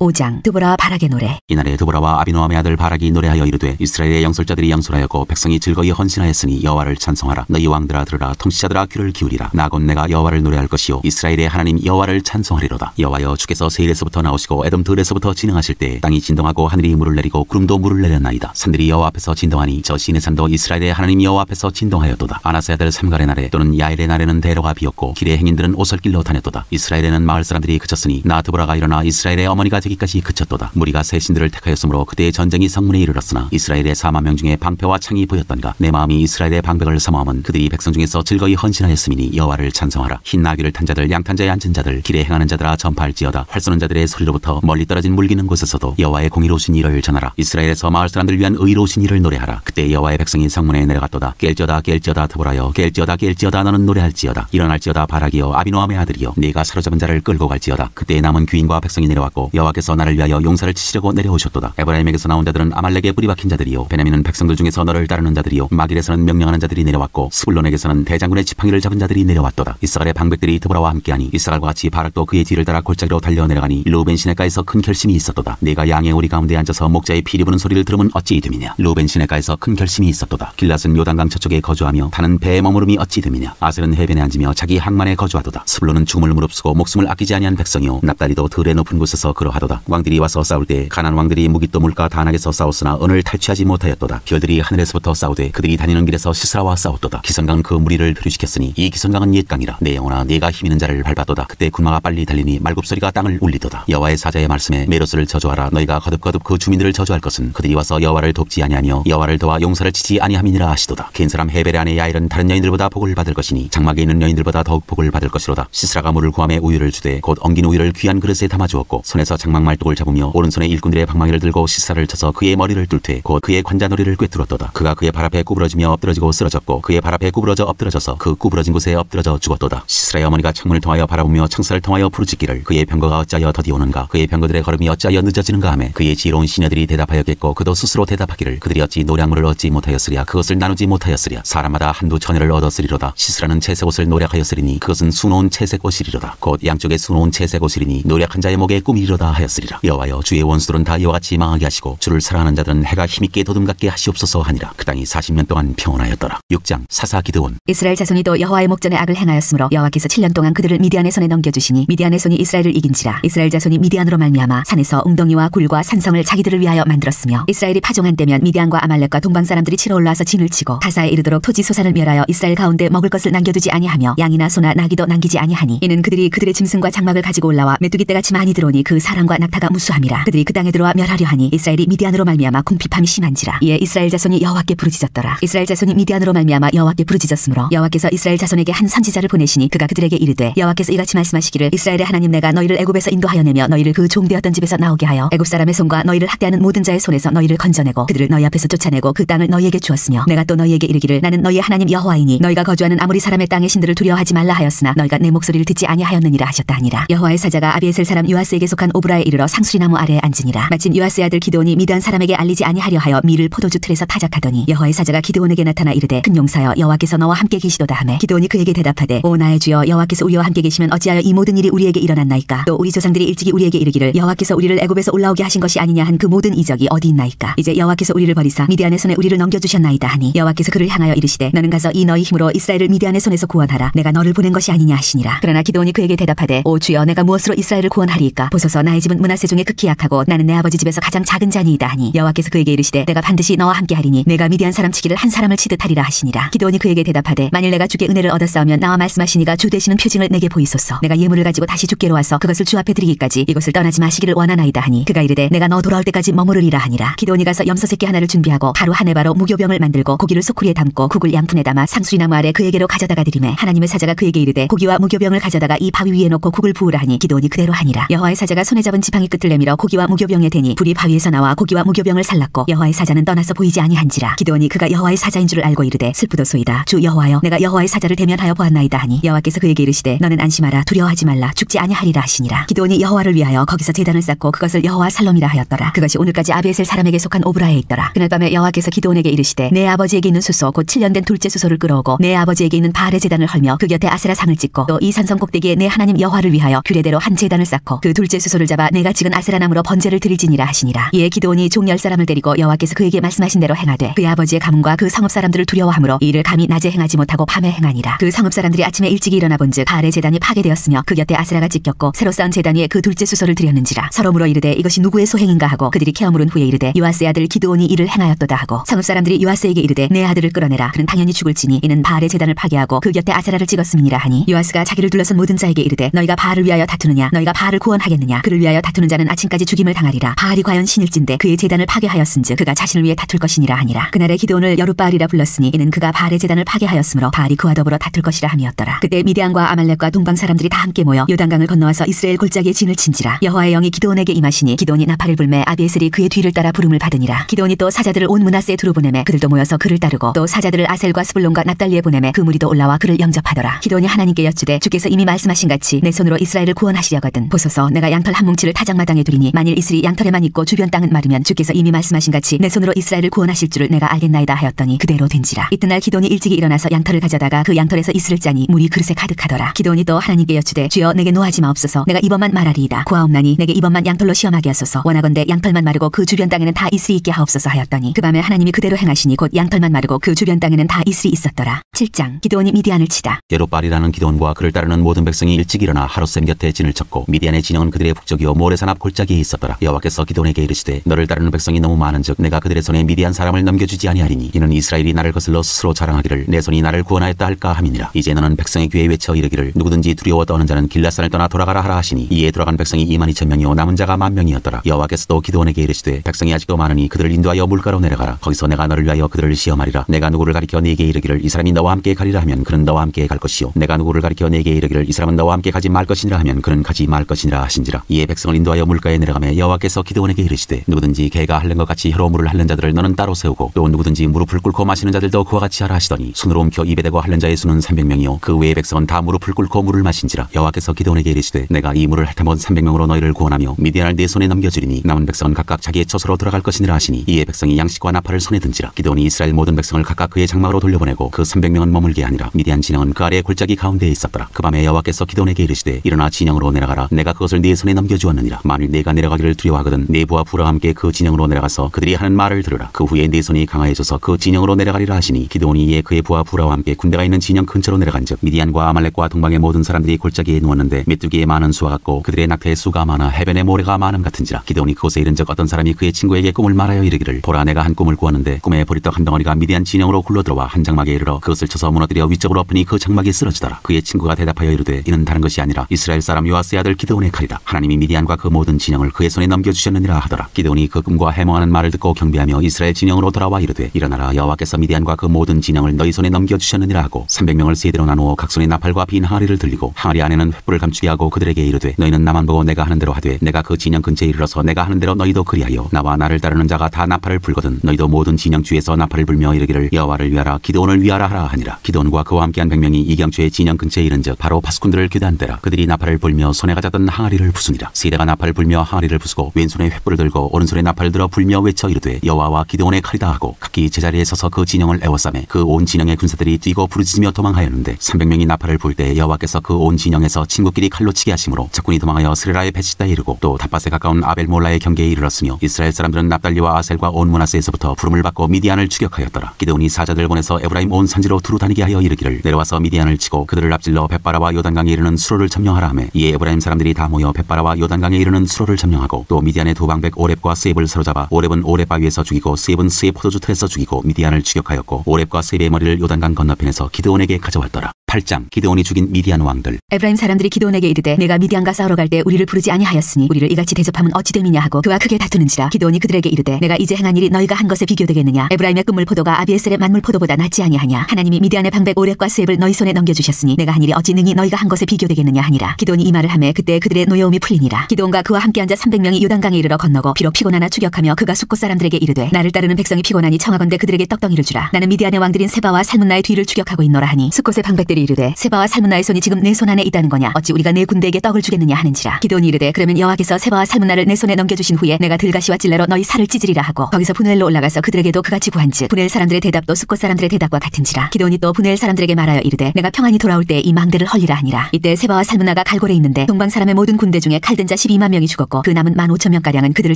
5장 드보라 바락의 노래. 이날에 드보라와 아비노함의 아들 바락이 노래하여 이르되 이스라엘의 영설자들이 양술하였고 백성이 즐거이 헌신하였으니 여호와를 찬송하라. 너희 왕들아 들으라. 통치자들아 귀를 기울이라. 나 곧 내가 여호와를 노래할 것이요 이스라엘의 하나님 여호와를 찬송하리로다. 여호와여 주께서 세일에서부터 나오시고 에돔 들에서부터 진행하실 때 땅이 진동하고 하늘이 물을 내리고 구름도 물을 내렸나이다. 산들이 여호와 앞에서 진동하니 저 시내 산도 이스라엘의 하나님 여호와 앞에서 진동하였도다. 아나스의 아들 삼갈의 날에 또는 야엘의 날에는 대로가 비었고 길의 행인들은 오솔길로 다녔도다. 이스라엘에는 마을 사람들이 그쳤으니 나 드보라가 일어나 이스라엘의 어머니가 되기까지 그쳤도다. 무리가 새 신들을 택하였으므로 그때의 전쟁이 성문에 이르렀으나 이스라엘의 4만 명 중에 방패와 창이 보였던가. 내 마음이 이스라엘의 방백을 사모함은 그들이 백성 중에서 즐거이 헌신하였음이니 여호와를 찬송하라. 흰 나귀를 탄 자들 양탄자에 앉은 자들 길에 행하는 자들아 전파할지어다. 활 쏘는 자들의 소리로부터 멀리 떨어진 물기는 곳에서도 여호와의 공의로우신 일을 전하라. 이스라엘에서 마을 사람들 위한 의로우신 일을 노래하라. 그때 여호와의 백성이 성문에 내려갔도다. 깰지어다 깰지어다 드보라여 깰지어다 깰지어다 너는 노래할지어다. 일어날지어다 바락이여 아비노함의 아들이여 네가 사로잡은 자를 끌고 갈지어다. 그때 남은 귀인과 백성이 내려왔고 여호와께서 나를 위하여 용사를 치시려고 내려오셨도다. 에브라임에게서 나온 자들은 아말렉에 뿌리박힌 자들이요 베냐민은 백성들 중에서 너를 따르는 자들이요 마길에서는 명령하는 자들이 내려왔고 스불론에게서는 대장군의 지팡이를 잡은 자들이 내려왔도다. 이스라엘의 방백들이 드보라와 함께하니 이스라엘과 같이 바락도 그의 뒤를 따라 골짜기로 달려 내려가니 루벤 시내가에서 큰 결심이 있었도다. 내가 양의 오리 가운데 앉아서 목자의 피리 부는 소리를 들으면 어찌 됨이냐. 루벤 시내가에서 큰 결심이 있었도다. 길랏은 요단강 저쪽에 거주하며 타는 배의 머무름이 어찌 됨이냐. 아셀은 해변에 앉으며 자기 항만에 거주하도다. 스불론은 죽음을 무릅쓰고 목숨을 아끼지 아니한 백성이요 납달리도 들의 높은 곳에서 그러하도다. 왕들이 와서 싸울 때 가나안 왕들이 무기또 물가 다낙에서 싸웠으나 은을 탈취하지 못하였도다. 별들이 하늘에서부터 싸우되 그들이 다니는 길에서 시스라와 싸웠도다. 기선강은 그 무리를 표류시켰으니 이 기선강은 옛강이라. 내 영혼아 네가 힘 있는 자를 밟았도다. 그때 군마가 빨리 달리니 말굽소리가 땅을 울리도다. 여호와의 사자의 말씀에 메로스를 저주하라. 너희가 거듭거듭 그 주민들을 저주할 것은 그들이 와서 여호와를 돕지 아니하며 여호와를 도와 용사를 치지 아니함이니라 하시도다. 긴 사람 헤벨의 아내 야일은 다른 여인들보다 복을 받을 것이니 장막에 있는 여인들보다 더욱 복을 받을 것이로다. 시스라가 물을 구함에 우유를 주되 곧 엉긴 우유를 귀한 그릇에 담아 주었고 손에서 장막 말뚝을 잡으며 오른손에 일꾼들의 방망이를 들고 시사를 쳐서 그의 머리를 뚫되 곧 그의 관자놀이를 꿰뚫었도다. 그가 그의 발 앞에 구부러지며 엎드러지고 쓰러졌고 그의 발 앞에 구부러져 엎드러져서 그 구부러진 곳에 엎드러져 죽었도다. 시스라의 어머니가 창문을 통하여 바라보며 청사를 통하여 부르짖기를 그의 병거가 어찌하여 더디 오는가. 그의 병거들의 걸음이 어찌하여 늦어지는가 하매 그의 지혜로운 시녀들이 대답하였겠고 그도 스스로 대답하기를 그들이 어찌 노량물을 얻지 못하였으랴. 그것을 나누지 못하였으랴. 사람마다 한두 처녀를 얻었으리로다. 시스라는 채색 옷을 노략하였으리니 그것은 수놓은 채색 옷이리로다. 곧 양쪽에 수놓은 채색 옷이리니 노략한 자의 목에 꿈이리로다 하였으리라. 여호와여 주의 원수들은 다 이와 같이 망하게 하시고 주를 사랑하는 자들은 해가 힘있게 도둠같게 하시옵소서 하니라. 그 땅이 40년 동안 평온하였더라. 6장 사사 기드온. 이스라엘 자손이 또 여호와의 목전에 악을 행하였으므로 여호와께서 7년 동안 그들을 미디안의 손에 넘겨주시니 미디안의 손이 이스라엘을 이긴지라. 이스라엘 자손이 미디안으로 말미암아 산에서 웅덩이와 굴과 산성을 자기들을 위하여 만들었으며 이스라엘이 파종한 때면 미디안과 아말렉과 동방 사람들이 치러 올라와서 진을 치고 가사에 이르도록 토지 소산을 멸하여 이스라엘 가운데 먹을 것을 남겨두지 아니하며 양이나 소나 나귀도 남기지 아니하니 이는 그들이 그들의 짐승과 장막을 가지고 올라와 메뚜기 떼같이 많이 들어오니 그 사람과 낙타가 무수함이라. 그들이 그 땅에 들어와 멸하려 하니 이스라엘이 미디안으로 말미암아 궁핍함이 심한지라. 이에 이스라엘 자손이 여호와께 부르짖었더라. 이스라엘 자손이 미디안으로 말미암아 여호와께 부르짖었으므로 여호와께서 이스라엘 자손에게 한 선지자를 보내시니 그가 그들에게 이르되 여호와께서 이같이 말씀하시기를 이스라엘의 하나님 내가 너희를 애굽에서 인도하여 내며 너희를 그 종되었던 집에서 나오게 하여 애굽 사람의 손과 너희를 학대하는 모든 자의 손에서 너희를 건져내고 그들을 너희 앞에서 쫓아내고 그 땅을 너희에게 주었으며 내가 또 너희에게 이르기를 나는 너희의 하나님 여호와이니 너희가 거주하는 아무리 사람의 땅의 신들을 두려워하지 말라 하였으나 너희가 내 목소리를 듣지 아니하였느니라 하셨다 하니라. 여호와의 사자가 아비에셀 사람 요아스에게 속한 오브라에 이르러 상수리나무 아래에 앉으니라. 마침 요아스의 아들 기드온이 미디안 사람에게 알리지 아니하려 하여 밀을 포도주 틀에서 타작하더니 여호와의 사자가 기드온에게 나타나 이르되 큰 용사여 여호와께서 너와 함께 계시도다 하매 기드온이 그에게 대답하되 오 나의 주여 여호와께서 우리와 함께 계시면 어찌하여 이 모든 일이 우리에게 일어났나이까. 또 우리 조상들이 일찍이 우리에게 이르기를 여호와께서 우리를 애굽에서 올라오게 하신 것이 아니냐 한 그 모든 이적이 어디 있나이까. 이제 여호와께서 우리를 버리사 미디안의 손에 우리를 넘겨주셨나이다 하니 여호와께서 그를 향하여 이르시되 너는 가서 이 너희 힘으로 이스라엘을 미디안의 손에서 구원하라. 내가 너를 보낸 것이 아니냐 하시니라. 그러나 기드온이 그에게 대답하되 오 주여 내가 무엇으로 이스라엘을 구원하리이까. 보소서 나의 집은 므낫세 중에 극히 약하고 나는 내 아버지 집에서 가장 작은 자니이다 하니 여호와께서 그에게 이르시되 내가 반드시 너와 함께 하리니 내가 미디안 사람 치기를 한 사람을 치듯 하리라 하시니라. 기드온이 그에게 대답하되 만일 내가 주께 은혜를 얻었사오면 나와 말씀하시니가 주 되시는 표징을 내게 보이소서. 내가 예물을 가지고 다시 주께로 와서 그것을 주 앞에 드리기까지 이곳을 떠나지 마시기를 원하나이다 하니 그가 이르되 내가 너 돌아올 때까지 머무르리라 하니라. 기드온이 가서 염소 새끼 하나를 준비하고 하루 한 해바로 무교병을 만들고 고기를 소쿠리에 담고 국을 양푼에 담아 상수리나무 아래 그에게로 가져다가 드리매 하나님의 사자가 그에게 이르되 고기와 무교병을 가져다가 이 바위 위에 놓고 국을 부으라 하니 기드온이 그대로 하니라. 여호와의 사자가 손에 잡은 지팡이 끝을 내밀어 고기와 무교병에 대니 불이 바위에서 나와 고기와 무교병을 살랐고 여호와의 사자는 떠나서 보이지 아니한지라. 기드온이 그가 여호와의 사자인 줄을 알고 이르되 슬프도소이다. 주 여호와여 내가 여호와의 사자를 대면하여 보았나이다 하니 여호와께서 그에게 이르시되 너는 안심하라 두려워하지 말라 죽지 아니하리라 하시니라. 기드온이 여호와를 위하여 거기서 제단을 쌓고 그것을 여호와 살롬이라 하였더라. 그것이 오늘까지 아비에셀 사람에게 속한 오브라에 있더라. 그날 밤에 여호와께서 기드온에게 이르시되 내 아버지에게 있는 수소 곧 7년 된 둘째 수소를 끌어오고 내 아버지에게 있는 바알의 제단을 헐며 그 곁에 아세라 상을 찍고 또 이 산성 꼭대기에 내 하나님 여호와를 위하여 규례대로 한 제단을 쌓고 그 둘째 수소를 잡아 여호와 내가 찍은 아세라 나무로 번제를 드릴지니라 하시니라. 이에 기드온이 종 10사람을 데리고 여호와께서 그에게 말씀하신 대로 행하되 그의 아버지의 가문과 그 성읍 사람들을 두려워하므로 이 일을 감히 낮에 행하지 못하고 밤에 행하니라. 그 성읍 사람들이 아침에 일찍이 일어나 본즉 바알의 제단이 파괴되었으며 그 곁에 아세라가 찢겼고 새로 쌓은 제단 위에 그 둘째 수소를 드렸는지라. 서로 물어 이르되 이것이 누구의 소행인가 하고 그들이 케어 물은 후에 이르되 요아스의 아들 기드온이 이를 행하였도다 하고 성읍 사람들이 요아스에게 이르되 내 아들을 끌어내라. 그는 당연히 죽을지니 이는 바알의 제단을 파괴하고 그 곁에 아세라를 찍었음이니라 하니 요아스가 자기를 둘러선 모든 자에게 이르되 너희가 바알을 위하여 다투느냐 너희가 바알을 구원하겠느냐. 그를 위하여 다투는 자는 아침까지 죽임을 당하리라. 바알이 과연 신일진데 그의 제단을 파괴하였은즉 그가 자신을 위해 다툴 것이니라 하니라. 그날에 기드온을 여룻바알이라 불렀으니 이는 그가 바알의 제단을 파괴하였으므로 바알이 그와 더불어 다툴 것이라 함이었더라. 그때 미디안과 아말렉과 동방 사람들이 다 함께 모여 요단강을 건너와서 이스라엘 골짜기에 진을 친지라. 여호와의 영이 기드온에게 임하시니 기드온이 나팔을 불매 아비에셀이 그의 뒤를 따라 부름을 받으니라. 기드온이 또 사자들을 온 므낫세에 두루 보내매 그들도 모여서 그를 따르고 또 사자들을 아셀과 스불론과 납달리에 보내매 그 무리도 올라와 그를 영접하더라. 기드온이 하나님께 여쭈되 주께서 이미 말씀하신 같이 내 손으로 이스라엘을 구원하시려거든 보소서 내가 양털 한 뭉치를 타작마당에 두리니 만일 이슬이 양털에만 있고 주변 땅은 마르면 주께서 이미 말씀하신 같이 내 손으로 이스라엘을 구원하실 줄을 내가 알겠나이다 하였더니 그대로 된지라. 이튿날 기드온이 일찍이 일어나서 양털을 가져다가 그 양털에서 이슬을 짜니 물이 그릇에 가득하더라. 기드온이 또 하나님께 여쭈되 주여 내게 노하지 마옵소서 내가 이번만 말하리이다. 구하옵나니 내게 이번만 양털로 시험하게 하소서. 원하건대 양털만 마르고 그 주변 땅에는 다 이슬이 있게 하옵소서 하였더니 그 밤에 하나님이 그대로 행하시니 곧 양털만 마르고 그 주변 땅에는 다 이슬이 있었더라. 7장 기드온이 미디안을 치다. 여룻바알이라는 기드온과 그를 따르는 모든 백성이 일찍 일어나 하롯셈 곁에 진을 쳤고 미디안의 진영은 그들의 북쪽이요 모레산 앞 골짜기에 있었더라. 여호와께서 기드온에게 이르시되 너를 따르는 백성이 너무 많은즉 내가 그들의 손에 미디안 사람을 넘겨주지 아니하리니 이는 이스라엘이 나를 거슬러 스스로 자랑하기를 내 손이 나를 구원하였다 할까 함이니라. 이제 너는 백성의 귀에 외쳐 이르기를 누구든지 두려워 떠는 자는 길앗산을 떠나 돌아가라 하라 하시니 이에 돌아간 백성이 22,000명이요 남은 자가 10,000명이었더라. 여호와께서도 기드온에게 이르시되 백성이 아직도 많으니 그들을 인도하여 물가로 내려가라. 거기서 내가 너를 위하여 그들을 시험하리라. 내가 누구를 가리켜 네게 이르기를 이 사람이 너와 함께 가리라 하면 그는 너와 함께 갈 것이요 내가 누구를 가리켜 네게 이르기를 이 사람은 너와 함께 가지 말 것이니라 하면 그는 가지 말 것이니라 하신지라. 이에 백성을 인도하여 물가에 내려가매 여호와께서 기드온에게 이르시되 누구든지 개가 핥는 것 같이 혀로 물을 핥는 자들을 너는 따로 세우고 또 누구든지 무릎을 꿇고 마시는 자들도 그와 같이 하라 하시더니 손으로 옮겨 입에 대고 핥는 자의 수는 300명이요 그 외의 백성은 다 무릎을 꿇고 물을 마신지라. 여호와께서 기드온에게 이르시되 내가 이 물을 핥아본 300명으로 너희를 구원하며 미디안을 네 손에 넘겨주리니 남은 백성은 각각 자기의 처소로 돌아갈 것이니라 하시니 이에 백성이 양식과 나팔을 손에 든지라. 기드온이 이스라엘 모든 백성을 각각 그의 장막으로 돌려보내고 그 300명은 머물게 하니라. 미디안 진영은 그 아래 골짜기 가운데에 있었더라. 그 밤에 여호와께서 기드온에게 이르시되 일어나 진영으로 내려가라. 내가 그것을 네 손에 넘겨주었느니라. 만일 네가 내려가기를 두려워하거든 네 부하 부라 함께 그 진영으로 내려가서 그들이 하는 말을 들으라. 그 후에 네 손이 강하여져서 그 진영으로 내려가리라 하시니 기드온이 이에 그의 부하 부라와 함께 군대가 있는 진영 근처로 내려간즉 미디안과 아말렉과 동방의 모든 사람들이 골짜기에 누웠는데 메뚜기의 많은 수와 같고 그들의 낙태의 수가 많아 해변의 모래가 많음 같은지라. 기드온이 그곳에 이른즉 어떤 사람이 그의 친구에게 꿈을 말하여 이르기를 보라 내가 한 꿈을 꾸었는데 꿈에 보리떡 한 덩어리가 미디안 진영으로 굴러들어와 한 장막에 이르러 그것을 쳐서 무너뜨려 위쪽으로 엎으니 그 장막이 쓰러지더라. 그의 친구가 대답하여 이르되 이는 다른 것이 아니라 이스라엘 사람 요아스의 아들 기드온의 칼이다. 하나님이 미디안과 그 모든 진영을 그의 손에 넘겨주셨느니라 하더라. 기드온이 그 꿈과 해몽하는 말을 듣고 경배하며 이스라엘 진영으로 돌아와 이르되 일어나라 여호와께서 미디안과 그 모든 진영을 너희 손에 넘겨주셨느니라 하고 300명을 세대로 나누어 각 손에 나팔과 빈 항아리를 들리고 항아리 안에는 횃불을 감추게 하고 그들에게 이르되 너희는 나만 보고 내가 하는 대로 하되 내가 그 진영 근처에 이르러서 내가 하는 대로 너희도 그리하여 나와 나를 따르는 자가 다 나팔을 불거든 너희도 모든 진영 주에서 나팔을 불며 이르기를 여호와를 위하라 기드온을 위하라 하라 하니라. 기드온과 그와 함께한 100명이 이경초의 진영 근처에 이른즉 바로 파수꾼들을 교대한 때라. 그들이 나팔을 불며 손에 가졌던 항아리를 부수니라. 세대가 나팔을 불며 항아리를 부수고 왼손에 횃불을 들고 오른손에 나팔을 들어 불며 외쳐 이르되 여호와와 기드온의 칼이다 하고 각기 제자리에 서서 그 진영을 에워싸매 그 온 진영의 군사들이 뛰고 부르짖으며 도망하였는데 300명이 나팔을 불 때 여호와께서 그 온 진영에서 친구끼리 칼로 치게 하심으로 적군이 도망하여 스레라의 베시다에 이르고 또 닷밭에 가까운 아벨몰라의 경계에 이르렀으며 이스라엘 사람들은 납달리와 아셀과 온 므낫세에서부터 부름을 받고 미디안을 추격하였더라. 기드온이 사자들 보내서 에브라임 온 산지로 두루 다니게 하여 이르기를 내려와서 미디안을 치고 그들을 앞질러 벳바라와 요단강에 이르는 수로를 점령하라 하매 이에 에브라임 사람들이 다 모여 벳바라와 요단강에 이르는 수로를 점령하고 또 미디안의 두 방백 오렙과 스엡을 사로잡아 오렙은 오렙 바위에서 죽이고 스엡은 스엡 포도주 틀에서 죽이고 미디안을 추격하였고 오렙과 스엡의 머리를 요단강 건너편에서 기드온에게 가져왔더라. 8장 기드온이 죽인 미디안 왕들. 에브라임 사람들이 기드온에게 이르되 내가 미디안과 싸우러 갈 때 우리를 부르지 아니하였으니 우리를 이같이 대접하면 어찌 됨이냐 하고 그와 크게 다투는지라. 기드온이 그들에게 이르되 내가 이제 행한 일이 너희가 한 것에 비교되겠느냐. 에브라임의 끝물 포도가 아비에셀의 만물 포도보다 낫지 아니하냐. 하나님이 미디안의 방백 오렙과 스엡을 너희 손에 넘겨주셨으니 내가 한 일이 어찌 능히 너희가 한 것에 비교되겠느냐 하니라. 기드온이 이 말을 하매 그때 그들의 노여움이 풀리니라. 기드온과 그와 함께 앉아 300명이 요단강에 이르러 건너고 비록 피곤하나 추격하며 그가 숫곳 사람들에게 이르되 나를 따르는 백성이 피곤하니 청하건대 그들에게 떡덩이를 주라. 나는 미디안의 왕들인 세바와 살문나의 뒤를 추격하고 있노라 하니 숫곳의 방백들이 이르되 세바와 살문나의 손이 지금 내 손 안에 있다는 거냐? 어찌 우리가 내 군대에게 떡을 주겠느냐 하는지라. 기드온이 이르되 그러면 여호와께서 세바와 살문나를 내 손에 넘겨주신 후에 내가 들가시와 찔레로 너희 살을 찢으리라 하고 거기서 분엘로 올라가서 그들에게도 그같이 구한즉 분엘 사람들의 대답도 숫곳 사람들의 대답과 같은지라. 기드온이 또 분엘 사람들에게 말하여 이르되 내가 평안히 돌아올 때 이 망대를 헐리라 하니라. 이때 세바와 살문나가 갈골에 있는데 동방 사람의 모든 군대 중에 칼든 자 12만 명이 죽었고 그 남은 15,000명가량은 그들을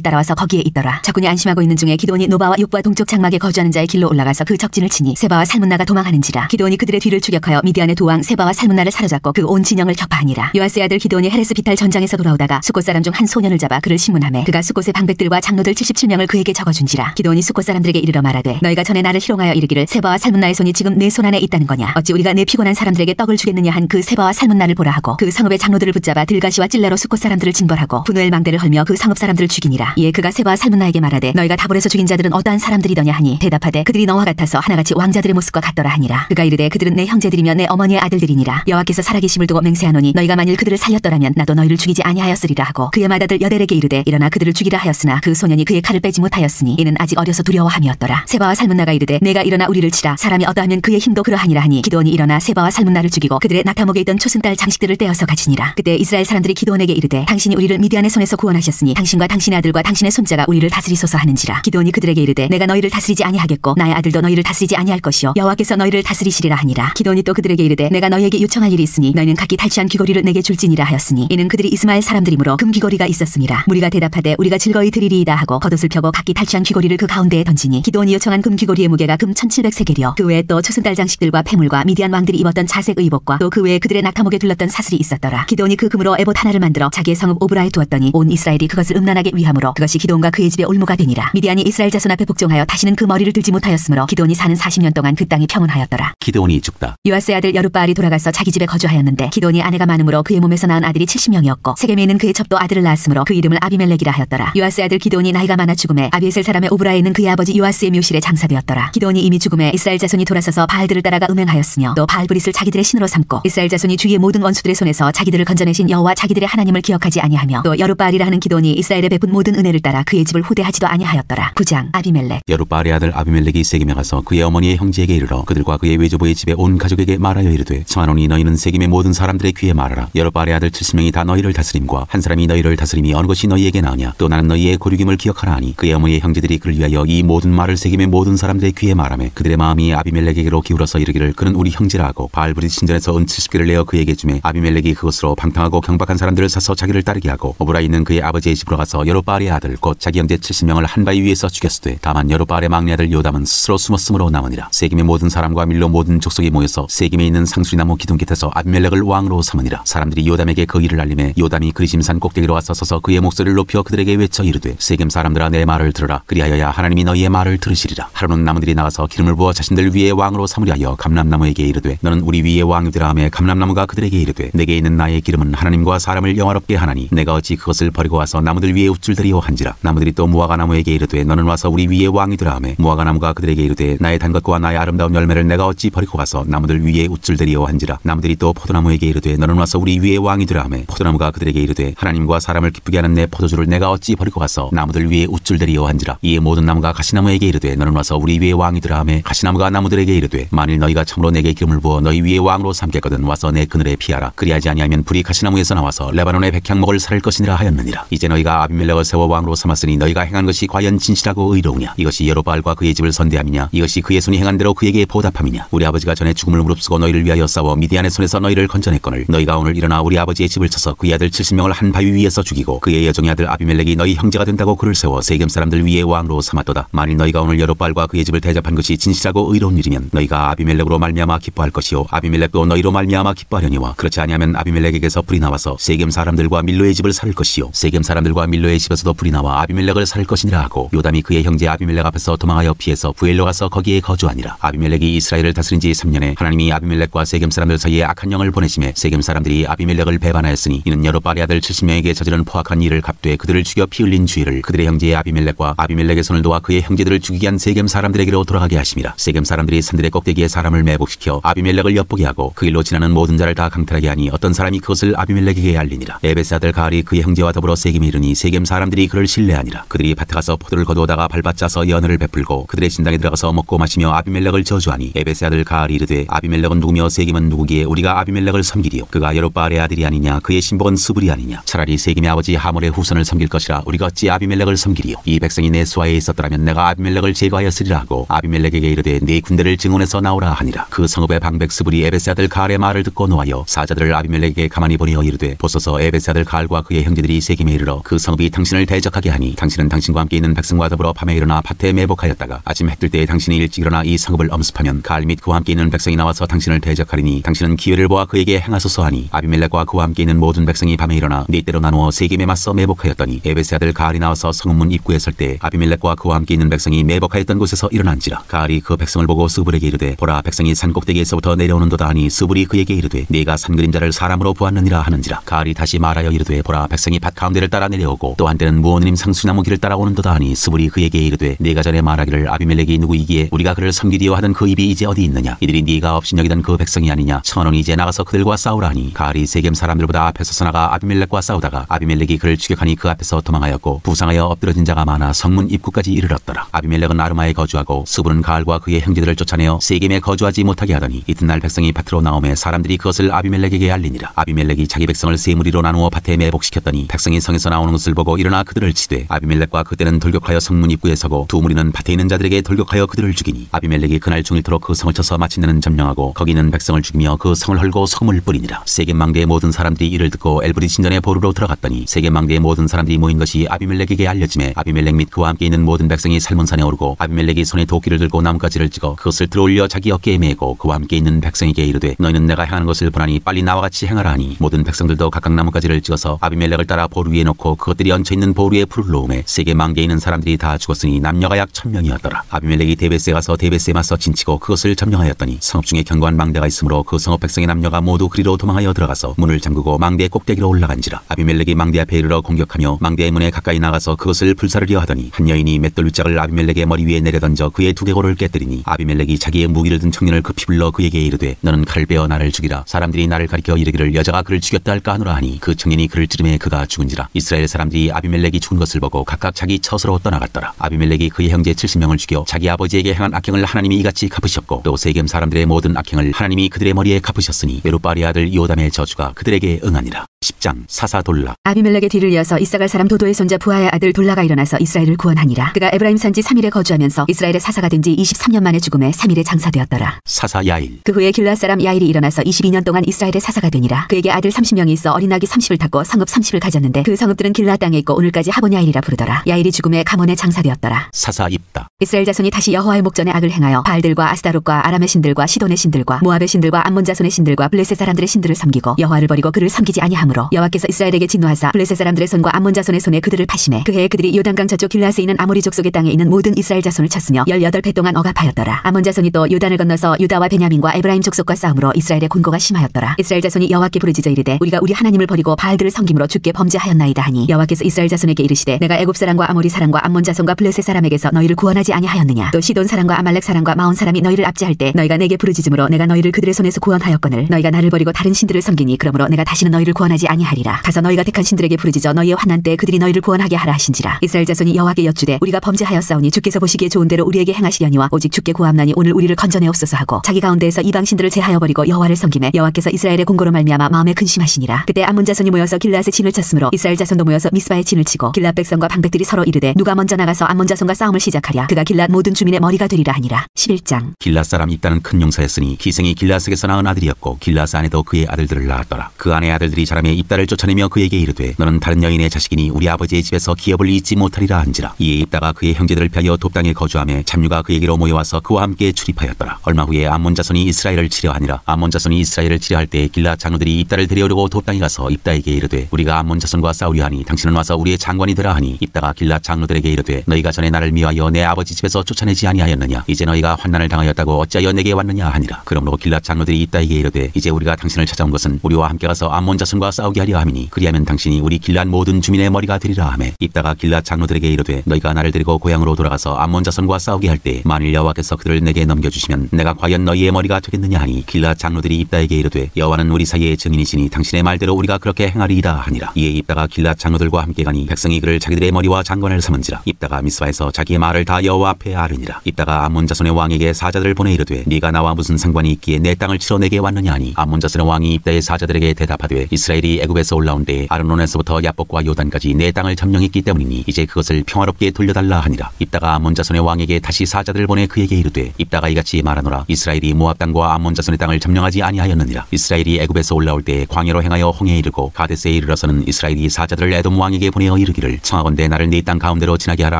따라와서 거기에 있더라. 적군이 안심하고 있는 중에 기드온이 노바와 육바 동쪽 장막에 거주하는 자의 길로 올라가서 그 적진을 치니 세바와 살문나가 도망하는지라. 기드온이 그들의 뒤를 추격하여 미디안의 도왕 세바와 살문나를 사로잡고 그 온 진영을 격파하니라. 요아스의 아들 기드온이 헤레스 비탈 전장에서 돌아오다가 숫곳 사람 중 한 소년을 잡아 그를 신문하매 그가 숫곳의 방백들과 장로들 77명을 그에게 적어준지라. 기드온이 숫곳 사람들에게 이르러 말하되 너희가 전에 나를 희롱하여 이르기를 세바와 살문나의 손이 지금 내 손 안에 있다는 거냐? 어찌 우리가 내 피곤한 사람들에게 떡을 주겠느냐 한 그 세바와 살문나를 보라 하고 그 성읍의 장로들을 붙잡아 들가시와 찔레로 숫곳 사람들을 징벌하고 분노엘 망대를 헐며 그 성읍 사람들을 죽이니라. 이에 그가 세바와 살문나에게 말하되 너희가 다볼에서 죽인 자들은 어떠한 사람들이더냐 하니 대답하되 그들이 너와 같아서 하나같이 왕자들의 모습과 같더라 하니라. 그가 이르되 그들은 내 형제들이며 내 어머니의 아들들이니라. 여호와께서 살아계심을 두고 맹세하노니 너희가 만일 그들을 살렸더라면 나도 너희를 죽이지 아니하였으리라 하고 그의 맏아들 여델에게 이르되 일어나 그들을 죽이라 하였으나 그 소년이 그의 칼을 빼지 못하였으니 이는 아직 어려서 두려워함이었더라. 세바와 살문나가 이르되 내가 일어나 우리를 치라. 사람이 어떠하면 그의 힘도 그러하니라 하니 기드온이 일어나 세바와 살문나를 죽이고 그들의 낙타목에 있던 초승달 장식들을 떼어서 가지니라. 그때 이스라엘 사람들이 기드온에게 이르되 당신이 우리를 미디안의 손에서 구원하셨으니 당신과 당신의 아들과 당신의 손자가 우리를 다스리소서 하는지라. 기드온이 그들에게 이르되 내가 너희를 다스리지 아니하겠고 나의 아들도 너희를 다스리지 아니할 것이요 여호와께서 너희를 다스리시리라 하니라. 기드온이 또 그들에게 이르되 내가 너희에게 요청할 일이 있으니 너희는 각기 탈취한 귀고리를 내게 줄지니라 하였으니 이는 그들이 이스마엘 사람들이므로 금 귀고리가 있었음이라. 무리가 대답하되 우리가 즐거이 드리리이다 하고 겉옷을 펴고 각기 탈취한 귀고리를 그 가운데에 던지니 기드온이 요청한 금 귀고리의 무게가 금 1700세겔이요 그 외에 또 초승달 장식들과 폐물과 미디안 왕들이 입었던 자색 의복과 또 그 외에 그들의 낙타목에 둘렀던 사슬이 있었더라. 기드온이 그 금으로 에봇 하나를 만들어 자기의 성읍 오브라에 두었더니 온 이스라엘이 그것을 음란하게 위함으로 그것이 기드온과 그의 집의 올무가 되니라. 미디안이 이스라엘 자손 앞에 복종하여 다시는 그 머리를 들지 못하였으므로 기드온이 사는 40년 동안 그 땅이 평온하였더라. 기드온이 죽다. 요아스의 아들 여룻바알이 돌아가서 자기 집에 거주하였는데 기드온이 아내가 많으므로 그의 몸에서 낳은 아들이 70명이었고 세겜에 있는 그의 첩도 아들을 낳았으므로 그 이름을 아비멜렉이라 하였더라. 요아스의 아들 기드온이 나이가 많아 죽음에 아비에셀 사람의 오브라에 있는 그의 아버지 요아스의 묘실에 장사되었더라. 기드온이 이미 죽음에 이스라엘 자손이 돌아서서 바알들을 따라가 음행하였으며 또 바알브릿을 자기들의 신으로 삼고 이스라엘 자손이 주위의 모든 원수들의 손에서 자기들을 건져내신 여호와 자기들의 하나님을 기억하지 아니하며 또 여룻바알이라 하는 기드온이 이스라엘에 베푼 모든 은혜를 따라 그의 집을 후대하지도 아니하였더라. 9장 아비멜렉. 여룻바알의 아들 아비멜렉이 세겜에 가서 그의 어머니의 형제에게 이르러 그들과 그의 외조부의 집에 온 가족에게 말하여 이르되 청하노니 너희는 세겜의 모든 사람들의 귀에 말하라. 여룻바알의 아들 70명이 다 너희를 다스림과 한 사람이 너희를 다스림이 어느 것이 너희에게 나으냐. 또 나는 너희의 고륙임을 기억하라 하니 그의 어머니의 형제들이 그를 위하여 이 모든 말을 세겜의 모든 사람들의 귀에 말하매 그들의 마음이 아비멜렉에게로 기울어서 이르기를 그는 우리 형제라 하고 바알브릿 신전에서 은 70개를 내어 그에게 주매 아비멜렉이 그것으로 방탕하고 경박한 사람들을 사서 자기를 따르게 하고 오브라에 있는 그의 아버지의 집으로 가서 여룻바알의 아들 곧 자기 형제 70명을 한 바위 위에서 죽였으되 다만 여룻바알의 막내 아들 요담은 스스로 숨었으므로 남으니라. 세겜의 모든 사람과 밀로 모든 족속이 모여서 세겜에 있는 상수리나무 기둥 곁에서 아비멜렉을 왕으로 삼으니라. 사람들이 요담에게 그 일을 알림해 요담이 그리심산 꼭대기로 와서 서서 그의 목소리를 높여 그들에게 외쳐 이르되 세겜 사람들아 내 말을 들으라. 그리하여야 하나님이 너희의 말을 들으시리라. 하루는 나무들이 나가서 기름을 부어 자신들 위에 왕으로 삼으려 하여 감람나무에게 이르되 너는 우리 위에 왕이 되라 하매 감람나무가 그들에게 이르되 내게 있는 나의 기름은 하나님과 사람을 영화롭게 하나니 내가 어찌 그것을 버리고 와서 나무들 위에 우쭐대리오 한지라. 나무들이 또 무화과 나무에게 이르되 너는 와서 우리 위에 왕이 되라 하매 무화과 나무가 그들에게 이르되 나의 단 것과 나의 아름다운 열매를 내가 어찌 버리고 가서 나무들 위에 우쭐대리오 한지라. 나무들이 또 포도나무에게 이르되 너는 와서 우리 위에 왕이 되라 하매 포도나무가 그들에게 이르되 하나님과 사람을 기쁘게 하는 내 포도주를 내가 어찌 버리고 가서 나무들 위에 우쭐대리오 한지라. 이에 모든 나무가 가시나무에게 이르되 너는 와서 우리 위에 왕이 되라 하매 가시나무가 나무들에게 이르되 만일 너희가 참으로 내게 기름을 부어 너희 위에 왕으로 삼겠거든 와서 내 그늘에 피하라. 그리하지 아니하면 불이 가시나무에서 나와서 레바논의 백향목을 살을 것이니라 하였느니라. 이제 너희가 아비멜렉을 세워 왕으로 삼았으니 너희가 행한 것이 과연 진실하고 의로우냐. 이것이 여룻바알과 그의 집을 선대함이냐. 이것이 그의 손이 행한 대로 그에게 보답함이냐. 우리 아버지가 전에 죽음을 무릅쓰고 너희를 위하여 싸워 미디안의 손에서 너희를 건져냈거늘 너희가 오늘 일어나 우리 아버지의 집을 쳐서 그의 아들 70명을 한 바위 위에서 죽이고 그의 여종의 아들 아비멜렉이 너희 형제가 된다고 그를 세워 세겜 사람들 위에 왕으로 삼았도다. 만일 너희가 오늘 여룻바알과 그의 집을 대접한 것이 진실하고 의로운 일이면 너희가 아비멜렉으로 말미암아 기뻐할 것이요 아비멜렉도 너희로 말미암아 기뻐하려니와 그렇지 아니하면 아비멜렉에게서 불이 나와서 세겜 사람들과 밀로의 집을 살을 것이요 세겜 사람들과 밀로의 집에서도 불이 나와 아비멜렉을 살을 것이니라 하고 요담이 그의 형제 아비멜렉 앞에서 도망하여 피해서 부엘로 가서 거기에 거주하니라. 아비멜렉이 이스라엘을 다스린 지 3년에 하나님이 아비멜렉과 세겜 사람들 사이에 악한 영을 보내심에 세겜 사람들이 아비멜렉을 배반하였으니 이는 여룻바알의 아들 70명에게 저지른 포악한 일을 갚되 그들을 죽여 피 흘린 주의를 그들의 형제 아비멜렉과 아비멜렉의 손을 도와 그의 형제들을 죽이게 한 세겜 사람들에게로 돌아가게 하심이라. 세겜 사람들이 산들의 꼭대기에 사람을 매복시켜 아비멜렉을 엿보게 하고 그 일로 지나는 모든 자를 다 강탈하게 하니 어떤 사람이 그것을 아비멜렉에게 알리니라. 에베스 아들 가알이 그의 형제와 더불어 세겜에 이르니 세겜 사람들이 그를 신뢰하니라. 그들이 밭에 가서 포도를 거두어다가 밟아짜서 연회를 베풀고 그들의 신당에 들어가서 먹고 마시며 아비멜렉을 저주하니 에베스 아들 가알이 이르되 아비멜렉은 누구 누구며 세겜은 누구기에 우리가 아비멜렉을 섬기리요. 그가 여룻바알의 아들이 아니냐. 그의 신복은 스불이 아니냐. 차라리 세겜의 아버지 하몰의 후손을 섬길 것이라 우리가 어찌 아비멜렉을 섬기리요. 이 백성이 내 수하에 있었더라면 내가 아비멜렉을 제거하였으리라 하고 아비멜렉에게 이르되 네 군대를 증원해서 나오라 하니라. 그 성읍의 방백 스불이 에베스 아들 가알의 말을 듣고 노하여 사자들을 아비멜렉에게 가만히 보내어 이르되 보소서 에베스 아들 가알과 그의 형제들이 세겜에 이르러 그 성읍이 당신을 대적하게 하니 당신은 당신과 함께 있는 백성과 더불어 밤에 일어나 밭에 매복하였다가 아침 해 뜰 때에 당신이 일찍 일어나 이 성읍을 엄습하면 가알 및 그와 함께 있는 백성이 나와서 당신을 대적하리니 당신은 기회를 보아 그에게 행하소서 하니 아비멜렉과 그와 함께 있는 모든 백성이 밤에 일어나 네 때로 나누어 세겜에 맞서 매복하였더니 에베스 아들 가알이 나와서 성읍문 입구에 설 때 아비멜렉과 그와 함께 있는 백성이 매복하였던 곳에서 일어난지라. 가알이 그 백성을 보고 스불에게 이르되 보라 백성이 산 꼭대기에서부터 내려오는도다 하니 스불이 그에게 이르되 네가 산 그림자를 사람으로 보았느니라 하는지라. 가알이 다시 말하여 이르되 보라 백성이 밭 가운데를 따라 내려오고 또 한때는 무오느님 상수나무 길을 따라오는도다 하니 스불이 그에게 이르되 네가 전에 말하기를 아비멜렉이 누구이기에 우리가 그를 섬기리요 하던 그 입이 이제 어디 있느냐. 이들이 네가 업신여기던 그 백성이 아니냐. 천원이 이제 나가서 그들과 싸우라 하니 가알이 세겜 사람들보다 앞에 서서 나가 아비멜렉과 싸우다가 아비멜렉이 그를 추격하니 그 앞에서 도망하였고 부상하여 엎드러진 자가 많아 성문 입구까지 이르렀더라. 아비멜렉은 아르마에 거주하고 스불은 가알과 그의 형제들을 쫓아내어 세겜에 거주하지 못하게 하더니 이튿날 백성이 밭으로 나오매 사람들이 그것을 아비멜렉에게 알리니라. 아비멜렉이 자기 백성을 세 무리로 나누어 밭에 매복시켰더니 백성이 성에서 나오는 것을 보고 일어나 그들을 치되 아비멜렉과 그때는 돌격하여 성문 입구에 서고 두 무리는 밭에 있는 자들에게 돌격하여 그들을 죽이니 아비멜렉이 그날 중일토록 그 성을 쳐서 마침내는 점령하고 거기 있는 백성을 죽이며 그 성을 헐고 소금을 뿌리니라. 세겜 망대의 모든 사람들이 이를 듣고 엘브리 신전의 보루로 들어갔더니 세겜 망대의 모든 사람들이 모인 것이 아비멜렉에게 알려지매 아비멜렉 및 그와 함께 있는 모든 백성이 살몬산에 오르고 아비멜렉이 손에 도끼를 들고 나뭇가지를 찍어 그것을 들어올려 자기 어깨에 메고 그와 함께 있는 백성에게 이르되 너희는 내가 행하는 것을 보나니 빨리 나와 같이 행하라 하니 모든 백성들도 각각 나뭇가지를 찍어서 아비멜렉을 따라 보루 위에 놓고 그것들이 얹혀있는 보루 위에 불을 놓음에 세겜 망대에 있는 사람들이 다 죽었으니 남녀가 약 1000명이었더라. 아비멜렉이 데베스에 가서 데베스에 맞서 진치고 그것을 점령하였더니 성읍 중에 견고한 망대가 있으므로 그 성읍 백성의 남녀가 모두 그리로 도망하여 들어가서 문을 잠그고 망대의 꼭대기로 올라간지라. 아비멜렉이 망대 앞에 이르러 공격하며 망대의 문에 가까이 나가서 그것을 불사르려 하더니 한 여인이 맷돌 윗짝을 아비멜렉의 머리 위에 내려던져 그의 두개골을 깨뜨리니 아비멜렉이 자기의 무기를 든 청년을 급히 불러 그에게 이르되 너는 칼을 빼어 나를 죽이라. 사람들이 나를 가리켜 이르기를 여자가 그를 죽였다 할까 하노라 하니 그 청년이 그를 찌르매 그가 죽은지라. 이스라엘 사람들이 아비멜렉이 죽은 것을 보고 각각 자기 처소로 떠나갔더라. 아비멜렉이 그의 형제 70명을 죽여 자기 아버지에게 행한 악행을 하나님이 이같이 갚으셨고 또 세겜 사람들의 모든 악행을 하나님이 그들의 머리에 갚으셨으니 여룻바알의 아들 요담의 저주가 그들에게 응하니라. 10장 사사 돌라. 아비멜렉의 뒤를 이어서 이사갈 사람 도도의 손자 부하의 아들 돌라가 일어나서 이스라엘을 구원하니라. 그가 에브라임 산지 3일에 거주하면서 이스라엘의 사사가 된 지 23년 만에 죽음에 3일에 장사되었더라. 사사 야일. 그 후에 길앗 사람 야일이 일어나서 22년 동안 이스라엘의 사사가 되니라. 그에게 아들 30명이 있어 어린 아기 30을 탔고 성읍 30을 가졌는데 그 성읍들은 길앗 땅에 있고 오늘까지 하본 야일이라 부르더라. 야일이 죽음에 가몬에 장사되었더라. 사사 입다. 이스라엘 자손이 다시 여호와의 목전에 악을 행하여 바알들과 아스타롯과 아람의 신들과 시돈의 신들과 모압의 신들과 암몬 자손의 신들과 블레셋 사람들의 신들을 섬기고 여호와를 버리고 그를 섬기지 아니하므로 여호와께서 이스라엘에게 진노하사 블레셋 사람들의 손과 암몬 자손의 손에 그들을 파심해 그 해에 그들이 요단강 저쪽 길앗에 있는 아모리 족속의 땅에 있는 모든 이스라엘 자손을 쳤으며 18배 동안 억압하였더라. 암몬 자손이 또 요단을 건너서 유다와 베냐민과 에브라임 족속과 싸움으로 이스라엘의 곤고가 심하였더라. 이스라엘 자손이 여호와께 부르짖어 이르되 우리가 우리 하나님을 버리고 바알들을 섬김으로 주께 범죄하였나이다 하니 여호와께서 이스라엘 자손에게 이르시되 내가 애굽 사람과 아모리 사람과 암몬 자손과 블레셋 사람에게서 너희를 구원하지 아니하였느냐. 또 시돈 사람과 아말렉 사람과 마온 사람이 너희를 압제할 때 너희가 내게 부르짖음으로 내가 너희를 그들의 손에서 구원하였거늘 너희가 나를 버리고 다른 신들을 섬기니 그러므로 내가 다시는 너희를 구원하지 아니하리라. 가서 너희가 택한 신들에게 부르짖어 너희의 환난 때에 그들이 너희를 구원하게 하라 하신지라. 이스라엘 자손이 여호와께 여쭈되 우리가 범죄하였사오니 주께서 보시기에 좋은 대로 우리에게 행하시려니와 오직 주께 구함나니 오늘 우리를 건져내옵소서 하고 자기 가운데에서 이방 신들을 제하여 버리고 여호와를 섬김에 여호와께서 이스라엘의 공고로 말미암아 마음에 근심하시니라. 그때 암몬 자손이 모여서 길앗에 진을 쳤으므로 이스라엘 자손도 모여서 미스바에 진을 치고 길앗 백성과 방백들이 서로 이르되 누가 먼저 나가서 암몬 자손과 싸움을 시작하랴. 그가 길앗 모든 주민의 머리가 되리라 하니라. 11장. 길앗 사람이 있다는 큰 용사였으니 기생이 길앗에게서 낳은 아들이었고 길앗 안에도 그의 아들들을 낳았더라. 그 아내 아들들이 자라매 입다를 쫓아내며 그에게 이르되 너는 다른 여인의 자식이니 우리 아버지의 집에서 기업을 잊지 못하리라 한지라. 이에 입다가 그의 형제들을 피하여 돕당에 거주하며 잡류가 그에게로 모여와서 그와 함께 출입하였더라. 얼마 후에 암몬 자손이 이스라엘을 치려하니라. 암몬 자손이 이스라엘을 치려할 때 길앗 장로들이 입다를 데려오려고 돕당에 가서 입다에게 이르되 우리가 암몬 자손과 싸우려 하니 당신은 와서 우리의 장관이 되라 하니 입다가 길앗 장로들에게 이르되 너희가 전에 나를 미워하여 내 아버지 집에서 쫓아내지 아니하였느냐. 이제 너희가 환난을 당하였다고 어찌하여 내게 왔느냐 하니라. 그러므로 길앗 장로들이 입다에게 이르되 이제 우리가 당신을 찾아온 것은 우리와 함께 가서 암몬 자손과 싸우게 하려 함이니 그리하면 당신이 우리 길앗 모든 주민의 머리가 되리라 하매 입다가 길앗 장로들에게 이르되 너희가 나를 데리고 고향으로 돌아가서 암몬 자손과 싸우게 할 때 만일 여호와께서 그들을 내게 넘겨주시면 내가 과연 너희의 머리가 되겠느냐 하니 길앗 장로들이 입다에게 이르되 여호와는 우리 사이의 증인이시니 당신의 말대로 우리가 그렇게 행하리이다 하니라. 이에 입다가 길앗 장로들과 함께 가니 백성이 그를 자기들의 머리와 장관을 삼은지라. 입다가 미스바에서 자기의 말을 다 여호와 앞에 아르니라. 입다가 암몬 자손의 왕에게 사자들을 보내 이르되 네가 나와 무슨 상관이 있기에 내 땅을 치러 내게 왔느냐 하니 암몬 자손의 왕이 입다의 사자들에게 대답하되 이스라엘이 애굽에서 올라온 때에 아르논에서부터 야복과 요단까지 내 땅을 점령했기 때문이니 이제 그것을 평화롭게 돌려달라 하니라. 입다가 암몬 자손의 왕에게 다시 사자들을 보내 그에게 이르되 입다가 이같이 말하노라. 이스라엘이 모압 땅과 암몬 자손의 땅을 점령하지 아니하였느니라. 이스라엘이 애굽에서 올라올 때에 광야로 행하여 홍해에 이르고 가데스에 이르러서는 이스라엘이 사자들을 에돔 왕에게 보내어 이르기를 청하건대 나를 네 땅 가운데로 지나게 하라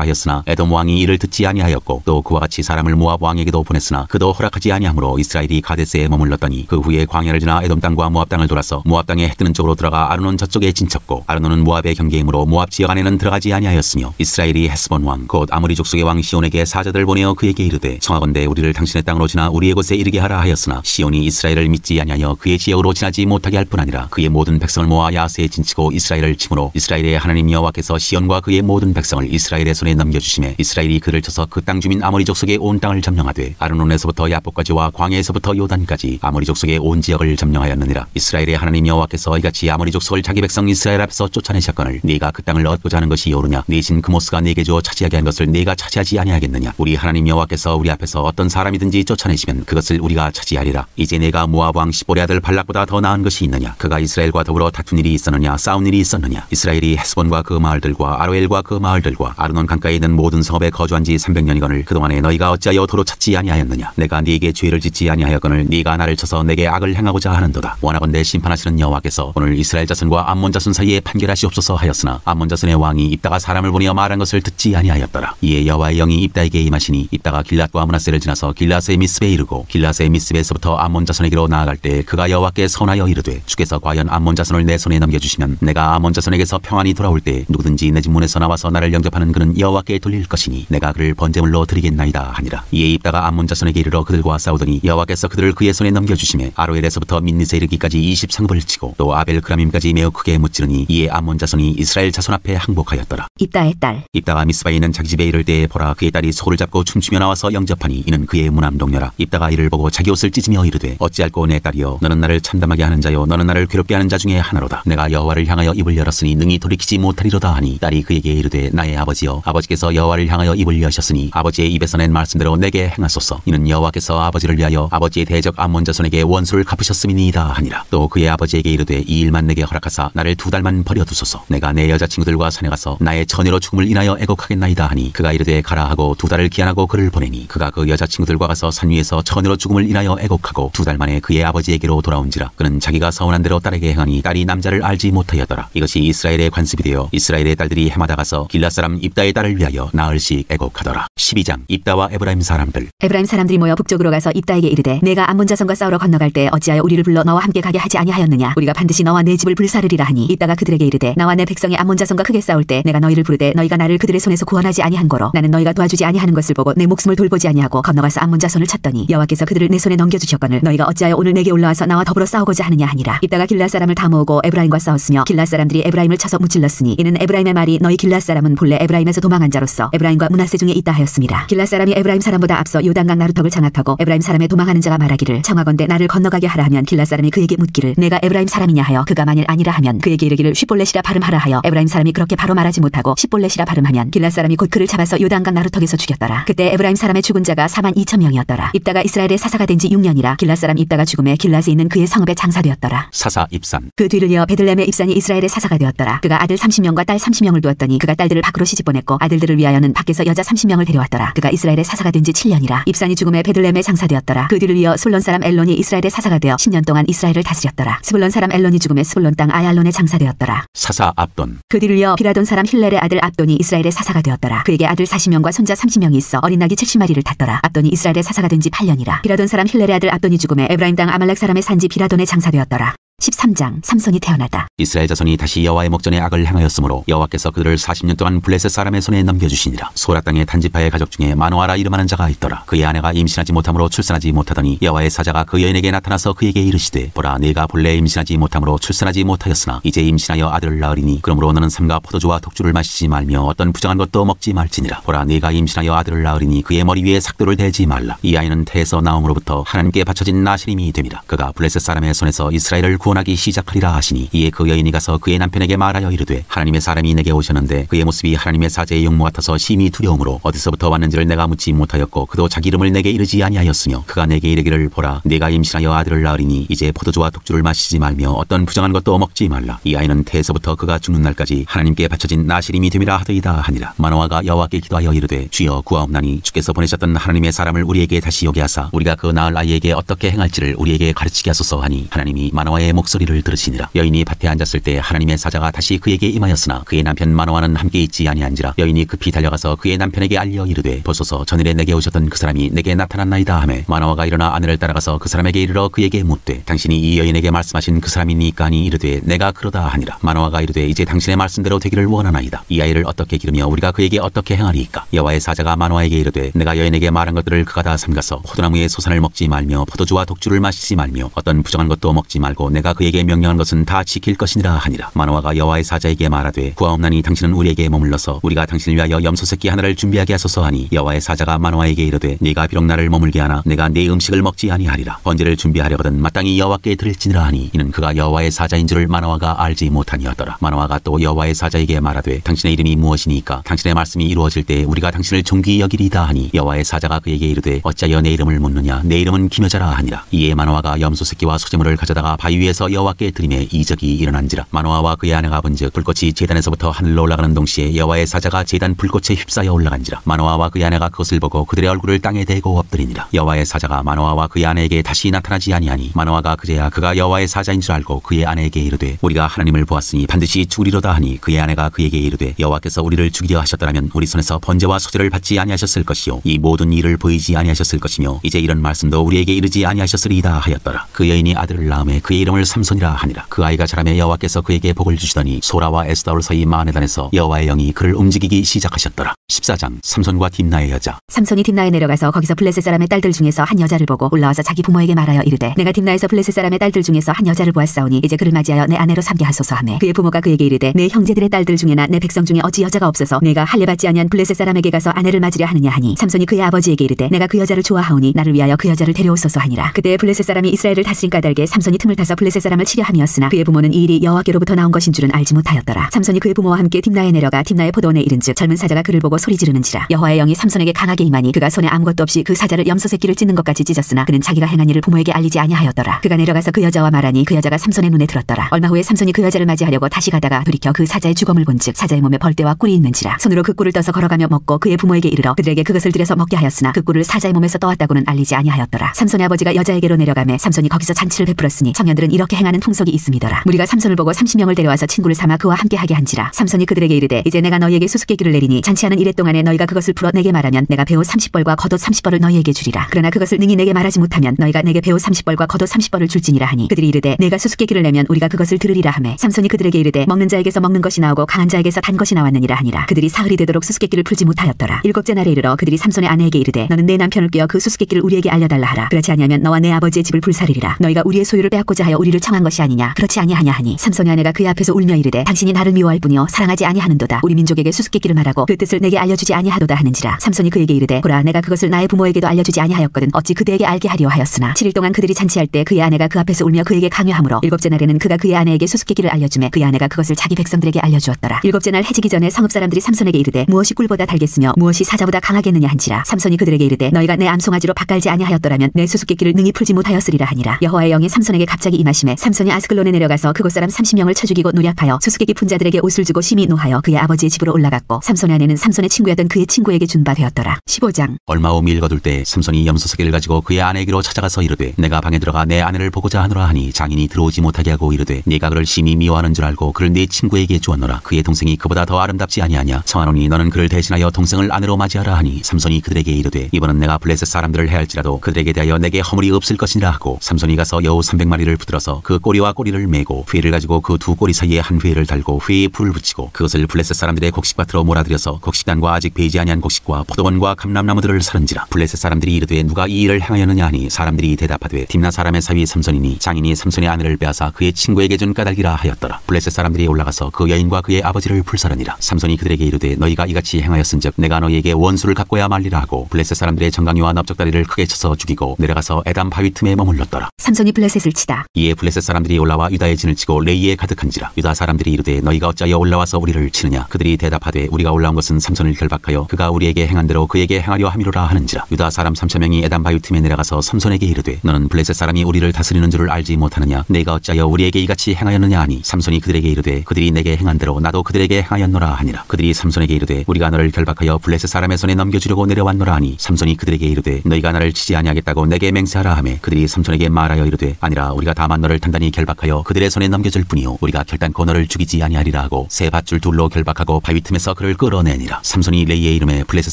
하였으나 에돔 왕이 이를 듣지 아니하였고 또 그와 같이 사람을 모압 왕에게도 보냈으나 그도 허락하지 아니하므로 이스라엘이 가데스에 머물렀더니 그 후에 광야를 지나 에돔 땅과 모압 땅을 돌아서 모압 땅에 해 뜨는 쪽으로 들어가 아르논 저쪽에 진쳤고 아르논은 모압의 경계이므로 모압 지역 안에는 들어가지 아니하였으며 이스라엘이 헤스본 왕 곧 아모리 족속의 왕 시온에게 사자들을 보내어 그에게 이르되 청하건대 우리를 당신의 땅으로 지나 우리의 곳에 이르게 하라 하였으나 시온이 이스라엘을 믿지 아니하여 그의 지역으로 지나지 못하게 할 뿐 아니라 그의 모든 백성을 모아 야스에 진치고 이스라엘을 치므로 이스라엘의 하나님 여호와께서 시온과 그의 모든 백성을 이스라엘의 손에 넘겨주시매 이스라엘이 그를 쳐서 그 땅 주민 아모리 족속의 온 땅을 점령하되 아르논에서부터 야복까지와 광야에서부터 요단까지 아모리 족속의 온 지역을 점령하였느니라. 이스라엘의 하나님 여호와께서 이같이 아모리 족속을 자기 백성 이스라엘 앞에서 쫓아내셨거늘 네가 그 땅을 얻고자 하는 것이 옳으냐? 네 신 그모스가 네게 주어 차지하게 한 것을 네가 차지하지 아니하겠느냐? 우리 하나님 여호와께서 우리 앞에서 어떤 사람이든지 쫓아내시면 그것을 우리가 차지하리라. 이제 네가 모압 왕 시볼의 아들 발락보다 더 나은 것이 있느냐? 그가 이스라엘과 더불어 다툰 일이 있었느냐? 싸운 일이 있었느냐? 이스라엘이 헤스본과 그 마을들과 아로엘과 그 마을들과 아르논 강가에 있는 모든 성읍에 거주한 지 300년이거늘 그동안에 너희가 어찌하여 도로 찾지 아니하였느냐? 내가 네게 죄를 짓지 아니하였거늘 네가 나를 쳐서 내게 악을 행하고자 하는도다. 원하건대 심판하시는 여호와께서 오늘 이스라엘 자손과 암몬 자손 사이에 판결하시옵소서 하였으나 암몬 자손의 왕이 입다가 사람을 보내어 말한 것을 듣지 아니하였더라. 이에 여호와의 영이 입다에게 임하시니 입다가 길랏과 므낫세를 지나서 길랏의 미스베에 이르고 길랏의 미스베에서부터 암몬 자손에게로 나아갈 때 그가 여호와께 선하여 이르되 주께서 과연 암몬 자손을 내 손에 넘겨주시면 내가 암몬 자손에게서 평안히 돌아올 때 누구든지 내 집 문에서 나와서 나를 영접하는 그는 여호와께 돌릴 것이니 내가 그를 번제물로 드리겠나이다 하니라. 이에 입다가 암몬 자손에게 이르러 그들과 싸우더니 여호와께서 그들을 그의 손에 넘겨주시매 아로엘에서부터 민니세 이르기까지 20상급을 치고 또 아벨 그라밈까지 매우 크게 무찌르니 이에 암몬 자손이 이스라엘 자손 앞에 항복하였더라. 입다의 딸 입다가 미스바에 있는 자기 집에 이를 때에 보라 그의 딸이 소를 잡고 춤추며 나와서 영접하니 이는 그의 무남 동료라. 입다가 이를 보고 자기 옷을 찢으며 이르되 어찌할꼬 내 딸이여 너는 나를 참담하게 하는 자요 너는 나를 괴롭게 하는 자 중에 하나로다. 내가 여호와를 향하여 입을 열었으니 능히 돌이키지 못하리로다 하니 딸이 그에게 이르되 나의 아버지여 아버지께서 여호와를 향하여 입을 여셨으니 아버지의 입에서 낸 말씀대로 내게 행하소서. 이는 여호와께서 아버지를 위하여 아버지의 대적 암몬 자손에게 원수를 갚으셨음이니이다 하니라. 또 그의 아버지에게 이르되 이 일만 내게 허락하사 나를 2달만 버려두소서. 내가 내 여자친구들과 산에 가서 나의 처녀로 죽음을 인하여 애곡하겠나이다 하니 그가 이르되 가라 하고 2달을 기한하고 그를 보내니 그가 그 여자친구들과 가서 산 위에서 처녀로 죽음을 인하여 애곡하고 2달 만에 그의 아버지에게로 돌아온지라. 그는 자기가 서운한 대로 딸에게 행하니 딸이 남자를 알지 못하였더라. 이것이 이스라엘의 관습이 되어 이스라엘의 딸들이 해마다 가서 길랏 사람 입다의 딸을 위하여 나흘씩 애곡하더라. 12장 입다와 에브라임 사람들. 에브라임 사람들이 모여 북쪽으로 가서 입다에게 이르되 내가 암몬 자손과 싸우러 건너갈 때 어찌하여 우리를 불러 너와 함께 가게 하지 아니하였느냐? 우리가 반드시 너와 내 집을 불사르리라 하니 입다가 그들에게 이르되 나와 내 백성이 암몬 자손과 크게 싸울 때 내가 너희를 부르되 너희가 나를 그들의 손에서 구원하지 아니한 거로 나는 너희가 도와주지 아니하는 것을 보고 내 목숨을 돌보지 아니하고 건너가서 암몬 자손을 쳤더니 여호와께서 그들을 내 손에 넘겨주셨거늘 너희가 어찌하여 오늘 내게 올라와서 나와 더불어 싸우고자 하느냐 하니라. 입다가 길랏 사람을 다 모으고 에브라임과 싸웠으며 길랏 사람들이 에브라임을 쳐서 무찔렀으니 이는 에브라임의 말이 너희 길랏 사람은 본래 에브라임에서 도망한 자로서 에브라임과 므낫세 중에 있다 하였습니다. 길랏 사람이 에브라임 사람보다 앞서 요단강 나루턱을 장악하고 에브라임 사람의 도망하는 자가 말하기를 청하건대 나를 건너가게 하라 하면 길랏 사람이 그에게 묻기를 내가 에브라임 사람이냐 하여 그가 만일 아니라 하면 그에게 이르기를 쉿볼렛이라 발음하라 하여 에브라임 사람이 그렇게 바로 말하지 못하고 쉿볼렛이라 발음하면 길랏 사람이 곧 그를 잡아서 요단강 나루턱에서 죽였더라. 그때 에브라임 사람의 죽은 자가 42,000명이었더라. 입다가 이스라엘의 사사가 된 지 6년이라 길랏 사람 입다가 죽음에 길랏에 있는 그의 성읍에 장사되었더라. 사사 입산. 그 뒤를 이어 베들레헴의 입산이 이스라엘의 사사가 되었더라. 그가 아들 30명과 딸 30명을 두었더니 그가 딸들을 밖으로 시집 보냈고 아들들을 위하여는 밖에서 여자 30명을 데려왔더라. 그가 이스라엘의 사사가 된 지 7년이라. 입산이 죽음에 베들레헴에 장사되었더라. 그 뒤를 이어 스불론 사람 엘론이 이스라엘의 사사가 되어 10년 동안 이스라엘을 다스렸더라. 스불론 사람 엘론이 죽음에 스불론 땅 아얄론에 장사되었더라. 사사 압돈. 그 뒤를 이어 비라돈 사람 힐렐의 아들 압돈이 이스라엘의 사사가 되었더라. 그에게 아들 40명과 손자 30명이 있어 어린 낙이 70마리를 탔더라. 압돈이 이스라엘의 사사가 된 지 8년이라. 비라돈 사람 힐렐의 아들 압돈이 죽음에 에브라임 땅 아말렉 사람의 산지 비라돈에 장사되었더라. 13장 삼손이 태어나다. 이스라엘 자손이 다시 여호와의 목전에 악을 행하였으므로 여호와께서 그들을 40년 동안 블레셋 사람의 손에 넘겨주시니라. 소라 땅의 단지파의 가족 중에 마노아라 이름하는 자가 있더라. 그의 아내가 임신하지 못함으로 출산하지 못하더니 여호와의 사자가 그 여인에게 나타나서 그에게 이르시되 보라 네가 본래 임신하지 못함으로 출산하지 못하였으나 이제 임신하여 아들을 낳으리니 그러므로 너는 삼가 포도주와 독주를 마시지 말며 어떤 부정한 것도 먹지 말지니라. 보라 네가 임신하여 아들을 낳으리니 그의 머리 위에 삭도를 대지 말라. 이 아이는 태에서 나옴으로부터 하나님께 바쳐진 나시림이 됨이라. 그가 블레셋 사람의 손에서 이스라엘을 구원 소원하기 시작하리라 하시니 이에 그 여인이 가서 그의 남편에게 말하여 이르되 하나님의 사람이 내게 오셨는데 그의 모습이 하나님의 사자의 용모 같아서 심히 두려움으로 어디서부터 왔는지를 내가 묻지 못하였고 그도 자기 이름을 내게 이르지 아니하였으며 그가 내게 이르기를 보라 내가 임신하여 아들을 낳으리니 이제 포도주와 독주를 마시지 말며 어떤 부정한 것도 먹지 말라. 이 아이는 태에서부터 그가 죽는 날까지 하나님께 바쳐진 나시림이 됨이라 하더이다 하니라. 마노아가 여호와께 기도하여 이르되 주여 구하옵나니 주께서 보내셨던 하나님의 사람을 우리에게 다시 오게 하사 우리가 그 낳을 아이에게 어떻게 행할지를 우리에게 가르치게 하소서 하니 하나님이 마노아의 목소리를 들으시니라. 여인이 밭에 앉았을 때 하나님의 사자가 다시 그에게 임하였으나 그의 남편 마노아는 함께 있지 아니한지라. 여인이 급히 달려가서 그의 남편에게 알려 이르되 보소서 전일에 내게 오셨던 그 사람이 내게 나타났나이다 하매 마노아가 일어나 아내를 따라가서 그 사람에게 이르러 그에게 묻되 당신이 이 여인에게 말씀하신 그 사람이니까 하니 이르되 내가 그러다 하니라. 마노아가 이르되 이제 당신의 말씀대로 되기를 원하나이다. 이 아이를 어떻게 기르며 우리가 그에게 어떻게 행하리이까. 여호와의 사자가 마노아에게 이르되 내가 여인에게 말한 것들을 그가 다 삼가서 포도나무의 소산을 먹지 말며 포도주와 독주를 마시지 말며 어떤 부정한 것도 먹지 말고 내가 그에게 명령한 것은 다 지킬 것이니라 하니라. 마노아가 여호와의 사자에게 말하되 구하옵나니 당신은 우리에게 머물러서 우리가 당신을 위하여 염소 새끼 하나를 준비하게 하소서 하니 여호와의 사자가 마노아에게 이르되 네가 비록 나를 머물게 하나 내가 네 음식을 먹지 아니하리라. 번제를 준비하려거든 마땅히 여호와께 드릴지니라 하니 이는 그가 여호와의 사자인 줄을 마노아가 알지 못하니었더라. 마노아가 또 여호와의 사자에게 말하되 당신의 이름이 무엇이니까 당신의 말씀이 이루어질 때 우리가 당신을 존귀히 여기리이다 하니 여호와의 사자가 그에게 이르되 어찌하여 내 이름을 묻느냐 내 이름은 기묘자라 하니라. 이에 마노아가 염소 새끼와 소재물을 가져다가 바위 위에서 여호와께 드리매 이적이 일어난지라. 마노아와 그의 아내가 본즉 불꽃이 제단에서부터 하늘로 올라가는 동시에 여호와의 사자가 제단 불꽃에 휩싸여 올라간지라. 마노아와 그의 아내가 그것을 보고 그들의 얼굴을 땅에 대고 엎드리니라. 여호와의 사자가 마노아와 그의 아내에게 다시 나타나지 아니하니 마노아가 그제야 그가 여호와의 사자인 줄 알고 그의 아내에게 이르되 우리가 하나님을 보았으니 반드시 죽으리로다 하니 그의 아내가 그에게 이르되 여호와께서 우리를 죽이려 하셨더라면 우리 손에서 번제와 소제를 받지 아니하셨을 것이요 이 모든 일을 보이지 아니하셨을 것이며 이제 이런 말씀도 우리에게 이르지 아니하셨으리이다 하였더라. 그 여인이 아들을 낳음에 그의 이름을 삼손이라 하니라. 그 아이가 자라매 여호와께서 그에게 복을 주시더니 소라와 에스다올 사이 마하네단에서 여호와의 영이 그를 움직이기 시작하셨더라. 14장 삼손과 딥나의 여자. 삼손이 딥나에 내려가서 거기서 블레셋 사람의 딸들 중에서 한 여자를 보고 올라와서 자기 부모에게 말하여 이르되 내가 딥나에서 블레셋 사람의 딸들 중에서 한 여자를 보았사오니 이제 그를 맞이하여 내 아내로 삼게 하소서 하매 그의 부모가 그에게 이르되 내 형제들의 딸들 중에나 내 백성 중에 어찌 여자가 없어서 내가 할례 받지 아니한 블레셋 사람에게 가서 아내를 맞으려 하느냐 하니 삼손이 그의 아버지에게 이르되 내가 그 여자를 좋아하오니 나를 위하여 그 여자를 데려오소서 하니라. 그때 블레셋 사람이 이스라엘을 다스린 까닭에 삼손이 틈을 타서 블레셋 사람을 치려 함이었으나 그의 부모는 이 일이 여호와께로부터 나온 것인 줄은 알지 못하였더라. 삼손이 그의 부모와 함께 딥나에 내려가 딥나의 포도원에 이른즉 젊은 사자가 그를 보고 소리 지르는지라. 여호와의 영이 삼손에게 강하게 임하니 그가 손에 아무것도 없이 그 사자를 염소 새끼를 찢는 것까지 찢었으나 그는 자기가 행한 일을 부모에게 알리지 아니하였더라. 그가 내려가서 그 여자와 말하니 그 여자가 삼손의 눈에 들었더라. 얼마 후에 삼손이 그 여자를 맞이하려고 다시 가다가 돌이켜 그 사자의 주검을 본즉 사자의 몸에 벌떼와 꿀이 있는지라. 손으로 그 꿀을 떠서 걸어가며 먹고 그의 부모에게 이르러 그들에게 그것을 들여서 먹게 하였으나 그 꿀을 사자의 몸에서 떠왔다고는 알리지 아니하였더라. 삼손의 아버지가 여자에게로 내려가매 삼손이 거기서 잔치를 베풀었으니 청년들은 이렇게 행하는 풍속이 있음이더라. 무리가 삼손을 보고 30명을 데려와서 친구를 삼아 그와 함께 하게 한지라. 삼손이 그들에게 이르되 이제 내가 너희에게 수수께끼를 내리니 잔치하는 이래 동안에 너희가 그것을 풀어 내게 말하면 내가 배옷 30벌과 겉옷 30벌을 너희에게 주리라. 그러나 그것을 능히 내게 말하지 못하면 너희가 내게 배옷 30벌과 겉옷 30벌을 줄지니라 하니 그들이 이르되 내가 수수께끼를 내면 우리가 그것을 들으리라 하매 삼손이 그들에게 이르되 먹는 자에게서 먹는 것이 나오고 강한 자에게서 단 것이 나왔느니라 하니라. 그들이 사흘이 되도록 수수께끼를 풀지 못하였더라. 일곱째 날에 이르러 그들이 삼손의 아내에게 이르되 너는 내 남편을 꿰어 그 수수께끼를 우리에게 알려달라 하라. 그렇지 아니하면 너와 내 아버지의 집을 불사르리라. 너희가 우리의 소유를 빼앗고자 하여 우리를 청한 것이 아니냐. 그렇지 아니하냐 하니 삼손의 아내가 그의 앞에서 울며 이르되 당신이 나를 미워할 뿐이요 사랑하지 아니하는도다. 우리 민족에게 수수께끼를 말하고 그 뜻을 내게 알려주지 아니하도다 하는지라. 삼손이 그에게 이르되 보라 내가 그것을 나의 부모에게도 알려주지 아니하였거든 어찌 그대에게 알게 하려 하였으나 7일 동안 그들이 잔치할 때 그의 아내가 그 앞에서 울며 그에게 강요하므로 일곱째 날에는 그가 그의 아내에게 수수께끼를 알려주매 그의 아내가 그것을 자기 백성들에게 알려주었더라. 일곱째 날 해지기 전에 성읍 사람들이 삼손에게 이르되 무엇이 꿀보다 달겠으며 무엇이 사자보다 강하겠느냐 한지라. 삼손이 그들에게 이르되 너희가 내 암송아지로 밭갈지 아니하였더라면 내 수수께끼를 능히 풀지 못하였으리라 하니라. 여호와의 영이 삼손에게 갑자기 임하심에 삼손이 아스글론에 내려가서 그곳 사람 30명을 쳐 죽이고 노략하여 수수께끼 푼 자들에게 옷을 주고 심히 노하여 그의 아버지의 집으로 올라갔고 삼손의 아내는 삼손의 친구였던 그의 친구에게 준 바 되었더라. 15장. 얼마 후 밀거둘 때 삼손이 염소 새끼를 가지고 그의 아내에게로 찾아가서 이르되 내가 방에 들어가 내 아내를 보고자 하노라 하니 장인이 들어오지 못하게 하고 이르되 네가 그를 심히 미워하는 줄 알고 그를 네 친구에게 주었노라. 그의 동생이 그보다 더 아름답지 아니하냐. 청하노니 너는 그를 대신하여 동생을 아내로 맞이하라 하니 삼손이 그들에게 이르되 이번은 내가 블레셋 사람들을 해할지라도 그들에게 대하여 내게 허물이 없을 것이니라 하고 삼손이 가서 여우 300마리를 붙들어서 그 꼬리와 꼬리를 메고 휘를 가지고 그 두 꼬리 사이에 한 휘를 달고 휘에 불을 붙이고 그것을 블레셋 사람들의 곡식밭으로 몰아들여서 곡식단과 아직 베이지 아니한 곡식과 포도원과 감람나무들을 사른지라. 블레셋 사람들이 이르되 누가 이 일을 행하였느냐 하니 사람들이 대답하되 딥나 사람의 사위 삼손이니 장인이 삼손의 아내를 빼앗아 그의 친구에게 준 까닭이라 하였더라. 블레셋 사람들이 올라가서 그 여인과 그의 아버지를 불사르니라. 삼손이 그들에게 이르되 너희가 이같이 행하였은즉 내가 너희에게 원수를 갚고야 말리라 하고 블레셋 사람들의 정강이와 넓적다리를 크게 쳐서 죽이고 내려가서 에담 바위 틈에 머물렀더라. 삼손이 블레셋을 치다. 이에 블레셋 사람들이 올라와 유다의 진을 치고 레이에 가득한지라. 유다 사람들이 이르되 너희가 어찌하여 올라와서 우리를 치느냐. 그들이 대답하되 우리가 올라온 것은 삼손을 결박하여 그가 우리에게 행한 대로 그에게 행하려 함이로라 하는지라. 유다 사람 3,000명이 에단 바위 틈에 내려가서 삼손에게 이르되 너는 블레셋 사람이 우리를 다스리는 줄을 알지 못하느냐. 내가 어찌하여 우리에게 이같이 행하였느냐 하니 삼손이 그들에게 이르되 그들이 내게 행한 대로 나도 그들에게 행하였노라 하니라. 그들이 삼손에게 이르되 우리가 너를 결박하여 블레셋 사람의 손에 넘겨주려고 내려왔노라 하니 삼손이 그들에게 이르되 너희가 나를 치지 아니하겠다고 내게 맹세하라 하매 그들이 삼손에게 말하여 이르되 아니라 우리가 다만 너를 단단히 결박하여 그들의 손에 넘겨줄 뿐이요 우리가 결단코 너를 죽이지 아니하리라 하고 새 밧줄 둘로 결박하고 바위 틈에서 그를 끌어내니라. 삼손이 레이의 이름에 블레셋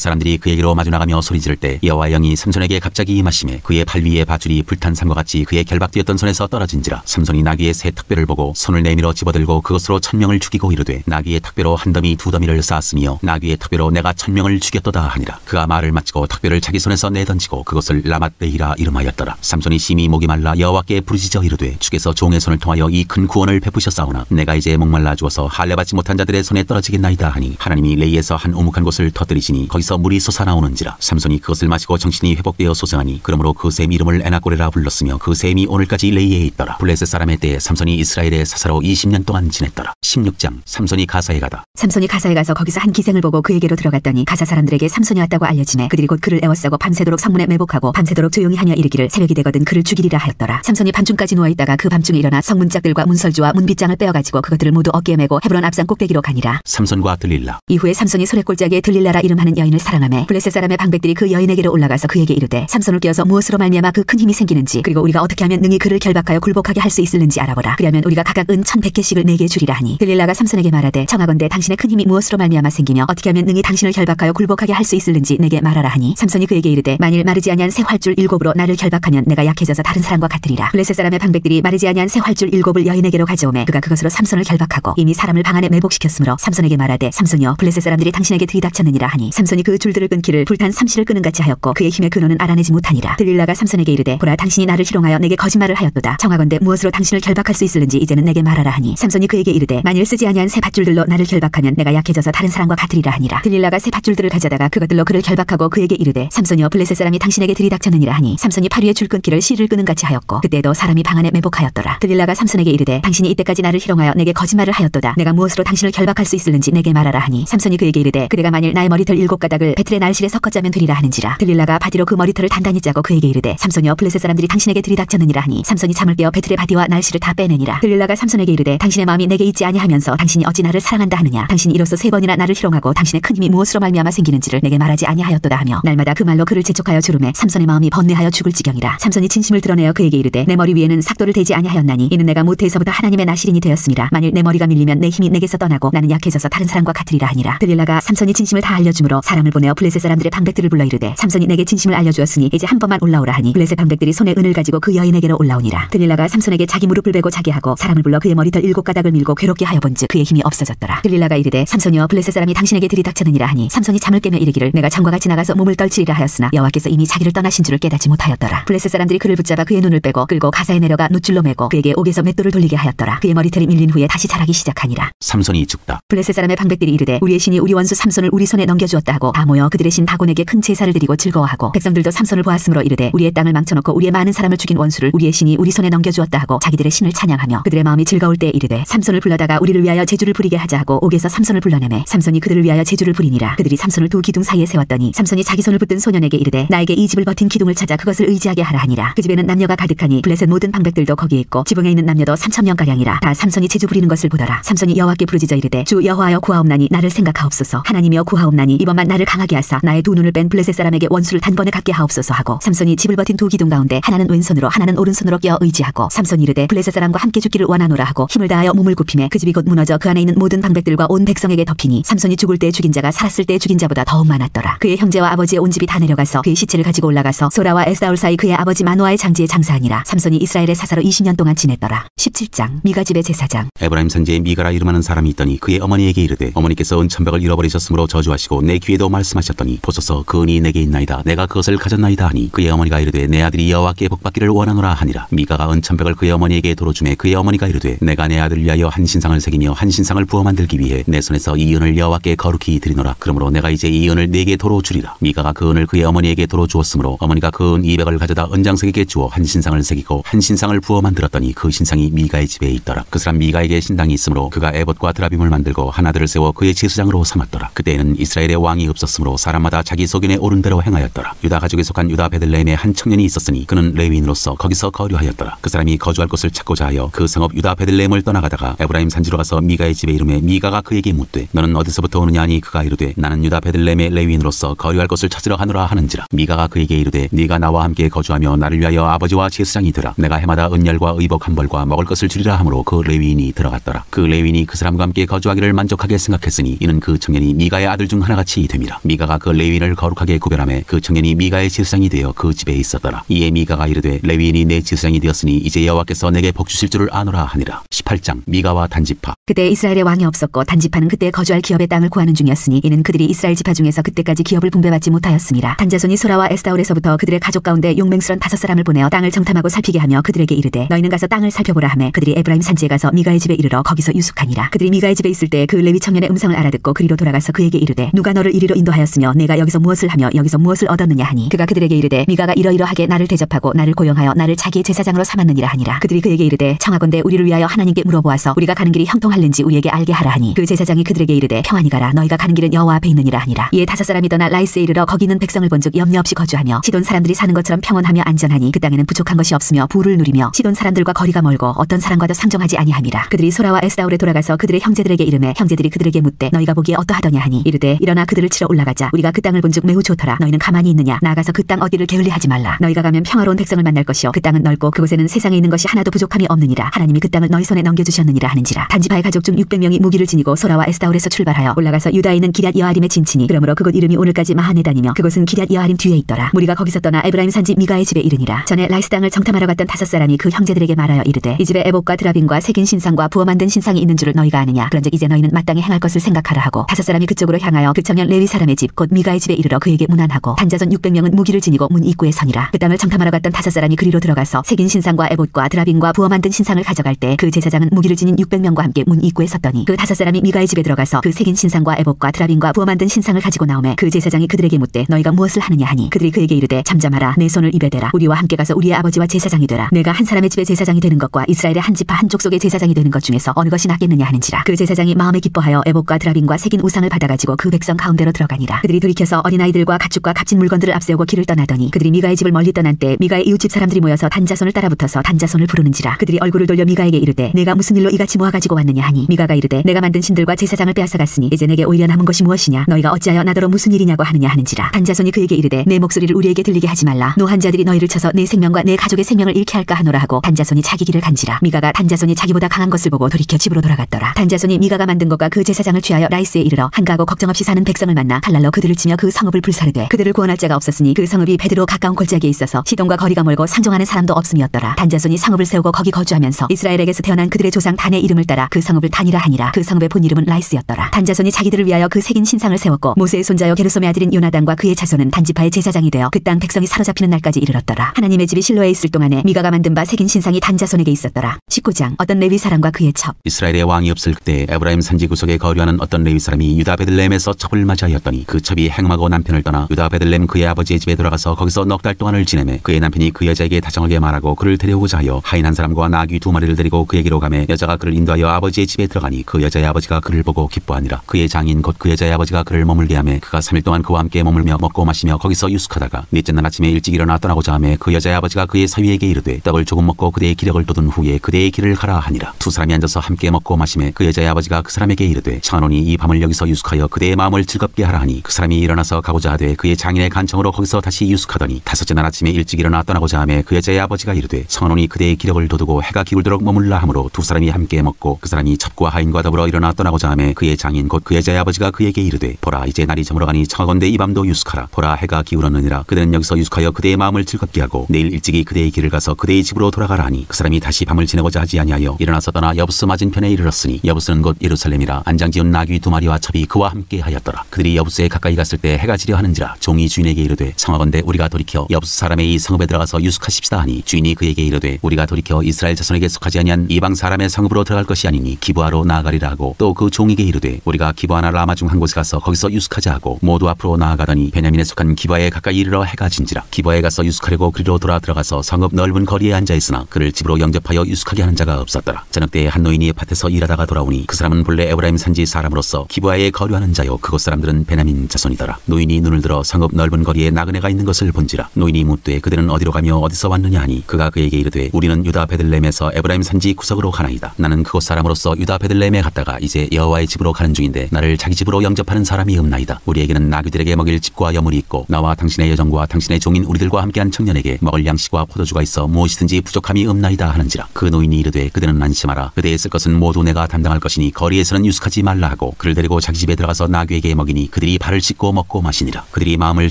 사람들이 그에게로 마주 나가며 소리 지를 때 여호와의 영이 삼손에게 갑자기 임하심에 그의 발 위에 밧줄이 불탄 삼과 같이 그의 결박되었던 손에서 떨어진지라. 삼손이 나귀의 새 턱뼈를 보고 손을 내밀어 집어들고 그것으로 1,000명을 죽이고 이르되 나귀의 턱뼈로 한 더미 두 더미를 쌓았으며 나귀의 턱뼈로 내가 1,000명을 죽였도다 하니라. 그가 말을 마치고 턱뼈를 자기 손에서 내던지고 그것을 라맛 레히라 이름하였더라. 삼손이 심히 목이 말라 여호와께 부르짖어 이르되 주께서 종의 손을 통하여 이 큰 구원을 베푸셨사오나 내가 이제 목말라 죽어서 할례받지 못한 자들의 손에 떨어지겠나이다 하니 하나님이 레이에서 한 우묵한 곳을 터뜨리시니 거기서 물이 솟아나오는지라. 삼손이 그것을 마시고 정신이 회복되어 소생하니 그러므로 그 샘 이름을 에나꼬레라 불렀으며 그 샘이 오늘까지 레이에 있더라. 블레셋 사람의 때에 삼손이 이스라엘의 사사로 20년 동안 지냈더라. 16장 삼손이 가사에 가다. 삼손이 가사에 가서 거기서 한 기생을 보고 그에게로 들어갔더니 가사 사람들에게 삼손이 왔다고 알려지매 그들이 곧 그를 애워싸고 밤새도록 성문에 매복하고 밤새도록 조용히 하며 이르기를 새벽이 되거든 그를 죽이리라 하였더라. 삼손이 밤중까지 누워있다가 그 밤중에 일어나 성문짝들과 문설주와 문빗장을 빼어가지고 그것들을 모두 어깨에 메고 헤브론 앞산 꼭대기로 가니라. 삼손과 들릴라. 이후에 삼손이 소래골짜기에 들릴라라 이름하는 여인을 사랑하매 블레셋 사람의 방백들이 그 여인에게로 올라가서 그에게 이르되 삼손을 깨어서 무엇으로 말미암아 그 큰 힘이 생기는지 그리고 우리가 어떻게 하면 능히 그를 결박하여 굴복하게 할 수 있을는지 알아보라. 그러면 우리가 각각 은 1,100개씩을 내게 주리라 하니 들릴라가 삼손에게 말하되 청하건대 당신의 큰 힘이 무엇으로 말미암아 생기며 어떻게 하면 능히 당신을 결박하여 굴복하게 할 수 있을는지 내게 말하라 하니 삼손이 그에게 이르되 만일 마르지 아니한 새 활줄 7으로 나를 결박하면 내가 약해져서 다른 사람과 같으리라. 블레셋 사람의 방백들이 마르지 아니한 새 활줄 7을 여인에게로 가져오매 그가 그것으로 삼손을 결박하고 이미 사람을 방 안에 매복시켰으므로 삼손에게 말하되 삼손이여 블레셋 사람들이 당신에게 들이닥쳤느니라 하니 삼손이 그 줄들을 끊기를 불탄 삼시를 끄는 같이 하였고 그의 힘의 근원은 알아내지 못하니라. 들릴라가 삼손에게 이르되 보라 당신이 나를 희롱하여 내게 거짓말을 하였도다. 청하건대 무엇으로 당신을 결박할 수 있을는지 이제는 내게 말하라 하니 삼손이 그에게 이르되 만일 쓰지 아니한 새 밧줄들로 나를 결박하면 내가 약해져서 다른 사람과 같으리라 하니라. 들릴라가 새 밧줄들을 가져다가 그것들로 그를 결박하고 그에게 이르되 삼손이여 블레셋 사람이 당신에게 들이닥쳤느니라 하니 삼손이 팔 위에 줄 끊기를 실을 끄는 같이 하였고 그때도 사람이 방 안에 매복하였더라. 들릴라가 삼손에게 이르되 당신이 이때까지 나를 희롱하여 내게 거짓말을 하였도다. 내가 무엇으로 당신을 결박할 수 있을는지 내게 말하라 하니 삼손이 그에게 이르되 그대가 만일 나의 머리털 7가닥을 베틀의 날실에 섞어 짜면 되리라 하는지라. 들릴라가 바디로 그 머리털을 단단히 짜고 그에게 이르되 삼손이여 블레셋 사람들이 당신에게 들이닥쳤느니라 하니 삼손이 잠을 깨어 베틀의 바디와 날실을 다 빼내니라. 들릴라가 삼손에게 이르되 당신의 마음이 내게 있지 아니하면서 당신이 어찌 나를 사랑한다 하느냐. 당신이 이로써 3번이나 나를 희롱하고 당신의 큰 힘이 무엇으로 말미암아 생기는지를 내게 말하지 아니하였도다 하며 날마다 그 말로 그를 재촉하여 주름에 삼손의 마음이 번뇌하여 죽을 지경이라. 삼손이 진심을 드러내어 그에게 이르되 내 머리 위에는 삭도를 대지 아니하였나니 이는 내가 모태에서부터 하나님의 나실인이 되었음이라. 만일 내 머리가 밀리면 내 힘이 내게서 떠나고 나는 약해져서 다른 사람과 같으리라 하니라. 들릴라가 삼손이 진심을 다 알려주므로 사람을 보내어 블레셋 사람들의 방백들을 불러 이르되 삼손이 내게 진심을 알려주었으니 이제 한 번만 올라오라 하니 블레셋 방백들이 손에 은을 가지고 그 여인에게로 올라오니라. 들릴라가 삼손에게 자기 무릎을 베고 자게 하고 사람을 불러 그의 머리털 7가닥을 밀고 괴롭게 하여 본즉 그의 힘이 없어졌더라. 들릴라가 이르되 삼손이여 블레셋 사람이 당신에게 들이닥쳤느니라 하니 삼손이 잠을 깨며 이르기를 내가 전과 같이 나가서 몸을 떨치리라 하였으나 여호와께서 이미 자기를 떠나신 줄을 깨닫지 못하였더라. 블레셋 사람들이 그를 붙잡아 그의 눈을 빼고 끌고 가사에 내려가 놋줄로 매고 그에게 옥에서 맷돌을 돌리게 하였더라. 그의 머리털이 밀린 후에 다시 자라기 시작하니라. 삼손이 죽다. 블레셋 사람의 방백들이 이르되 우리의 신이 우리 원수 삼손을 우리 손에 넘겨주었다 하고 다 모여 그들의 신 다곤에게 큰 제사를 드리고 즐거워하고 백성들도 삼손을 보았으므로 이르되 우리의 땅을 망쳐놓고 우리의 많은 사람을 죽인 원수를 우리의 신이 우리 손에 넘겨주었다 하고 자기들의 신을 찬양하며 그들의 마음이 즐거울 때 이르되 삼손을 불러다가 우리를 위하여 제주를 부리게 하자 하고 옥에서 삼손을 불러내매 삼손이 그들을 위하여 제주를 부리니라. 그들이 삼손을 두 기둥 사이에 세웠더니 삼손이 자기 손을 붙든 소년에게 이르되 나에게 이 집을 버틴 기둥을 찾아 그것을 의지하게 하라 하니라. 그 집에는 남녀가 가득하니 블레셋 모든 방백들도 거기에 있고 지붕에 있는 남녀도 3,000명가량이라. 다 삼손이 제주 부리는 것을 보더라. 삼손이 여호와께 부르짖어 이르되 주 여호와여 구하옵나니 나를 생각하옵소서. 하나님이여 구하옵나니 이번만 나를 강하게 하사 나의 두 눈을 뺀 블레셋 사람에게 원수를 단번에 갚게 하옵소서 하고 삼손이 집을 버틴 두 기둥 가운데 하나는 왼손으로 하나는 오른손으로 껴 의지하고 삼손이 이르되 블레셋 사람과 함께 죽기를 원하노라 하고 힘을 다하여 몸을 굽히매 그 집이 곧 무너져 그 안에 있는 모든 방백들과 온 백성에게 덮이니 삼손이 죽을 때 죽인 자가 살았을 때 죽인 자보다 더욱 많았더라. 그의 형제와 아버지의 온 집이 다 내려가서 그의 시체를 가지고 올라가서 소라와 에스다올 사이 그의 아버지 마노아의 장지에 장사하니라. 삼손이 이스라엘의 사사로 20년 동안 지냈더라. 17장 미가 집의 제사장. 에브라임 선지에 미가라 이름하는 사람이 있더니 그의 어머니에게 이르되 어머니께서 은 천백을 잃어버리셨으므로 저주하시고 내 귀에도 말씀하셨더니 보소서 그 은이 내게 있나이다. 내가 그것을 가졌나이다 하니 그의 어머니가 이르되 내 아들이 여호와께 복받기를 원하노라 하니라. 미가가 은 천백을 그의 어머니에게 도로 주매 그의 어머니가 이르되 내가 내 아들을 위하여 한 신상을 새기며 한 신상을 부어 만들기 위해 내 손에서 이 은을 여호와께 거룩히 드리노라. 그러므로 내가 이제 이 은을 네게 도로 주리라. 미가가 그 은을 그의 어머니에게 도로 주었으므로 어머니가 그 은 200을 가져다 은장색에게 주어 한 신상을 새기고 한 신상을 부어 부어 만들었더니 그 신상이 미가의 집에 있더라. 그 사람 미가에게 신당이 있으므로 그가 에봇과 드라빔을 만들고 하나들을 세워 그의 제사장으로 삼았더라. 그때에는 이스라엘의 왕이 없었으므로 사람마다 자기 소견에 옳은 대로 행하였더라. 유다 가족에 속한 유다 베들레헴에 한 청년이 있었으니 그는 레위인으로서 거기서 거류하였더라. 그 사람이 거주할 곳을 찾고자 하여 그 성읍 유다 베들레헴을 떠나가다가 에브라임 산지로 가서 미가의 집에 이르매 미가가 그에게 묻되 너는 어디서부터 오느냐 하니 그가 이르되 나는 유다 베들레헴의 레위인으로서 거류할 곳을 찾으러 하노라 하는지라. 미가가 그에게 이르되 네가 나와 함께 거주하며 나를 위하여 아버지와 제사장이 되라. 내가 해마다 은열과 의복 한 벌과 먹을 것을 주리라 하므로 그 레위인이 들어갔더라. 그 레위인이 그 사람과 함께 거주하기를 만족하게 생각했으니 이는 그 청년이 미가의 아들 중 하나같이 됨이라. 미가가 그 레위인을 거룩하게 구별하매 그 청년이 미가의 제사장이 되어 그 집에 있었더라. 이에 미가가 이르되 레위인이 내 제사장이 되었으니 이제 여호와께서 내게 복 주실 줄을 아노라 하니라. 18장 미가와 단지파. 그때 이스라엘의 왕이 없었고 단지파는 그때 거주할 기업의 땅을 구하는 중이었으니 이는 그들이 이스라엘 지파 중에서 그때까지 기업을 분배받지 못하였습니다. 단자손이 소라와 에스다올에서부터 그들의 가족 가운데 용맹스런 5사람을 보내어 땅을 정탐하고 살피게 하며 그들에게 이르되 너희는 가서 땅을 살펴보라 하매 그들이 에브라임 산지에 가서 미가의 집에 이르러 거기서 유숙하니라. 그들이 미가의 집에 있을 때 그 레위 청년의 음성을 알아듣고 그리로 돌아가서 그에게 이르되 누가 너를 이리로 인도하였으며 내가 여기서 무엇을 하며 여기서 무엇을 얻었느냐 하니 그가 그들에게 이르되 미가가 이러이러하게 나를 대접하고 나를 고용하여 나를 자기의 제사장으로 삼았느니라 하니라. 그들이 그에게 이르되 청하건대 우리를 위하여 하나님께 물어보아서 우리가 가는 길이 형통할는지 우리에게 알게 하라 하니 그 제사장이 그들에게 이르되 평안히 가라. 너희가 가는 길은 여호와 앞에 있느니라 하니라. 이에 5사람이 떠나 라이스에 이르러 거기 있는 백성을 본즉 염려 없이 거주하며 시돈 사람들이 사는 것처럼 평온하며 안전하니 그 땅에는 부족한 것이 없으며 부를 누리며 시돈 사람들과 거리가 멀고 어떤 사람과도 상종하지 아니함이라. 그들이 소라와 에스다올에 돌아가서 그들의 형제들에게 이르매 형제들이 그들에게 묻되 너희가 보기에 어떠하더냐 하니 이르되 일어나 그들을 치러 올라가자. 우리가 그 땅을 본즉 매우 좋더라. 너희는 가만히 있느냐. 나가서 그 땅 어디를 게을리하지 말라. 너희가 가면 평화로운 백성을 만날 것이요 그 땅은 넓고 그곳에는 세상에 있는 것이 하나도 부족함이 없느니라. 하나님이 그 땅을 너희 손에 넘겨주셨느니라 하는지라. 단지파의 가족 중 600명이 무기를 지니고 소라와 에스다올에서 출발하여 올라가서 유다에 있는 기럇 여아림에 진치니 그러므로 그곳 이름이 오늘까지 마하네단이며 그곳은 기럇 여아림 뒤에 있더라. 무리가 거기서 떠나 에브라임 산지 미가의 집에 이르니라. 전에 라이스 땅을 정탐하러 갔던 5사람이 그 형제들에게 말하여 이르되 이 집에 에봇과 드라빔과 새긴 신상과 부어 만든 신상이 있는 줄을 너희가 아느냐. 그런즉 이제 너희는 마땅히 행할 것을 생각하라 하고 5사람이 그쪽으로 향하여 그 청년 레위 사람의 집 곧 미가의 집에 이르러 그에게 문안하고 단자손 600명은 무기를 지니고 문 입구에 서니라. 그 땅을 정탐하러 갔던 5사람이 그리로 들어가서 새긴 신상과 에봇과 드라빔과 부어 만든 신상을 가져갈 때 그 제사장은 무기를 지닌 600명과 함께 문 입구에 섰더니 그 5사람이 미가의 집에 들어가서 그 새긴 신상과 에봇과 드라빔과 부어 만든 신상을 가지고 나오매 그 제사장이 그들에게 묻되 너희가 무엇을 하느냐 하니 그들이 그에게 이르되 잠잠하라. 내 손을 입에 대라. 우리와 함께 가서 우리의 아버지와 제사장이 되라. 내가 한 사람의 집에 제사장이 되는 것과 이스라엘의 한 지파 한 족속의 제사장이 되는 것 중에서 어느 것이 낫겠느냐 하는지라. 그 제사장이 마음에 기뻐하여 에봇과 드라빔과 새긴 우상을 받아가지고 그 백성 가운데로 들어가니라. 그들이 돌이켜서 어린아이들과 가축과 값진 물건들을 앞세우고 길을 떠나더니 그들이 미가의 집을 멀리 떠난 때 미가의 이웃집 사람들이 모여서 단자손을 따라붙어서 단자손을 부르는지라. 그들이 얼굴을 돌려 미가에게 이르되 내가 무슨 일로 이같이 모아가지고 왔느냐 하니 미가가 이르되 내가 만든 신들과 제사장을 빼앗아갔으니 이제 내게 오히려 남은 것이 무엇이냐. 너희가 어찌하여 나더러 무슨 일이냐고 하느냐 하는지라. 단자손이 그에게 이르되 내 목소리를 우리에게 들리게 하지 말라. 노한 자들이 너희를 쳐서 내 생명과 내 가족의 생명을 잃게 할까 하노라 하고 단자손이 자기 길을 간지라. 미가가 단자손이 자기보다 강한 것을 보고 돌이켜 집으로 돌아갔더라. 단자손이 미가가 만든 것과 그 제사장을 취하여 라이스에 이르러 한가하고 걱정 없이 사는 백성을 만나 칼날로 그들을 치며 그 성읍을 불사르되 그들을 구원할 자가 없었으니 그 성읍이 베드로 가까운 골짜기에 있어서 시돈과 거리가 멀고 상종하는 사람도 없음이었더라. 단자손이 성읍을 세우고 거기 거주하면서 이스라엘에게서 태어난 그들의 조상 단의 이름을 따라 그 성읍을 단이라 하니라. 그 성읍의 본 이름은 라이스였더라. 단자손이 자기들을 위하여 그 새긴 신상을 세웠고 모세의 손자여 게르솜의 아들인 요나단과 그의 자손은 단지파의 제사장이 되어 그 땅 백성이 사로잡히는 날까지 이르렀더라. 하나님의 집이 실로에 있을 동안에 미가가 만든 바 새긴 신상이 단자손에게 있었더라. 19장 어떤 레위 사람과 그의 첩. 이스라엘의 왕이 없을 그때 에브라임 산지 구석에 거류하는 어떤 레위 사람이 유다 베들레헴에서 첩을 맞이하였더니 그 첩이 행음하고 남편을 떠나 유다 베들레헴 그의 아버지의 집에 들어가서 거기서 넉 달 동안을 지내매 그의 남편이 그 여자에게 다정하게 말하고 그를 데려오고자 하여 하인 한 사람과 나귀 2마리를 데리고 그에게로 가매 여자가 그를 인도하여 아버지의 집에 들어가니 그 여자의 아버지가 그를 보고 기뻐하니라. 그의 장인 곧 그 여자의 아버지가 그를 머물게 하매 그가 3일 동안 그와 함께 머물며 먹고 마시며 거기서 유숙하다가 넷째 날 아침에 일찍 일어나 떠나고자 하매 그 여자의 아버지가 그의 사위에게 이르되 떡을 조금 먹고 그대의 기력을 돋은 후에 그대의 길을 가라 하니라. 2사람이 앉아서 함께 먹고 마시매 그 여자의 아버지가 그 사람에게 이르되 청하노니 이 밤을 여기서 유숙하여 그대의 마음을 즐겁게 하라 하니 그 사람이 일어나서 가고자 하되 그의 장인의 간청으로 거기서 다시 유숙하더니 5째 날 아침에 일찍 일어나 떠나고자 하매 그 여자의 아버지가 이르되 청하노니 그대의 기력을 돋우고 해가 기울도록 머물라 하므로 2사람이 함께 먹고 그 사람이 첩과 하인과 더불어 일어나 떠나고자 하매 그의 장인 곧 그 여자의 아버지가 그에게 이르되 보라 이제 날이 저물어가니 청하건대 이 밤도 유숙하라. 보라 해가 기울었느니라. 그대는 여기서 유숙하여 그대의 마음을 즐겁게 하고 내일 일찍이 그대의 길을 가서 그대의 집으로 돌아가라 하니 그 사람이 다시 밤을 지내고자 하지 아니하여 일어나서 떠나 여부스 맞은편에 이르렀으니 여부스는 곧 예루살렘이라. 안장지은 나귀 2마리와 첩이 그와 함께 하였더라. 그들이 여부스에 가까이 갔을 때 해가 지려 하는지라. 종이 주인에게 이르되 청하건대 우리가 돌이켜 여부스 사람의 이 성읍에 들어가서 유숙하십시다 하니 주인이 그에게 이르되 우리가 돌이켜 이스라엘 자손에게 속하지 아니한 이방 사람의 성읍으로 들어갈 것이 아니니 기브아로 나아가리라 하고 또 그 종에게 이르되 우리가 기브아나 라마 중 한 곳에 가서 거기서 유숙하자 하고 모두 앞으로 나아가더니 베냐민에 속한 기브아에 가까이 이르러 해가 진지라. 기브아에 가서 유숙하려고 그리로 돌아 들어가서 성읍 넓은 거리에 앉아 있으나 그를 집으로 영접하여 유숙하게 하는 자가 없었더라. 저녁 때에 한 노인이 밭에서 일하다가 돌아오니 그 사람은 본래 에브라임 산지 사람으로서 기브아에 거류하는 자요 그곳 사람들은 베냐민 자손이더라. 노인이 눈을 들어 성읍 넓은 거리에 나그네가 있는 것을 본지라. 노인이 묻되 그들은 어디로 가며 어디서 왔느냐 하니 그가 그에게 이르되 우리는 유다 베들레헴에서 에브라임 산지 구석으로 가나이다. 나는 그곳 사람으로서 유다 베들레헴에 갔다가 이제 여호와의 집으로 가는 중인데 나를 자기 집으로 영접하는 사람이 없나이다. 우리에게는 나귀들에게 먹일 집과 여물이 있고 나와 당신의 여정과 당신의 종인 우리들과 함께한 청년에게 먹을 양식과 포도주가 있어 무엇이든지 부족함이 없나이다 하는지라. 그 노인이 이르되 그들은 안심하라. 그대의 쓸 것은 모두 내가 담당할 것이니 거리에서는 유숙하지 말라 하고 그를 데리고 자기 집에 들어가서 나귀에게 먹이니 그들이 발을 씻고 먹고 마시니라. 그들이 마음을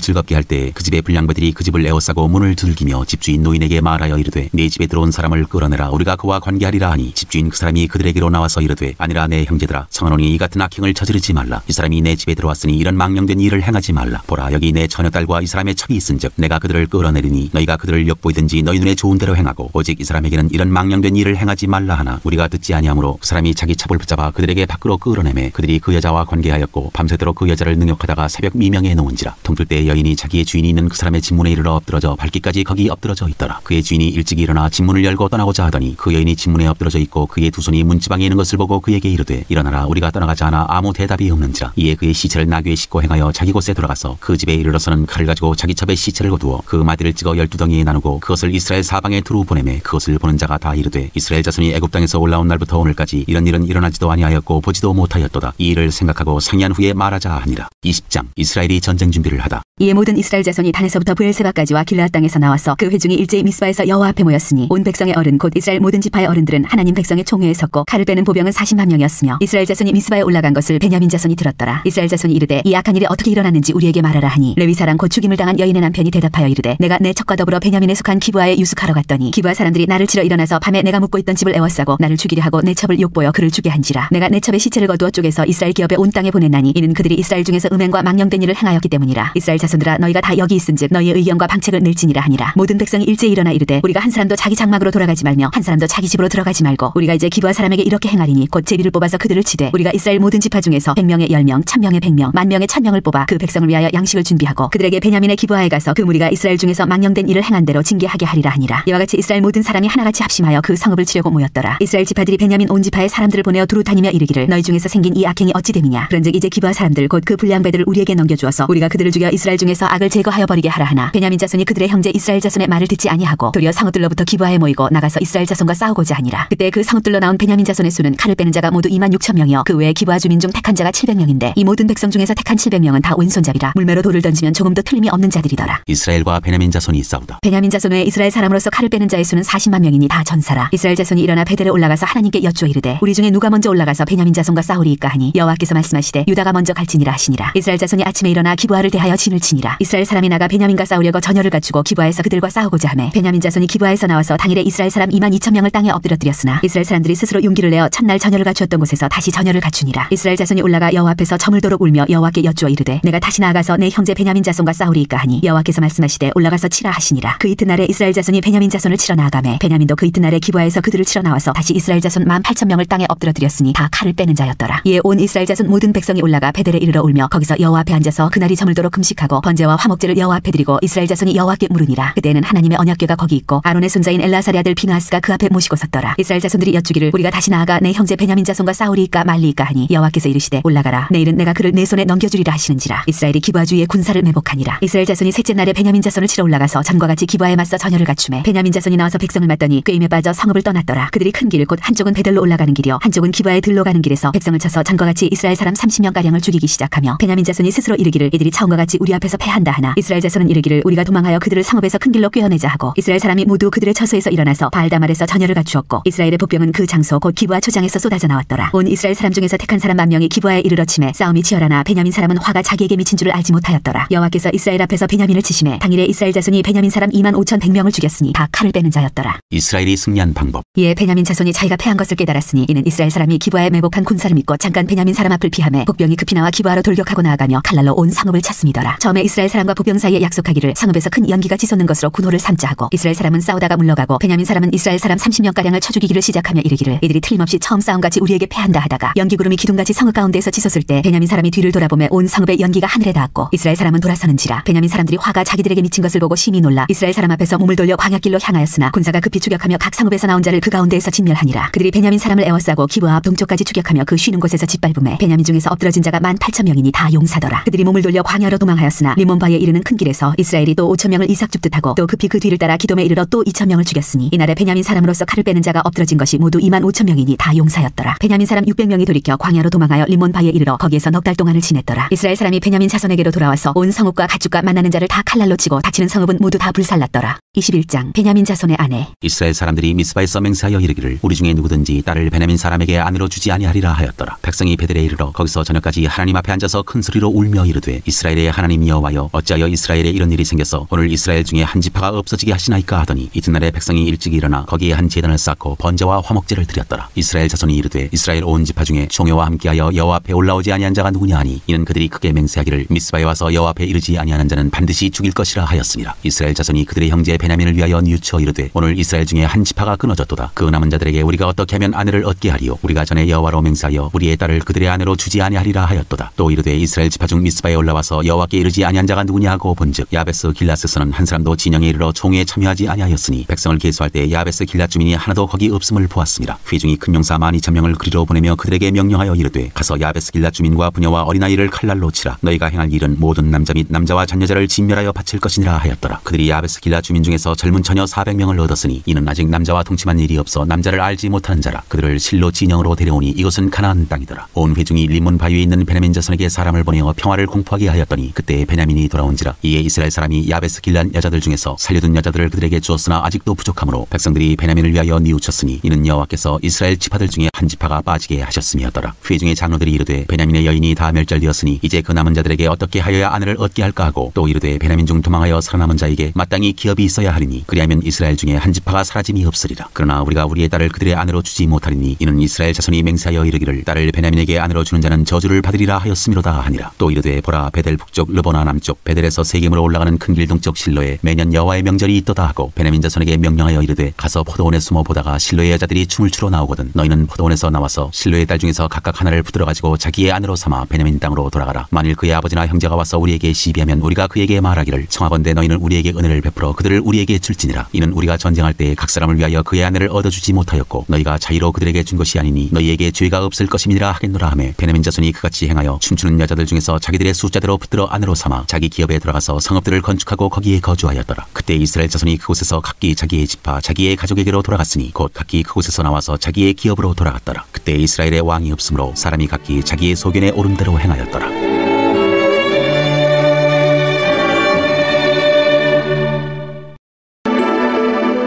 즐겁게 할 때 그 집의 불량배들이 그 집을 에워싸고 문을 두들기며 집주인 노인에게 말하여 이르되 내 집에 들어온 사람을 끌어내라. 우리가 그와 관계하리라 하니 집주인 그 사람이 그들에게로 나와서 이르되 아니라 내 형제들아 청하노니 이 같은 악행을 저지르지 말라. 이 사람이 내 집에 들어왔으니 이런 망령된 일을 행하지 말라. 보라 여기 내 처녀딸과 이 사람의 첩이 있은즉 내가 그들을 끌어내리니 너희가 그들을 엿보이든지 너희 눈에 좋은 대로 행하고 오직 이 사람에게는 이런 망령된 일을 행하지 말라 하나 우리가 듣지 아니하므로 그 사람이 자기 첩을 붙잡아 그들에게 밖으로 끌어내매 그들이 그 여자와 관계하였고 밤새도록 그 여자를 능욕하다가 새벽 미명에 놓은지라. 동틀 때 여인이 자기의 주인이 있는 그 사람의 집문에 이르러 엎드러져 밟기까지 거기 엎드러져 있더라. 그의 주인이 일찍 일어나 집문을 열고 떠나고자 하더니 그 여인이 집문에 엎드러져 있고 그의 두 손이 문지방에 있는 것을 보고 그에게 이르되 일어나라 우리가 떠나가자 하나 아무 대답이 없는지라. 이에 그의 시체를 나귀에 싣고 행하여 자기 곳에 돌아가서 그 집에 이르러서는 칼을 가지고 자기 첩의 시체를 거두어 그 마디를 찍어 12덩이에 나누고 그것을 이스라엘 사방에 두루 보내매 그것을 보는 자가 다 이르되 이스라엘 자손이 애굽 땅에서 올라온 날부터 오늘까지 이런 일은 일어나지도 아니하였고 보지도 못하였도다. 이 일을 생각하고 상의한 후에 말하자 하니라. 20장 이스라엘이 전쟁 준비를 하다. 이에 모든 이스라엘 자손이 단에서부터 브엘세바까지와 길르앗 땅에서 나와서 그 회중이 일제히 미스바에서 여호와 앞에 모였으니 온 백성의 어른 곧 이스라엘 모든 지파의 어른들은 하나님 백성의 총회에 섰고 칼을 빼는 보병은 40만 명이었으며 이스라엘 자손이 미스바에 올라간 것을 베냐민 자손이 들었더라. 이스라엘 자손이 이르되 이 악한 일이 어떻게 일어났는지 우리에게 말하라 하니 레위 사람 곧 죽임을 당한 여인의 남편이 대답하여 이르되 내가 내 첩과 더불어 베냐민에 속한 기브아에 유숙하러 갔더니 기브아 사람들이 나를 치러 일어나서 밤에 내가 묵고 있던 집을 에워싸고 나를 죽이려 하고 내 첩을 욕보여 그를 죽게 한지라. 내가 내 첩의 시체를 거두어 쪼개서 이스라엘 기업에 온 땅에 보냈나니 이는 그들이 이스라엘 중에서 음행과 망령된 일을 행하였기 때문이라. 이스라엘 자손들아 너희가 다 여기 있은즉 너희의 의견과 방책을 낼지니라 하니라. 모든 백성이 일제히 일어나 이르되 우리가 한 사람도 자기 장막으로 돌아가지 말며 한 사람도 자기 집으로 들어가지 말고 우리가 이제 기브아 사람에게 이렇게 행하리니 곧 제비를 뽑아서 그들을 치되 우리가 이스라엘 모든 지파 중에서 100명의 10명 1000명의 100명 10,000명의 1000명을 뽑아 그 백성을 위하여 양식을 준비하고 그들에게 베냐민의 기브아에 가서 그 무리가 이스라엘 중에서 망령된 일을 행한 대로 징계하게 하리라 하니라. 이와 같이 이스라엘 모든 사람이 하나같이 합심하여 그 성읍을 치려고 모였더라. 이스라엘 지파들이 베냐민 온 지파의 사람들을 보내어 두루 다니며 이르기를 너희 중에서 생긴 이 악행이 어찌 됨이냐. 그런즉 이제 기브아 사람들 곧 그 불량배들을 우리에게 넘겨주어서 우리가 그들을 죽여 이스라엘 중에서 악을 제거하여 버리게 하라 하나 베냐민 자손이 그들의 형제 이스라엘 자손의 말을 듣지 아니하고 도리어 성읍들로부터 기브아에 모이고 나가서 이스라엘 자손과 싸우고자 하니라. 그때 그 성읍들로 나온 베냐민 자손의 수는 칼을 빼는 자가 모두 26,000명이요 그 외에 기브아 주민 중 택한 자가 700명인데 이 모든 백성 중에서 택한 700명은 다 왼손잡이라 물매로 돌을 던지면 조금도 틀림이 없는 자들이더라. 이스라엘과 베냐민 자손이 싸우다. 베냐민 자손 외에 이스라엘 사람으로서 칼을 빼는 자의 수는 40만 명이니 다 전사라. 이스라엘 자손이 일어나 베델에 올라가서 하나님께 여쭈어 이르되 우리 중에 누가 먼저 올라가서 베냐민 자손과 싸우리이까 하니 여호와께서 말씀하시되 유다가 먼저 갈지니라 하시니라. 이스라엘 자손이 아침에 일어나 기브아를 대하여 진을 치니라. 이스라엘 사람이 나가 베냐민과 싸우려고 전열을 갖추고 기브아에서 그들과 싸우고자 하매 베냐민 자손이 기브아에서 나와서 당일에 이스라엘 사람 22,000명을 땅에 엎드려뜨렸으나 이스라엘 사람들이 스스로 용기를 내어 첫날 전열을 갖추었던 곳에서 다시 전열을 갖추니라. 이스라엘 자손이 올라가 여호와 앞에서 저물도록 울며 여호와께 여쭈어 이르되 내가 다시 나아가서 내 형제 베냐민 자손과 싸우리이까 하니 여호와께서 말씀하시되 올라가서 치라 하시니라. 그 이튿날에 이스라엘 자손이 베냐민 자손을 치러 나아가매 베냐민도 그 이튿날에 기브아에서 그들을 치러 나와서 다시 이스라엘 자손 18,000명을 땅에 엎드려뜨렸으니 다 칼을 빼는 자였더라. 이에 온 이스라엘 자손 모든 백성이 올라가 베델에 이르러 울며 거기서 여호와 앞에 앉아서 그날이 저물도록 금식하고 번제와 화목제를 여호와 앞에 드리고 이스라엘 자손이 여호와께 물으니라. 그때는 하나님의 언약궤가 거기 있고 아론의 손자인 엘라사리 아들 비느하스가 그 앞에 모시고 섰더라. 이스라엘 자손들이 여쭈기를 우리가 다시 나아가 내 형제 베냐민 자손과 싸우리이까 말리이까 하니 여호와께서 이르시되 올라가라. 내일은 내가 그를 내 손에 넘겨주리라 하시는지라. 이스라엘이 기브아 주위에 군사를 매복하니라. 이스라엘 자손이 셋째 날에 베냐민 자손을 치러 올라가서 전과 같이 기브아에 맞서 전열을 갖추매 베냐민 자손이 나와서 백성을 맞더니 꾀임에 빠져 성읍을 떠났더라. 그들이 큰 길 곧 한쪽은 베델로 올라가는 길이요 한쪽은 기브아에 들로 가는 길에서 백성을 쳐서 전과 같이 이스라엘 사람 30명가량을 죽이기 시작하며 베냐민 자손이 스스로 이르기를 이들이 처음과 같이 우리 앞에서 패한다 하나 이스라엘 자손은 이르기를 우리가 도망하여 그들을 성읍에서 큰 길로 꿰어내자 하고 이스라엘 사람이 모두 그들의 처소에서 일어나서 바알다말에서 전열을 갖추었고 이스라엘의 복병은 그 장소 곧 기브아 초장에서 쏟아져 나왔더라. 온 이스라엘 사람 중에서 택한 사람 10,000명이 기브아에 이르러 치매 싸움이 치열하나 베냐민 사람은 화가 자기에게 미친 줄을 알지 못하였더라. 여호와께서 이스라엘 앞에서 베냐민을 치심에 당일에 이스라엘 자손이 베냐민 사람 25,100명을 죽였으니 다 칼을 빼는 자였더라. 이스라엘이 승리한 방법. 이에 베냐민 자손이 자기가 패한 것을 깨달았으니 이는 이스라엘 사람이 기브아에 매복한 군사를 믿고 잠깐 베냐민 사람 앞을 피하매 복병이 급히 나와 기브아로 돌격하고 나아가며 칼날로 온 성읍을 쳤음이더라. 처음에 이스라엘 사람과 복병 사이에 약속하기를 성읍에서 큰 연기가 치솟는 것으로 군호를 삼자 하고 이스라엘 사람은 싸우다가 물러가고 베냐민 사람은 이스라엘 사람 30명가량을 쳐 죽이기를 시작하며 이르기를 이들이 틀림없이 처음 싸움같이 우리에게 패한다 하다가 연기구름이 기둥같이 성읍 가운데에서 치솟을 때 베냐민 사람이 뒤를 돌아보매 온 성읍의 연기가 하늘에 닿았고 이스라엘 사람은 돌아서는지라. 베냐민 사람들이 화가 자기들에게 미친 것을 보고 심히 놀라 이스라엘 사람 앞에서 몸을 돌려 광야길로 향하였으며 하였으나 군사가 급히 추격하며 각 성읍에서 나온 자를 그 가운데에서 진멸하니라. 그들이 베냐민 사람을 에워싸고 기브아 앞 동쪽까지 추격하며 그 쉬는 곳에서 짓밟음에 베냐민 중에서 엎드러진 자가 18,000명이니 다 용사더라. 그들이 몸을 돌려 광야로 도망하였으나 리몬바에 이르는 큰 길에서 이스라엘이 또 5,000명을 이삭 줍듯하고 또 급히 그 뒤를 따라 기돔에 이르러 또 2,000명을 죽였으니 이날에 베냐민 사람으로서 칼을 빼는 자가 엎드러진 것이 모두 25,000명이니 다 용사였더라. 베냐민 사람 600명이 돌이켜 광야로 도망하여 리몬바에 이르러 거기에서 넉 달 동안을 지냈더라. 이스라엘 사람이 베냐민 자손에게로 돌아와서 온 성읍과 가축과 만나는 자를 다 칼날로 치고 다치는 성읍은 모두 다 불살랐더라. 21장 베냐민 자손의 아내. 이스라엘 사람들이 미스바에서 맹세하여 이르기를 우리 중에 누구든지 딸을 베냐민 사람에게 아내로 주지 아니하리라 하였더라. 백성이 베델에 이르러 거기서 저녁까지 하나님 앞에 앉아서 큰 소리로 울며 이르되 이스라엘의 하나님 여호와여 어찌하여 이스라엘에 이런 일이 생겨서 오늘 이스라엘 중에 한 지파가 없어지게 하시나이까 하더니 이튿날에 백성이 일찍 일어나 거기에 한 제단을 쌓고 번제와 화목제를 드렸더라. 이스라엘 자손이 이르되 이스라엘 온 지파 중에 총회와 함께하여 여호와 앞에 올라오지 아니한 자가 누구냐 하니 이는 그들이 크게 맹세하기를 미스바에 와서 여호와 앞에 이르지 아니하는 자는 반드시 죽일 것이라 하였습니다. 이스라엘 자손이 그들의 형제 베냐민을 위하여 뉘우쳐 이르되 오늘 이스라엘 중에 한 지파가 끊어졌도다. 그 남은 자들에게 우리가 어떻게 하면 아내를 얻게 하리요? 우리가 전에 여호와로 맹세하여 우리의 딸을 그들의 아내로 주지 아니하리라 하였도다. 또 이르되 이스라엘 지파 중 미스바에 올라와서 여호와께 이르지 아니한 자가 누구냐 하고 본즉 야베스 길앗에서는 한 사람도 진영에 이르러 총회에 참여하지 아니하였으니 백성을 계수할 때 야베스 길앗 주민이 하나도 거기 없음을 보았습니다. 회중이 큰 용사 12,000명을 그리로 보내며 그들에게 명령하여 이르되 가서 야베스 길앗 주민과 부녀와 어린아이를 칼날로 치라. 너희가 행할 일은 모든 남자 및 남자와 잔여자를 진멸하여 바칠 것이니라 하였더라. 그들이 야베스 길앗 주민 중에서 젊은 처녀 400명을 얻었으니 이는 아직 남자와 동침한 일이 없어 남자를 알지 못하는 자라. 그들을 실로 진영으로 데려오니 이곳은 가나안 땅이더라. 온 회중이 리몬 바위에 있는 베냐민 자손에게 사람을 보내어 평화를 공포하게 하였더니 그때 베냐민이 돌아온지라. 이에 이스라엘 사람이 야베스 길앗 여자들 중에서 살려둔 여자들을 그들에게 주었으나 아직도 부족하므로 백성들이 베냐민을 위하여 뉘우쳤으니 이는 여호와께서 이스라엘 지파들 중에 한 지파가 빠지게 하셨음이었더라. 회중의 장로들이 이르되 베냐민의 여인이 다 멸절되었으니 이제 그 남은 자들에게 어떻게 하여야 아내를 얻게 할까 하고 또 이르되 베냐민 중 도망하여 살아남은 자에게 마땅히 기업이 있어야 하리니 그리하면 이스라엘 중에 한 지파가 사라짐이 없으리라. 그러나 우리가 우리의 딸을 그들의 아내로 주지 못하리니 이는 이스라엘 자손이 맹세하여 이르기를 딸을 베냐민에게 아내로 주는 자는 저주를 받으리라 하였음이로다 하니라. 또 이르되 보라 베델 북쪽 르보나 남쪽 베델에서 세겜으로 올라가는 큰 길 동쪽 실로에 매년 여호와의 명절이 있도다 하고 베냐민 자손에게 명령하여 이르되 가서 포도원에 숨어 보다가 실로의 여자들이 춤을 추러 나오거든 너희는 포도원에서 나와서 실로의 딸 중에서 각각 하나를 붙들어 가지고 자기의 아내로 삼아 베냐민 땅으로 돌아가라. 만일 그의 아버지나 형제가 와서 우리에게 시비하면 우리가 그에게 말하기를 청하건대 너희는 우리에게 은혜를 베풀어 그들을 우리에게 줄지니라. 이는 우리가 전쟁할 때 각 사람을 위하여 그의 아내를 얻어주지 못하였고 너희가 자의로 그들에게 준 것이 아니니 너희에게 죄가 없을 것임이니라 하겠노라 하매 베냐민 자손이 그같이 행하여 춤추는 여자들 중에서 자기들의 숫자대로 붙들어 아내로 삼아 자기 기업에 들어가서 성읍들을 건축하고 거기에 거주하였더라. 그때 이스라엘 자손이 그곳에서 각기 자기의 지파 자기의 가족에게로 돌아갔으니 곧 각기 그곳에서 나와서 자기의 기업으로 돌아갔더라. 그때 이스라엘의 왕이 없으므로 사람이 각기 자기의 소견에 오름대로 행하였더라.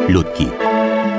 룻기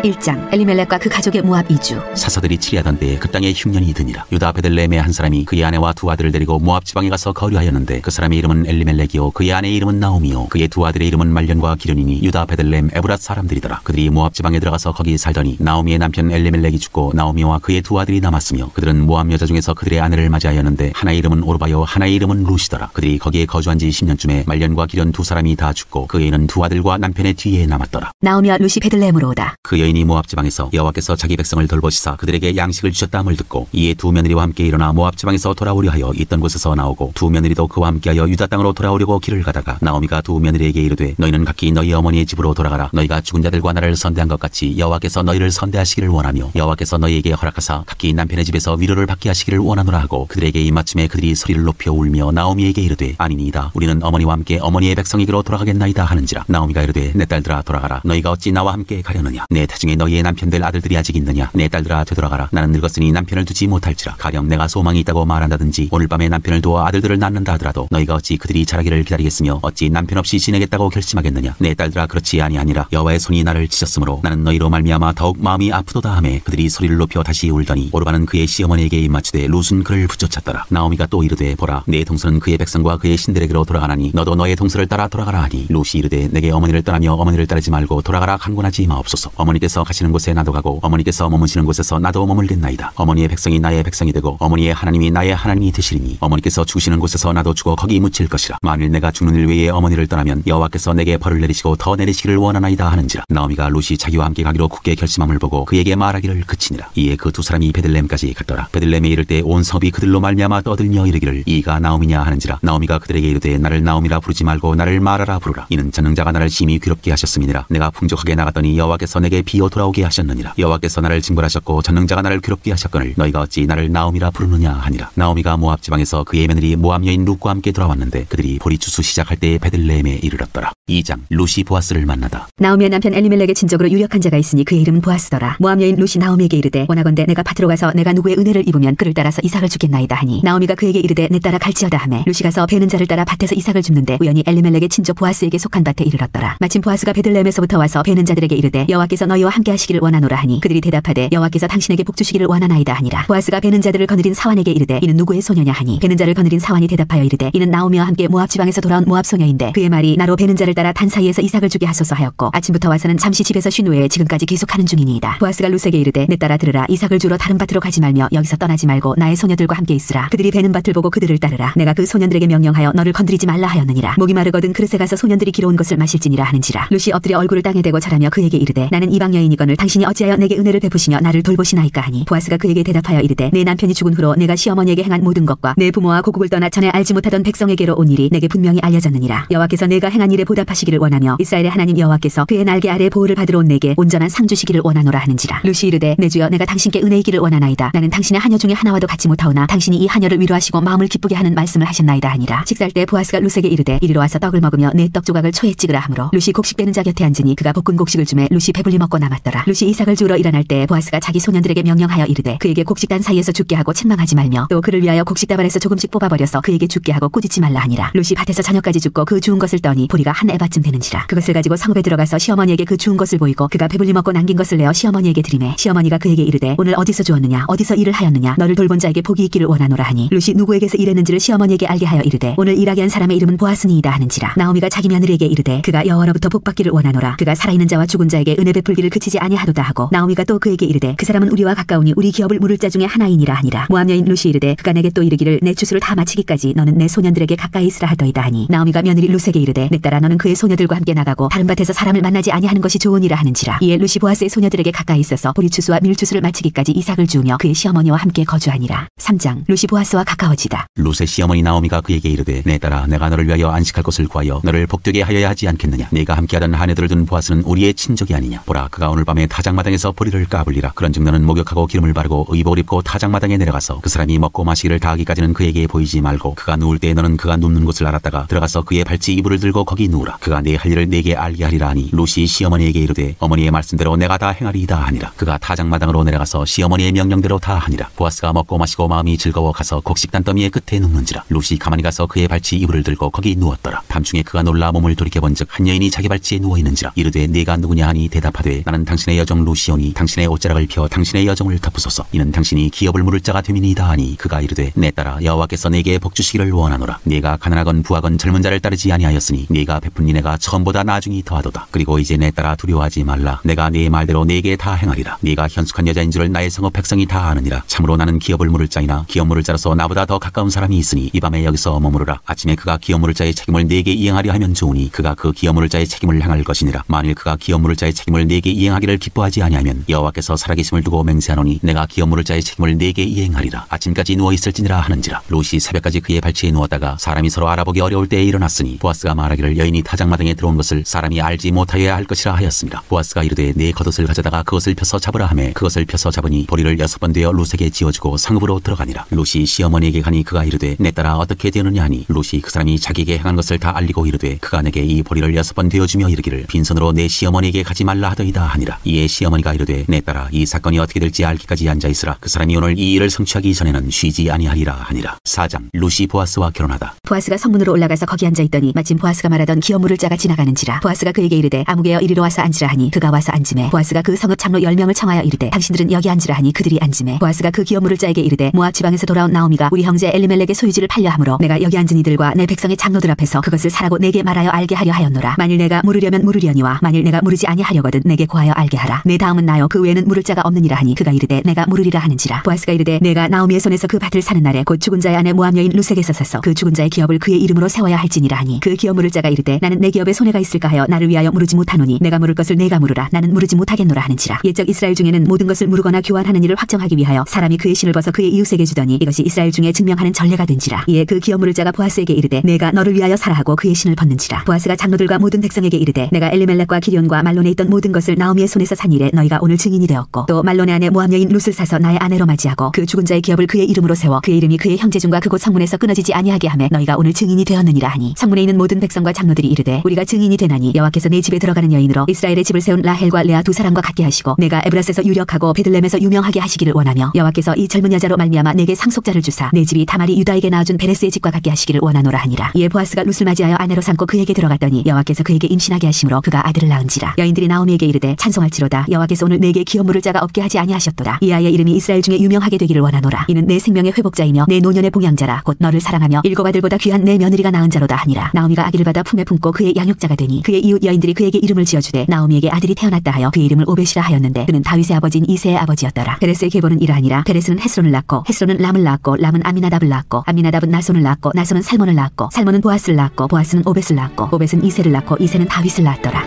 1장 엘리멜렉과 그 가족의 모압 이주. 사사들이 치리하던 때에 그 땅에 흉년이 드니라. 유다 베들레헴의 한 사람이 그의 아내와 두 아들을 데리고 모압 지방에 가서 거류하였는데 그 사람의 이름은 엘리멜렉이요 그의 아내의 이름은 나오미요 그의 두 아들의 이름은 말련과 기련이니 유다 베들레헴 에브랏 사람들이더라. 그들이 모압 지방에 들어가서 거기 살더니 나오미의 남편 엘리멜렉이 죽고 나오미와 그의 두 아들이 남았으며 그들은 모압 여자 중에서 그들의 아내를 맞이하였는데 하나의 이름은 오르바요 하나의 이름은 룻이더라. 그들이 거기에 거주한 지 10년쯤에 말련과 기련 두 사람이 다 죽고 그 애는 두 아들과 남편의 뒤에 남았더라. 나오미와 룻이 베들레헴으로 오다. 그 여인이 모압 지방에서 여호와께서 자기 백성을 돌보시사 그들에게 양식을 주셨다함을 듣고 이에 두 며느리와 함께 일어나 모압 지방에서 돌아오려 하여 있던 곳에서 나오고 두 며느리도 그와 함께하여 유다 땅으로 돌아오려고 길을 가다가 나오미가 두 며느리에게 이르되 너희는 각기 너희 어머니의 집으로 돌아가라. 너희가 죽은 자들과 나를 선대한 것 같이 여호와께서 너희를 선대하시기를 원하며 여호와께서 너희에게 허락하사 각기 남편의 집에서 위로를 받게 하시기를 원하노라 하고 그들에게 이마침에 그들이 소리를 높여 울며 나오미에게 이르되 아니니이다. 우리는 어머니와 함께 어머니의 백성에게로 돌아가겠나이다 하는지라. 나오미가 이르되 내 딸들아 돌아가라. 너희가 어찌 나와 함께 가려느냐. 내 태중에 너희의 남편들 아들들이 아직 있느냐. 내 딸들아 되돌아가라. 나는 늙었으니 남편을 두지 못할지라. 가령 내가 소망이 있다고 말한다든지 오늘 밤에 남편을 두어 아들들을 낳는다 하더라도 너희가 어찌 그들이 자라기를 기다리겠으며 어찌 남편 없이 지내겠다고 결심하겠느냐. 내 딸들아 그렇지 아니하니라. 여호와의 손이 나를 치셨으므로 나는 너희로 말미암아 더욱 마음이 아프도다 하매 그들이 소리를 높여 다시 울더니 오르바는 그의 시어머니에게 입맞추되 룻은 그를 붙여쳤더라. 나오미가 또 이르되 보라 내 동서는 그의 백성과 그의 신들에게로 돌아가나니 너도 너의 동서를 따라 돌아가라 하니 룻이 이르되 내게 어머니를 떠나며 어머니를 따르지 말고 돌아가라 간구하지 마옵소서. 어머니께서 어머니께서 가시는 곳에 나도 가고 어머니께서 머무시는 곳에서 나도 머물겠나이다. 어머니의 백성이 나의 백성이 되고 어머니의 하나님이 나의 하나님이 되시리니 어머니께서 죽으시는 곳에서 나도 죽어 거기 묻힐 것이라. 만일 내가 죽는 일 외에 어머니를 떠나면 여호와께서 내게 벌을 내리시고 더 내리시기를 원하나이다 하는지라. 나오미가 롯이 자기와 함께 가기로 굳게 결심함을 보고 그에게 말하기를 그치니라. 이에 그 두 사람이 베들레헴까지 갔더라. 베들레헴에 이를 때 온 성읍이 그들로 말미암아 떠들며 이르기를 이가 나오미냐 하는지라. 나오미가 그들에게 이르되 나를 나오미라 부르지 말고 나를 마라라 부르라. 이는 전능자가 나를 심히 괴롭게 하셨음이니라. 내가 풍족하게 나갔더니 여호와께서 내게 비어 돌아오게 하셨느니라. 여호와께서 나를 징벌하셨고 전능자가 나를 괴롭게 하셨거늘 너희가 어찌 나를 나오미라 부르느냐 하니라. 나오미가 모압 지방에서 그의 며느리 모압 여인 룻과 함께 돌아왔는데 그들이 보리 추수 시작할 때에 베들레헴에 이르렀더라. 2장 룻이 보아스를 만나다. 나오미의 남편 엘리멜렉의 친족으로 유력한 자가 있으니 그의 이름은 보아스더라. 모압 여인 룻이 나오미에게 이르되 원하건대 내가 밭으로 가서 내가 누구의 은혜를 입으면 그를 따라서 이삭을 주겠나이다 하니 나오미가 그에게 이르되 내 따라 갈지어다 하매 룻이 가서 베는 자를 따라 밭에서 이삭을 줍는데 우연히 엘리멜렉의 친족 보아스에게 속한 밭에 이르렀더라. 마침 보아스가 베들레헴에서부터 와서 베는 자들에게 이르되 여호와께서 너희와 함께 하시기를 원하노라 하니 그들이 대답하되 여호와께서 당신에게 복 주시기를 원하나이다 하니라. 보아스가 베는 자들을 거느린 사환에게 이르되 이는 누구의 소녀냐 하니 베는 자를 거느린 사환이 대답하여 이르되 이는 나오미와 함께 모압 지방에서 돌아온 모압 소녀인데 그의 말이 나로 베는 자를 따라 단 사이에서 이삭을 주게 하소서 하였고 아침부터 와서는 잠시 집에서 쉰 후에 지금까지 계속하는 중이니이다. 보아스가 룻에게 이르되 내 따라 들으라. 이삭을 주러 다른 밭으로 가지 말며 여기서 떠나지 말고 나의 소녀들과 함께 있으라. 그들이 베는 밭을 보고 그들을 따르라. 내가 그 소년들에게 명령하여 너를 건드리지 말라 하였느니라. 목이 마르거든 그릇에 가서 소년들이 기러온 것을 마실지니라 하는지라. 룻이 엎드려 얼굴을 땅에 대고 절하며 그에게 이르되 나는 이방 여인이거늘 당신이 어찌하여 내게 은혜를 베푸시며 나를 돌보시나이까 하니 보아스가 그에게 대답하여 이르되 내 남편이 죽은 후로 내가 시어머니에게 행한 모든 것과 내 부모와 고국을 떠나 전에 알지 못하던 백성에게로 온 일이 내게 분명히 알려졌느니라. 여호와께서 내가 행한 일에 보답하시기를 원하며 이스라엘의 하나님 여호와께서 그의 날개 아래 보호를 받으러 온 내게 온전한 상 주시기를 원하노라 하는지라. 룻이 이르되 내 주여 내가 당신께 은혜이기를 원하나이다. 나는 당신의 하녀 중에 하나와도 같지 못하오나 당신이 이 하녀를 위로하시고 마음을 기쁘게 하는 말씀을 하셨나이다 하니라. 식사할 때 보아스가 룻에게 이르되 이리로 와서 떡을 먹으며 내 떡 조각을 초에 찍으라 하므로 룻이 곡식되는 자 곁에 앉으니 그가 볶은 곡식을 주매 룻이 배불리 먹고 남았더라. 룻이 이삭을 주러 일어날 때 보아스가 자기 소년들에게 명령하여 이르되 그에게 곡식단 사이에서 죽게 하고 책망하지 말며 또 그를 위하여 곡식다발에서 조금씩 뽑아버려서 그에게 죽게 하고 꾸짖지 말라 하니라. 룻이 밭에서 저녁까지 죽고 그 주운 것을 떠니 보리가 한 에바쯤 되는지라. 그것을 가지고 성읍에 들어가서 시어머니에게 그 주운 것을 보이고 그가 배불리 먹고 남긴 것을 내어 시어머니에게 드리매 시어머니가 그에게 이르되 오늘 어디서 주었느냐 어디서 일을 하였느냐 너를 돌본 자에게 복이 있기를 원하노라 하니 룻이 누구에게서 일했는지를 시어머니에게 알게 하여 이르되 오늘 일하게 한 사람의 이름은 보아스니이다 하는지라. 나오미가 자기 며느리에게 이르되 그가 여호와로부터 복받기를 원하노라. 그가 살아있는 자와 죽은 자에게 은혜 베풀기를 그치지 아니하도다 하고 나오미가 또 그에게 이르되 그 사람은 우리와 가까우니 우리 기업을 물을 자 중에 하나이니라 하니라. 모압 여인 룻이 이르되 그가 내게 또 이르기를 내 추수를 다 마치기까지 너는 내 소년들에게 가까이 있으라 하더이다 하니 나오미가 며느리 룻에게 이르되 내 딸아 너는 그의 소녀들과 함께 나가고 다른 밭에서 사람을 만나지 아니하는 것이 좋으니라 하는지라. 이에 룻이 보아스의 소녀들에게 가까이 있어서 보리 추수와 밀 추수를 마치기까지 이삭을 주우며 그의 시어머니와 함께 거주하니라. 3장 룻이 보아스와 가까워지다. 룻의 시어머니 나오미가 그에게 이르되 내 딸아 내가 너를 위하여 안식할 곳을 구하여 너를 복되게 하여야 하지 않겠느냐. 네가 함께하던 하녀들을 둔 보아스는 우리의 친족이 아니냐. 보라 그가 오늘 밤에 타작마당에서 보리를 까불리라. 그런즉 너는 목욕하고 기름을 바르고 의복을 입고 타작마당에 내려가서 그 사람이 먹고 마시기를 다 하기까지는 그에게 보이지 말고 그가 누울 때 너는 그가 눕는 곳을 알았다가 들어가서 그의 발치 이불을 들고 거기 누우라. 그가 내 할 일을 내게 알게 하리라 하니 룻이 시어머니에게 이르되 어머니의 말씀대로 내가 다 행하리이다 하니라. 그가 타작마당으로 내려가서 시어머니의 명령대로 다 하니라. 보아스가 먹고 마시고 마음이 즐거워 가서 곡식단 더미의 끝에 눕는지라. 룻이 가만히 가서 그의 발치 이불을 들고 거기 누웠더라. 밤중에 그가 놀라 몸을 돌이켜본즉 한 여인이 자기 발치에 누워 있는지라. 이르되 네가 누구냐 하니 대답하되 나는 당신의 여종 룻이오니 당신의 옷자락을 펴 당신의 여종을 덮으소서. 이는 당신이 기업을 물을 자가 됨이니이다 하니 그가 이르되 내 딸아 여호와께서 내게 복 주시기를 원하노라. 네가 가난하건 부하건 젊은 자를 따르지 아니하였으니 네가 베푼 니네가 처음보다 나중이 더하도다. 그리고 이제 내 딸아 두려워하지 말라. 내가 네 말대로 네게 다 행하리라. 네가 현숙한 여자인 줄을 나의 성읍 백성이 다 아느니라. 참으로 나는 기업을 물을 자이나 기업 물을 자로서 나보다 더 가까운 사람이 있으니 이 밤에 여기서 머무르라. 아침에 그가 기업 물을 자의 책임을 네게 이행하려 하면 좋으니 그가 그 기업 물을 자의 책임을 행할 것이니라. 만일 그가 기업 물을 자의 책임을 네게 이행하기를 기뻐하지 아니하면 여호와께서 살아계심을 두고 맹세하노니 내가 기업 물을 자의 책임을 네게 이행하리라. 아침까지 누워 있을지니라 하는지라. 롯이 새벽까지 그의 발치에 누웠다가 사람이 서로 알아보기 어려울 때에 일어났으니 보아스가 말하기를 여인이 타작마당에 들어온 것을 사람이 알지 못하여야 할 것이라 하였습니다. 보아스가 이르되 네 겉옷을 가져다가 그것을 펴서 잡으라 하매 그것을 펴서 잡으니 보리를 6번 되어 롯에게 지어주고 상읍으로 들어가니라. 롯이 시어머니에게 가니 그가 이르되 내 딸아 어떻게 되느냐 하니 롯이 그 사람이 자기에게 행한 것을 다 알리고 이르되 그가 내게 이 보리를 6번 되어주며 이르기를 빈손으로 내 시어머니에게 가지 말라 하더이다 하니라. 이에 시어머니가 이르되 내 딸아 이 사건이 어떻게 될지 알기까지 앉아있으라. 그 사람이 오늘 이 일을 성취하기 전에는 쉬지 아니하리라 하니라. 4장 롯이 보아스와 결혼하다. 보아스가 성문으로 올라가서 거기 앉아있더니 마침 보아스가 말하던 기업 물을 자가 지나가는지라. 보아스가 그에게 이르되 아무개여 이리로 와서 앉으라 하니 그가 와서 앉으매 보아스가 그 성읍 장로 10명을 청하여 이르되 당신들은 여기 앉으라 하니 그들이 앉으매 보아스가 그 기업 물을 자에게 이르되 모압 지방에서 돌아온 나오미가 우리 형제 엘리멜렉의 소유지를 팔려 하므로 내가 여기 앉은 이들과 내 백성의 장로들 앞에서 그것을 사라고 내게 말하여 알게 하려 하였노라. 만일 내가 물으려면 물으려니와 만일 내가 물으지 아니하려거든 내게 고하라 구하여 알게 하라. 내 다음은 나요 그 외에는 물을 자가 없느니라 하니 그가 이르되 내가 물으리라 하는지라. 보아스가 이르되 내가 나오미의 손에서 그 밭을 사는 날에 곧 죽은 자의 아내 모압 여인 루색에서 사서 그 죽은 자의 기업을 그의 이름으로 세워야 할지니라 하니 그 기업 물을 자가 이르되 나는 내 기업에 손해가 있을까 하여 나를 위하여 물으지 못하노니 내가 물을 것을 내가 물으라. 나는 물으지 못하겠노라 하는지라. 옛적 이스라엘 중에는 모든 것을 물으거나 교환하는 일을 확정하기 위하여 사람이 그의 신을 벗어 그의 이웃에게 주더니 이것이 이스라엘 중에 증명하는 전례가 된지라. 이에 그 기업 물을 자가 보아스에게 이르되 내가 너를 위하여 사라 하고 그의 신을 벗는지라. 보아스가 장로들과 모든 백성에게 이르되 내가 엘리멜렉과 기럯과 말론에 있던 모든 것을 나오미의 손에서 산 일에 너희가 오늘 증인이 되었고 또 말론의 아내 모압 여인 룻을 사서 나의 아내로 맞이하고 그 죽은 자의 기업을 그의 이름으로 세워 그의 이름이 그의 형제 중과 그곳 성문에서 끊어지지 아니하게 하매 너희가 오늘 증인이 되었느니라 하니 성문에 있는 모든 백성과 장로들이 이르되 우리가 증인이 되나니 여호와께서 내 집에 들어가는 여인으로 이스라엘의 집을 세운 라헬과 레아 두 사람과 같게 하시고 내가 에브라스에서 유력하고 베들레헴에서 유명하게 하시기를 원하며 여호와께서 이 젊은 여자로 말미암아 내게 상속자를 주사 내 집이 다말이 유다에게 낳아준 베레스의 집과 같게 하시기를 원하노라 하니라. 이에 보아스가 룻을 맞이하여 아내로 삼고 그에게 들어갔더니 여호와께서 그에게 임신하게 하심으로 그가 아들을 낳은지라. 여인들이 나오미에게 이르되 찬송할지로다. 여호와께서 오늘 내게 기업 물을 자가 없게 하지 아니하셨도다. 이 아이의 이름이 이스라엘 중에 유명하게 되기를 원하노라. 이는 내 생명의 회복자이며 내 노년의 봉양자라. 곧 너를 사랑하며 일곱 아들보다 귀한 내 며느리가 낳은 자로다 하니라. 나오미가 아기를 받아 품에 품고 그의 양육자가 되니 그의 이웃 여인들이 그에게 이름을 지어주되 나오미에게 아들이 태어났다 하여 그의 이름을 오벳이라 하였는데 그는 다윗의 아버지인 이새의 아버지였더라. 베레스의 계보는 이러하니라. 베레스는 헤스론을 낳고 헤스론은 람을 낳았고 람은 아미나답을 낳았고 아미나답은 나손을 낳았고 나손은 살몬을 낳았고 살몬은 보아스를 낳았고 보아스는 오벳을 낳았고 오벳은 이새를 낳고 이새는 다윗을 낳았더라.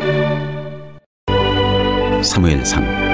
사무엘상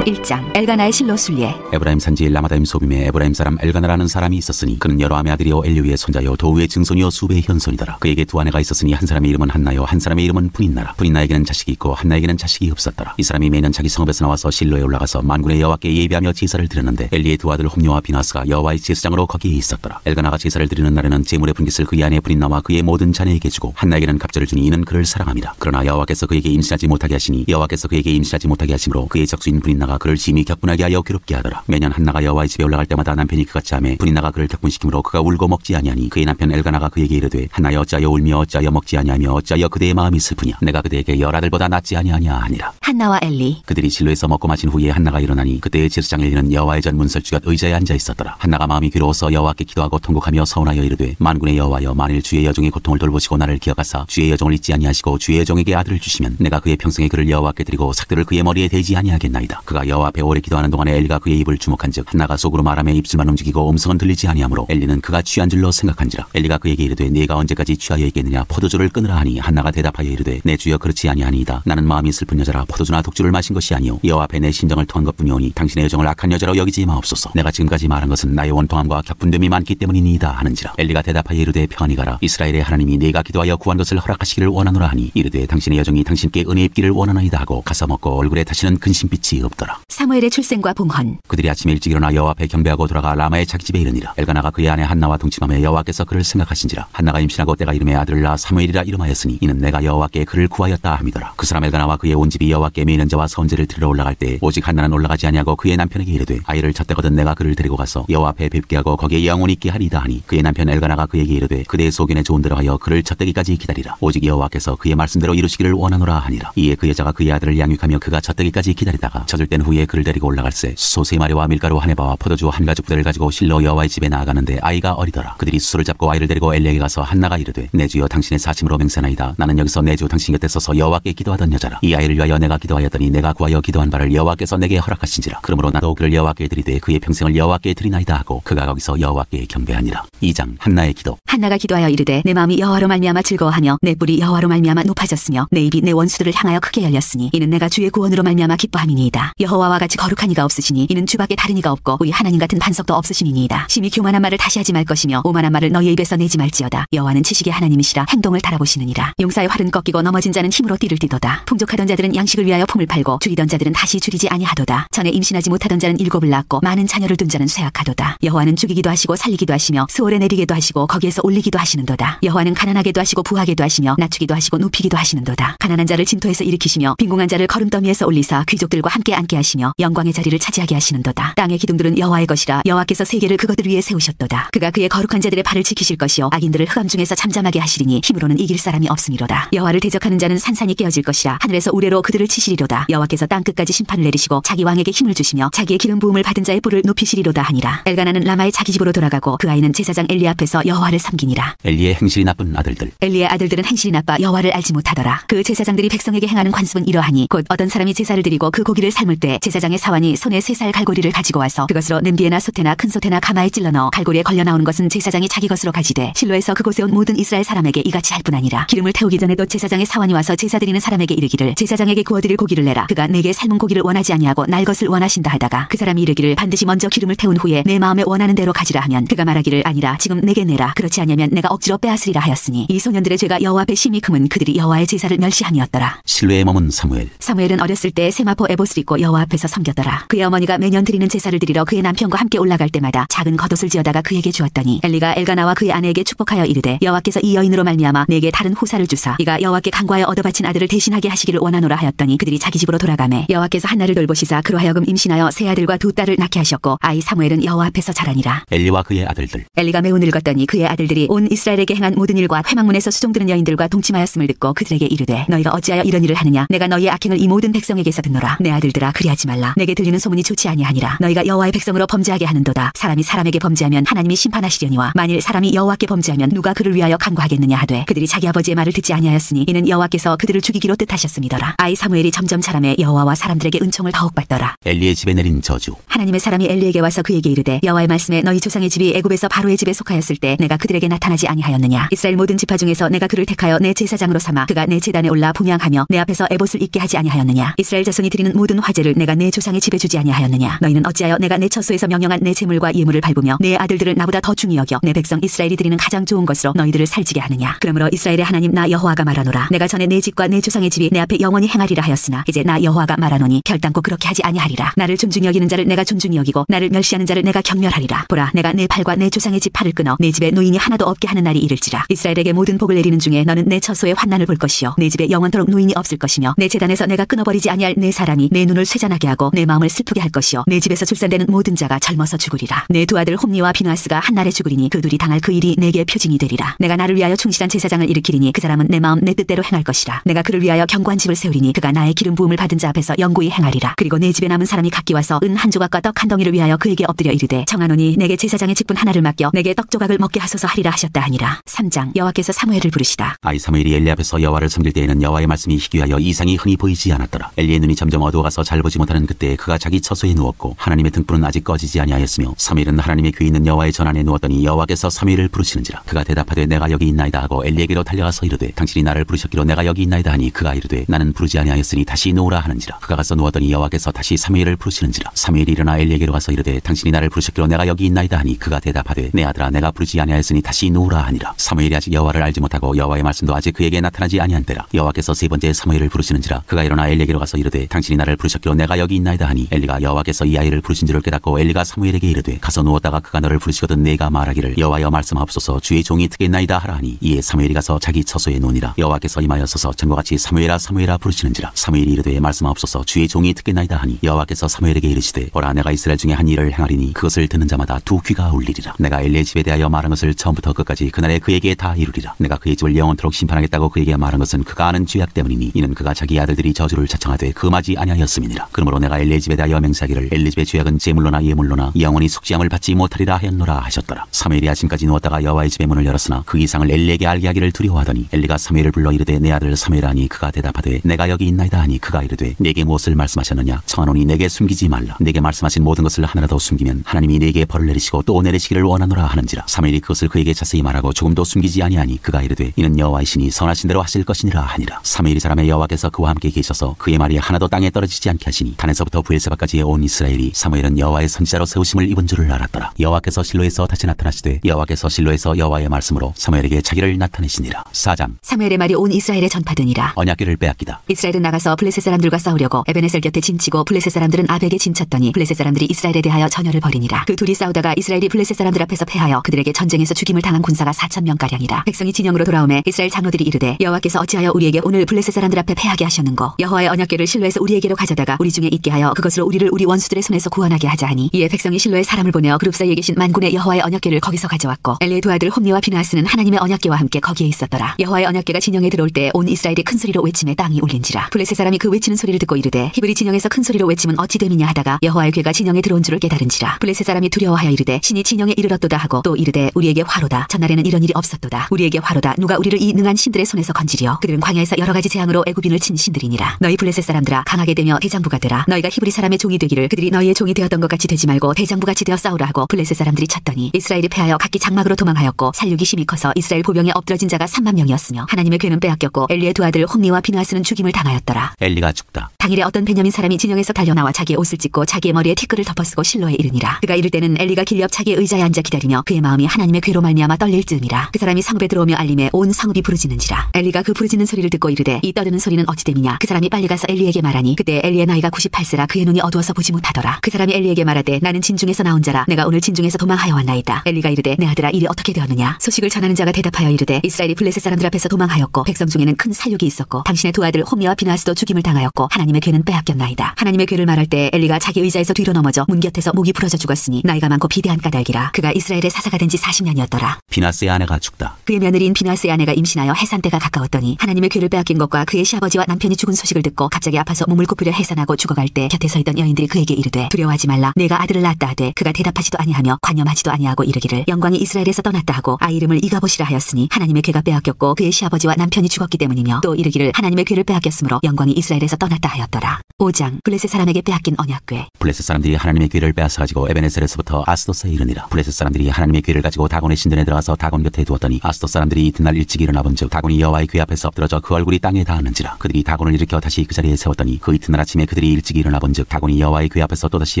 1장. 엘가나의 실로 순례. 에브라임 산지 라마다임 소빔에 에브라임 사람 엘가나라는 사람이 있었으니 그는 여로함의 아들이요 엘리우의 손자요 도우의 증손이요 수베의 현손이더라. 그에게 두 아내가 있었으니 한 사람의 이름은 한나요 한 사람의 이름은 분인나라. 분인나에게는 자식이 있고 한나에게는 자식이 없었더라. 이 사람이 매년 자기 성읍에서 나와서 실로에 올라가서 만군의 여호와께 예배하며 제사를 드렸는데 엘리의 두 아들 홈뇨와 비나스가 여호와의 제사장으로 거기에 있었더라. 엘가나가 제사를 드리는 날에는 제물의 분깃을 그의 아내 분인나와 그의 모든 자녀에게 주고 한나에게는 갑절을 주니 이는 그를 사랑함이라. 그러나 여호와께서 그에게 임신하지 못하게 하시니 여호와께서 그에게 임신하지 못하게 하심으로 그의 적수인 분인나가 그를 심히 격분하게 하여 괴롭게 하더라. 매년 한나가 여호와의 집에 올라갈 때마다 남편이 그같이 하매 분인나가 그를 격분시키므로 그가 울고 먹지 아니하니 그의 남편 엘가나가 그에게 이르되 한나여 어찌하여 울며 어찌하여 먹지 아니하며 어찌하여 그대의 마음이 슬프냐. 내가 그대에게 열 아들보다 낫지 아니하냐 하니라. 한나와 엘리. 그들이 실로에서 먹고 마신 후에 한나가 일어나니 그때의 제사장 엘리는 여호와의 전 문설주곁 의자에 앉아 있었더라. 한나가 마음이 괴로워서 여호와께 기도하고 통곡하며 서운하여 이르되 만군의 여호와여 만일 주의 여종의 고통을 돌보시고 나를 기억하사 주의 여종을 잊지 아니하시고 주의 여종에게 아들을 주시면 내가 그의 평생에 그를 여호와께 드리고 삭들을 그의 머리에 대지 아니하겠나이다. 그가 여호와 앞에 오래 기도하는 동안에 엘리가 그의 입을 주목한즉 한나가 속으로 말하며 입술만 움직이고 음성은 들리지 아니하므로 엘리는 그가 취한 줄로 생각한지라. 엘리가 그에게 이르되 네가 언제까지 취하여 있겠느냐 포도주를 끊으라 하니 한나가 대답하여 이르되 내 주여 그렇지 아니하니이다. 나는 마음이 슬픈 여자라 포도주나 독주를 마신 것이 아니오 여호와 앞에 내 심정을 토한 것뿐이오니 당신의 여정을 악한 여자로 여기지 마옵소서. 내가 지금까지 말한 것은 나의 원통함과 격분됨이 많기 때문이니이다 하는지라. 엘리가 대답하여 이르되 평안히 가라. 이스라엘의 하나님이 네가 기도하여 구한 것을 허락하시기를 원하노라 하니 이르되 당신의 여정이 당신께 은혜 입기를 원하나이다 하고 가서 먹고 얼굴에 다시는 근심빛이 없더라. 사무엘의 출생과 봉헌. 그들이 아침에 일찍 일어나 여호와 앞에 경배하고 돌아가 라마의 자기 집에 이르니라. 엘가나가 그의 아내 한나와 동침하며 여호와께서 그를 생각하신지라. 한나가 임신하고 때가 이름에 아들을 낳아 사무엘이라 이름하였으니 이는 내가 여호와께 그를 구하였다 함이더라. 그 사람 엘가나와 그의 온 집이 여호와께 매년제와 선제를 드리러 올라갈 때 오직 한나는 올라가지 아니하고 그의 남편에게 이르되 아이를 젖대거든 내가 그를 데리고 가서 여호와 앞에 뵙게 하고 거기에 영원히 있게 하리이다 하니 그의 남편 엘가나가 그에게 이르되 그대의 소견에 좋은 대로 하여 그를 젖대기까지 기다리라. 오직 여호와께서 그의 말씀대로 이루시기를 원하노라 하니라. 이에 그 여자가 그의 아들을 양육하며 그가 젖대기까지 기다리다가 젖을 땐 후에 그를 데리고 올라갈새 소 세 마리와 밀가루 한 해바와 포도주 한 가죽 부대를 가지고 실로 여호와의 집에 나아가는데 아이가 어리더라. 그들이 수소를 잡고 아이를 데리고 엘리에게 가서 한나가 이르되 내 주여 당신의 사심으로 맹세나이다. 나는 여기서 내 주 당신 곁에 서서 여호와께 기도하던 여자라. 이 아이를 위하여 내가 기도하였더니 내가 구하여 기도한 바를 여호와께서 내게 허락하신지라. 그러므로 나도 그를 여호와께 드리되 그의 평생을 여호와께 드리나이다 하고 그가 거기서 여호와께 경배하니라. 2장. 한나의 기도. 한나가 기도하여 이르되 내 마음이 여호와로 말미암아 즐거워하며 내 뿔이 여호와로 말미암아 높아졌으며 내 입이 내 원수들을 향하여 크게 열렸으니 이는 내가 주의 구원으로 말미암아 기뻐함이니이다. 여호와와 같이 거룩한 이가 없으시니 이는 주밖에 다른 이가 없고 우리 하나님 같은 반석도 없으심이니이다. 심히 교만한 말을 다시 하지 말 것이며 오만한 말을 너희의 입에서 내지 말지어다. 여호와는 지식의 하나님이시라 행동을 달아보시느니라. 용사의 활은 꺾이고 넘어진 자는 힘으로 띠를 띠도다. 풍족하던 자들은 양식을 위하여 품을 팔고 줄이던 자들은 다시 줄이지 아니하도다. 전에 임신하지 못하던 자는 일곱을 낳고 많은 자녀를 둔 자는 쇠약하도다. 여호와는 죽이기도 하시고 살리기도 하시며 수월에 내리게도 하시고 거기에서 올리기도 하시는도다. 여호와는 가난하게도 하시고 부하게도 하시며 낮추기도 하시고 눕히기도 하시는도다. 가난한 자를 진토에서 일으키시며 빈궁한 자를 거름더미에서 올리사 귀족들과 함께 앉게 하게 하시며 영광의 자리를 차지하게 하시는도다. 땅의 기둥들은 여호와의 것이라 여호와께서 세계를 그것들 위에 세우셨도다. 그가 그의 거룩한 자들의 발을 지키실 것이요 악인들을 흑암 중에서 잠잠하게 하시리니 힘으로는 이길 사람이 없음이로다. 여호와를 대적하는 자는 산산이 깨어질 것이라 하늘에서 우레로 그들을 치시리로다. 여호와께서 땅 끝까지 심판을 내리시고 자기 왕에게 힘을 주시며 자기의 기름 부음을 받은 자의 뿔을 높이시리로다 하니라. 엘가나는 라마의 자기 집으로 돌아가고 그 아이는 제사장 엘리 앞에서 여호와를 섬기니라. 엘리의 행실이 나쁜 아들들. 엘리의 아들들은 행실이 나빠 여호와를 알지 못하더라. 그 제사장들이 백성에게 행하는 관습은 이러하니 곧 어떤 사람이 제사를 드리고 그 고기를 삶을 때 제사장의 사환이 손에 3살 갈고리를 가지고 와서 그것으로 냄비에나 솥에나 큰 솥에나 가마에 찔러 넣어 갈고리에 걸려 나오는 것은 제사장이 자기 것으로 가지되 실로에서 그곳에 온 모든 이스라엘 사람에게 이같이 할 뿐 아니라 기름을 태우기 전에도 제사장의 사환이 와서 제사 드리는 사람에게 이르기를 제사장에게 구워드릴 고기를 내라. 그가 내게 삶은 고기를 원하지 아니하고 날 것을 원하신다 하다가 그 사람이 이르기를 반드시 먼저 기름을 태운 후에 내 마음에 원하는 대로 가지라 하면 그가 말하기를 아니라 지금 내게 내라. 그렇지 아니하면 내가 억지로 빼앗으리라 하였으니 이 소년들의 죄가 여호와 앞에 심히 크면 그들이 여호와의 제사를 멸시함이었더라. 실로에 머문 사무엘. 사무엘은 어렸을 때 세마포 에봇을 입고 여호와 앞에서 섬겼더라. 그의 어머니가 매년 드리는 제사를 드리러 그의 남편과 함께 올라갈 때마다 작은 겉옷을 지어다가 그에게 주었더니 엘리가 엘가나와 그의 아내에게 축복하여 이르되 여호와께서 이 여인으로 말미암아 내게 다른 후사를 주사 이가 여호와께 간구하여 얻어바친 아들을 대신하게 하시기를 원하노라 하였더니 그들이 자기 집으로 돌아가매 여호와께서 한나를 돌보시사 그로 하여금 임신하여 세 아들과 2딸을 낳게 하셨고 아이 사무엘은 여호와 앞에서 자라니라. 엘리와 그의 아들들. 엘리가 매우 늙었더니 그의 아들들이 온 이스라엘에게 행한 모든 일과 회막문에서 수종드는 여인들과 동침하였음을 듣고 그들에게 이르되 너희가 어찌하여 이런 일을 하느냐. 내가 너희의 악행을 이 모든 백성에게서 듣노라. 내 아들들아 그리하지 말라. 내게 들리는 소문이 좋지 아니하니라. 너희가 여호와의 백성으로 범죄하게 하는도다. 사람이 사람에게 범죄하면 하나님이 심판하시려니와 만일 사람이 여호와께 범죄하면 누가 그를 위하여 간구하겠느냐 하되 그들이 자기 아버지의 말을 듣지 아니하였으니 이는 여호와께서 그들을 죽이기로 뜻하셨음이더라. 아이 사무엘이 점점 자라매 여호와와 사람들에게 은총을 더욱 받더라. 엘리의 집에 내린 저주. 하나님의 사람이 엘리에게 와서 그에게 이르되 여호와의 말씀에 너희 조상의 집이 애굽에서 바로의 집에 속하였을 때 내가 그들에게 나타나지 아니하였느냐. 이스라엘 모든 지파 중에서 내가 그를 택하여 내 제사장으로 삼아 그가 내 제단에 올라 분향하며 내 앞에서 에봇을 입게 하지 아니하였느냐. 이스라엘 자손이 드리는 모든 화제를 내가 내 조상의 집에 주지 아니하였느냐. 너희는 어찌하여 내가 내 처소에서 명령한 내 제물과 예물을 밟으며 내 아들들을 나보다 더 중히 여겨 내 백성 이스라엘이 드리는 가장 좋은 것으로 너희들을 살지게 하느냐. 그러므로 이스라엘의 하나님 나 여호와가 말하노라. 내가 전에 내 집과 내 조상의 집이 내 앞에 영원히 행하리라 하였으나 이제 나 여호와가 말하노니 결단코 그렇게 하지 아니하리라. 나를 존중히 여기는 자를 내가 존중히 여기고 나를 멸시하는 자를 내가 경멸하리라. 보라 내가 내 팔과 내 조상의 집 팔을 끊어 내 집에 노인이 하나도 없게 하는 날이 이를지라. 이스라엘에게 모든 복을 내리는 중에 너는 내 처소의 환난을 볼 것이요 내 집에 영원토록 노인이 없을 것이며 내 제단에서 내가 끊어버리지 아니할 내 사람이 내 눈을 쇠잔하게 하고 내 마음을 슬프게 할 것이요 내 집에서 출산되는 모든 자가 젊어서 죽으리라. 내 두 아들 홈니와 비누아스가 한날에 죽으리니 그 둘이 당할 그 일이 내게 표징이 되리라. 내가 나를 위하여 충실한 제사장을 일으키리니 그 사람은 내 마음 내 뜻대로 행할 것이라. 내가 그를 위하여 견고한 집을 세우리니 그가 나의 기름 부음을 받은 자 앞에서 영구히 행하리라. 그리고 내 집에 남은 사람이 각기 와서 은 한 조각과 떡 한 덩이를 위하여 그에게 엎드려 이르되 청하노니 내게 제사장의 직분 하나를 맡겨 내게 떡 조각을 먹게 하소서 하리라 하셨다 하니라. 3장 여호와께서 사무엘을 부르시다. 아이 사무엘이 엘리 앞에서 여호와를 섬길 때에는 여호와의 말씀이 희귀하여 이상이 흔히 보이지 않았더라. 엘리의 눈이 점점 어두워가서 잘 보지 못하는 그때 그가 자기 처소에 누웠고 하나님의 등불은 아직 꺼지지 아니하였으며 사무엘은 하나님의 귀에 있는 여호와의 전안에 누웠더니 여호와께서 사무엘을 부르시는지라. 그가 대답하되 내가 여기 있나이다 하고 엘리에게로 달려가서 이르되 당신이 나를 부르셨기로 내가 여기 있나이다 하니 그가 이르되 나는 부르지 아니하였으니 다시 누우라 하는지라. 그가 가서 누웠더니 여호와께서 다시 사무엘을 부르시는지라. 사무엘이 일어나 엘리에게로 가서 이르되 당신이 나를 부르셨기로 내가 여기 있나이다 하니 그가 대답하되 내 아들아 내가 부르지 아니하였으니 다시 누우라 하니라. 사무엘이 아직 여호와를 알지 못하고 여호와의 말씀도 아직 그에게 나타나지 아니한 때라. 여호와께서 세 번째 사무엘을 부르시는지라. 그가 일어나 엘리에게로 가서 이르되 당신이 나를 부르셨기로 내가 여기 있나이다 하니 엘리가 여호와께서 이 아이를 부르신 줄을 깨닫고 엘리가 사무엘에게 이르되 가서 누웠다가 그가 너를 부르시거든 내가 말하기를 여호와여 말씀하옵소서 주의 종이 듣겠나이다 하라 하니 이에 사무엘이 가서 자기 처소에 누우니라. 여호와께서 임하여서서 전과 같이 사무엘아 사무엘아 부르시는지라. 사무엘이 이르되 말씀하옵소서 주의 종이 듣겠나이다 하니 여호와께서 사무엘에게 이르시되 보라 내가 이스라엘 중에 한 일을 행하리니 그것을 듣는 자마다 두 귀가 울리리라. 내가 엘리의 집에 대하여 말한 것을 처음부터 끝까지 그날에 그에게 다 이루리라. 내가 그의 집을 영원토록 심판하겠다고 그에게 말한 것은 그가 아는 죄악 때문이니 이는 그가 자기 아들들이 저주를 자청하되 금하지 아니하였음이니라. 그러므로 내가 엘리의 집에 대하여 맹세하기를 엘리 집의 죄악은 제물로나 예물로나 영원히 속죄함을 받지 못하리라 하였노라 하셨더라. 사무엘이 아침까지 누웠다가 여호와의 집의 문을 열었으나 그 이상을 엘리에게 알게 하기를 두려워하더니 엘리가 사무엘을 불러 이르되 내 아들 사무엘아 하니 그가 대답하되 내가 여기 있나이다 하니 그가 이르되 내게 무엇을 말씀하셨느냐. 청하노니 내게 숨기지 말라. 내게 말씀하신 모든 것을 하나라도 숨기면 하나님이 내게 벌을 내리시고 또 내리시기를 원하노라 하는지라. 사무엘이 그것을 그에게 자세히 말하고 조금도 숨기지 아니하니 그가 이르되 이는 여호와이시니 선하신 대로 하실 것이니라 하니라. 사무엘이 자라매 여호와께서 그와 함께 계셔서 그의 말이 하나도 땅에 떨어지지 않게 하시니 단에서부터 브엘세바까지의 온 이스라엘이 사무엘은 여호와의 선지자로 세우심을 입은 줄을 알았더라. 여호와께서 실로에서 다시 나타나시되 여호와께서 실로에서 여호와의 말씀으로 사무엘에게 자기를 나타내시니라. 4장 사무엘의 말이 온 이스라엘에 전파되니라. 언약궤를 빼앗기다. 이스라엘은 나가서 블레셋 사람들과 싸우려고 에베네셀 곁에 진치고 블레셋 사람들은 아벡에 진쳤더니 블레셋 사람들이 이스라엘에 대하여 전열을 벌이니라. 그 둘이 싸우다가 이스라엘이 블레셋 사람들 앞에서 패하여 그들에게 전쟁에서 죽임을 당한 군사가 4,000명가량이라. 백성이 진영으로 돌아오매 이스라엘 장로들이 이르되 여호와께서 어찌하여 우리에게 오늘 블레셋 사람들 앞에 패하게 하셨는고 여호와의 언약궤를 실로에서 우리에게로 가져다가 우리 중에 있게 하여 그것으로 우리를 우리 원수들의 손에서 구원하게 하자 하니 이에 백성이 실로에 사람을 보내어 그룹 사이에 계신 만군의 여호와의 언약궤를 거기서 가져왔고 엘리의 두 아들 홈니와 비느하스는 하나님의 언약궤와 함께 거기에 있었더라. 여호와의 언약궤가 진영에 들어올 때 온 이스라엘이 큰 소리로 외침에 땅이 울린지라. 블레셋 사람이 그 외치는 소리를 듣고 이르되 히브리 진영에서 큰 소리로 외침은 어찌 됨이냐 하다가 여호와의 궤가 진영에 들어온 줄을 깨달은지라. 블레셋 사람이 두려워하여 이르되 신이 진영에 이르렀도다 하고 또 이르되 우리에게 화로다. 전날에는 이런 일이 없었도다. 우리에게 화로다. 누가 우리를 이 능한 신들의 손에서 건지리요. 그들은 광야에서 여러 가지 재앙으로 애굽인을 친 신들이니라. 너희 블레셋 사람들아 강하게 되며 대장부가 되라. 너희가 히브리 사람의 종이 되기를 그들이 너희의 종이 되었던 것 같이 되지 말고 대장부같이 되어 싸우라 하고 블레셋 사람들이 쳤더니 이스라엘이 패하여 각기 장막으로 도망하였고 살육이 심히 커서 이스라엘 보병에 엎드러진 자가 3만 명이었으며 하나님의 궤는 빼앗겼고 엘리의 두 아들 홈니와 비느하스는 죽임을 당하였더라. 엘리가 죽다. 당일에 어떤 베냐민 사람이 진영에서 달려나와 자기의 옷을 찢고 자기의 머리에 티끌을 덮어쓰고 실로에 이르니라. 그가 이를 때는 엘리가 길 옆 자기의 의자에 앉아 기다리며 그의 마음이 하나님의 궤로 말미암아 떨릴 즈음이라. 그 사람이 성읍에 들어오며 알림에 온 성읍이 부르짖는지라. 엘리가 그 부르짖는 소리를 듣고 이르되 이 떠드는 소리는 어찌 됨이냐. 그 사람이 빨리 가서 엘리에게 말하니 그때 엘리의 나이가 98세라 그의 눈이 어두워서 보지 못하더라. 그 사람이 엘리에게 말하되 나는 진중에서 나온 자라 내가 오늘 진중에서 도망하여 왔나이다. 엘리가 이르되 내 아들아 일이 어떻게 되었느냐. 소식을 전하는 자가 대답하여 이르되 이스라엘이 블레셋 사람들 앞에서 도망하였고 백성 중에는 큰 살육이 있었고 당신의 두 아들 홈니와 비느하스도 죽임을 당하였고 하나님의 궤는 빼앗겼나이다. 하나님의 궤를 말할 때 엘리가 자기 의자에서 뒤로 넘어져 문 곁에서 목이 부러져 죽었으니 나이가 많고 비대한 까닭이라. 그가 이스라엘의 사사가 된 지 40년이었더라. 비느하스의 아내가 죽다. 그의 며느리인 비느하스의 아내가 임신하여 해산 때가 가까웠더니 하나님의 궤를 빼앗긴 것과 그의 시아버지와 남편이 죽은 소식을 듣고 갑자기 아파서 몸을 굽으려 해산하고 죽어갈 때 곁에 서 있던 여인들이 그에게 이르되 두려워하지 말라 내가 아들을 낳았다 하되 그가 대답하지도 아니하며 관념하지도 아니하고 이르기를 영광이 이스라엘에서 떠났다 하고 아이 이름을 이가봇이라 하였으니 하나님의 궤가 빼앗겼고 그의 시아버지와 남편이 죽었기 때문이며 또 이르기를 하나님의 궤를 빼앗겼으므로 영광이 이스라엘에서 떠났다 하였더라. 5장 블레셋 사람에게 빼앗긴 언약궤. 블레셋 사람들이 하나님의 궤를 빼앗아 가지고 에베네셀에서부터 아스돗에 이르니라. 블레셋 사람들이 하나님의 궤를 가지고 다곤의 신전에 들어가서 다곤 곁에 두었더니 아스돗 사람들이 이튿날 일찍 일어나 본즉 다곤이 여호와의 궤 앞에서 엎드러져 그 얼굴이 땅에 닿았는지라. 그들이 다곤을 일으켜 다시 그 자리에 세웠더니 그 이튿날 아침에 그들이 일찍 일어나 본즉 다곤이 여호와의 궤 앞에서 또다시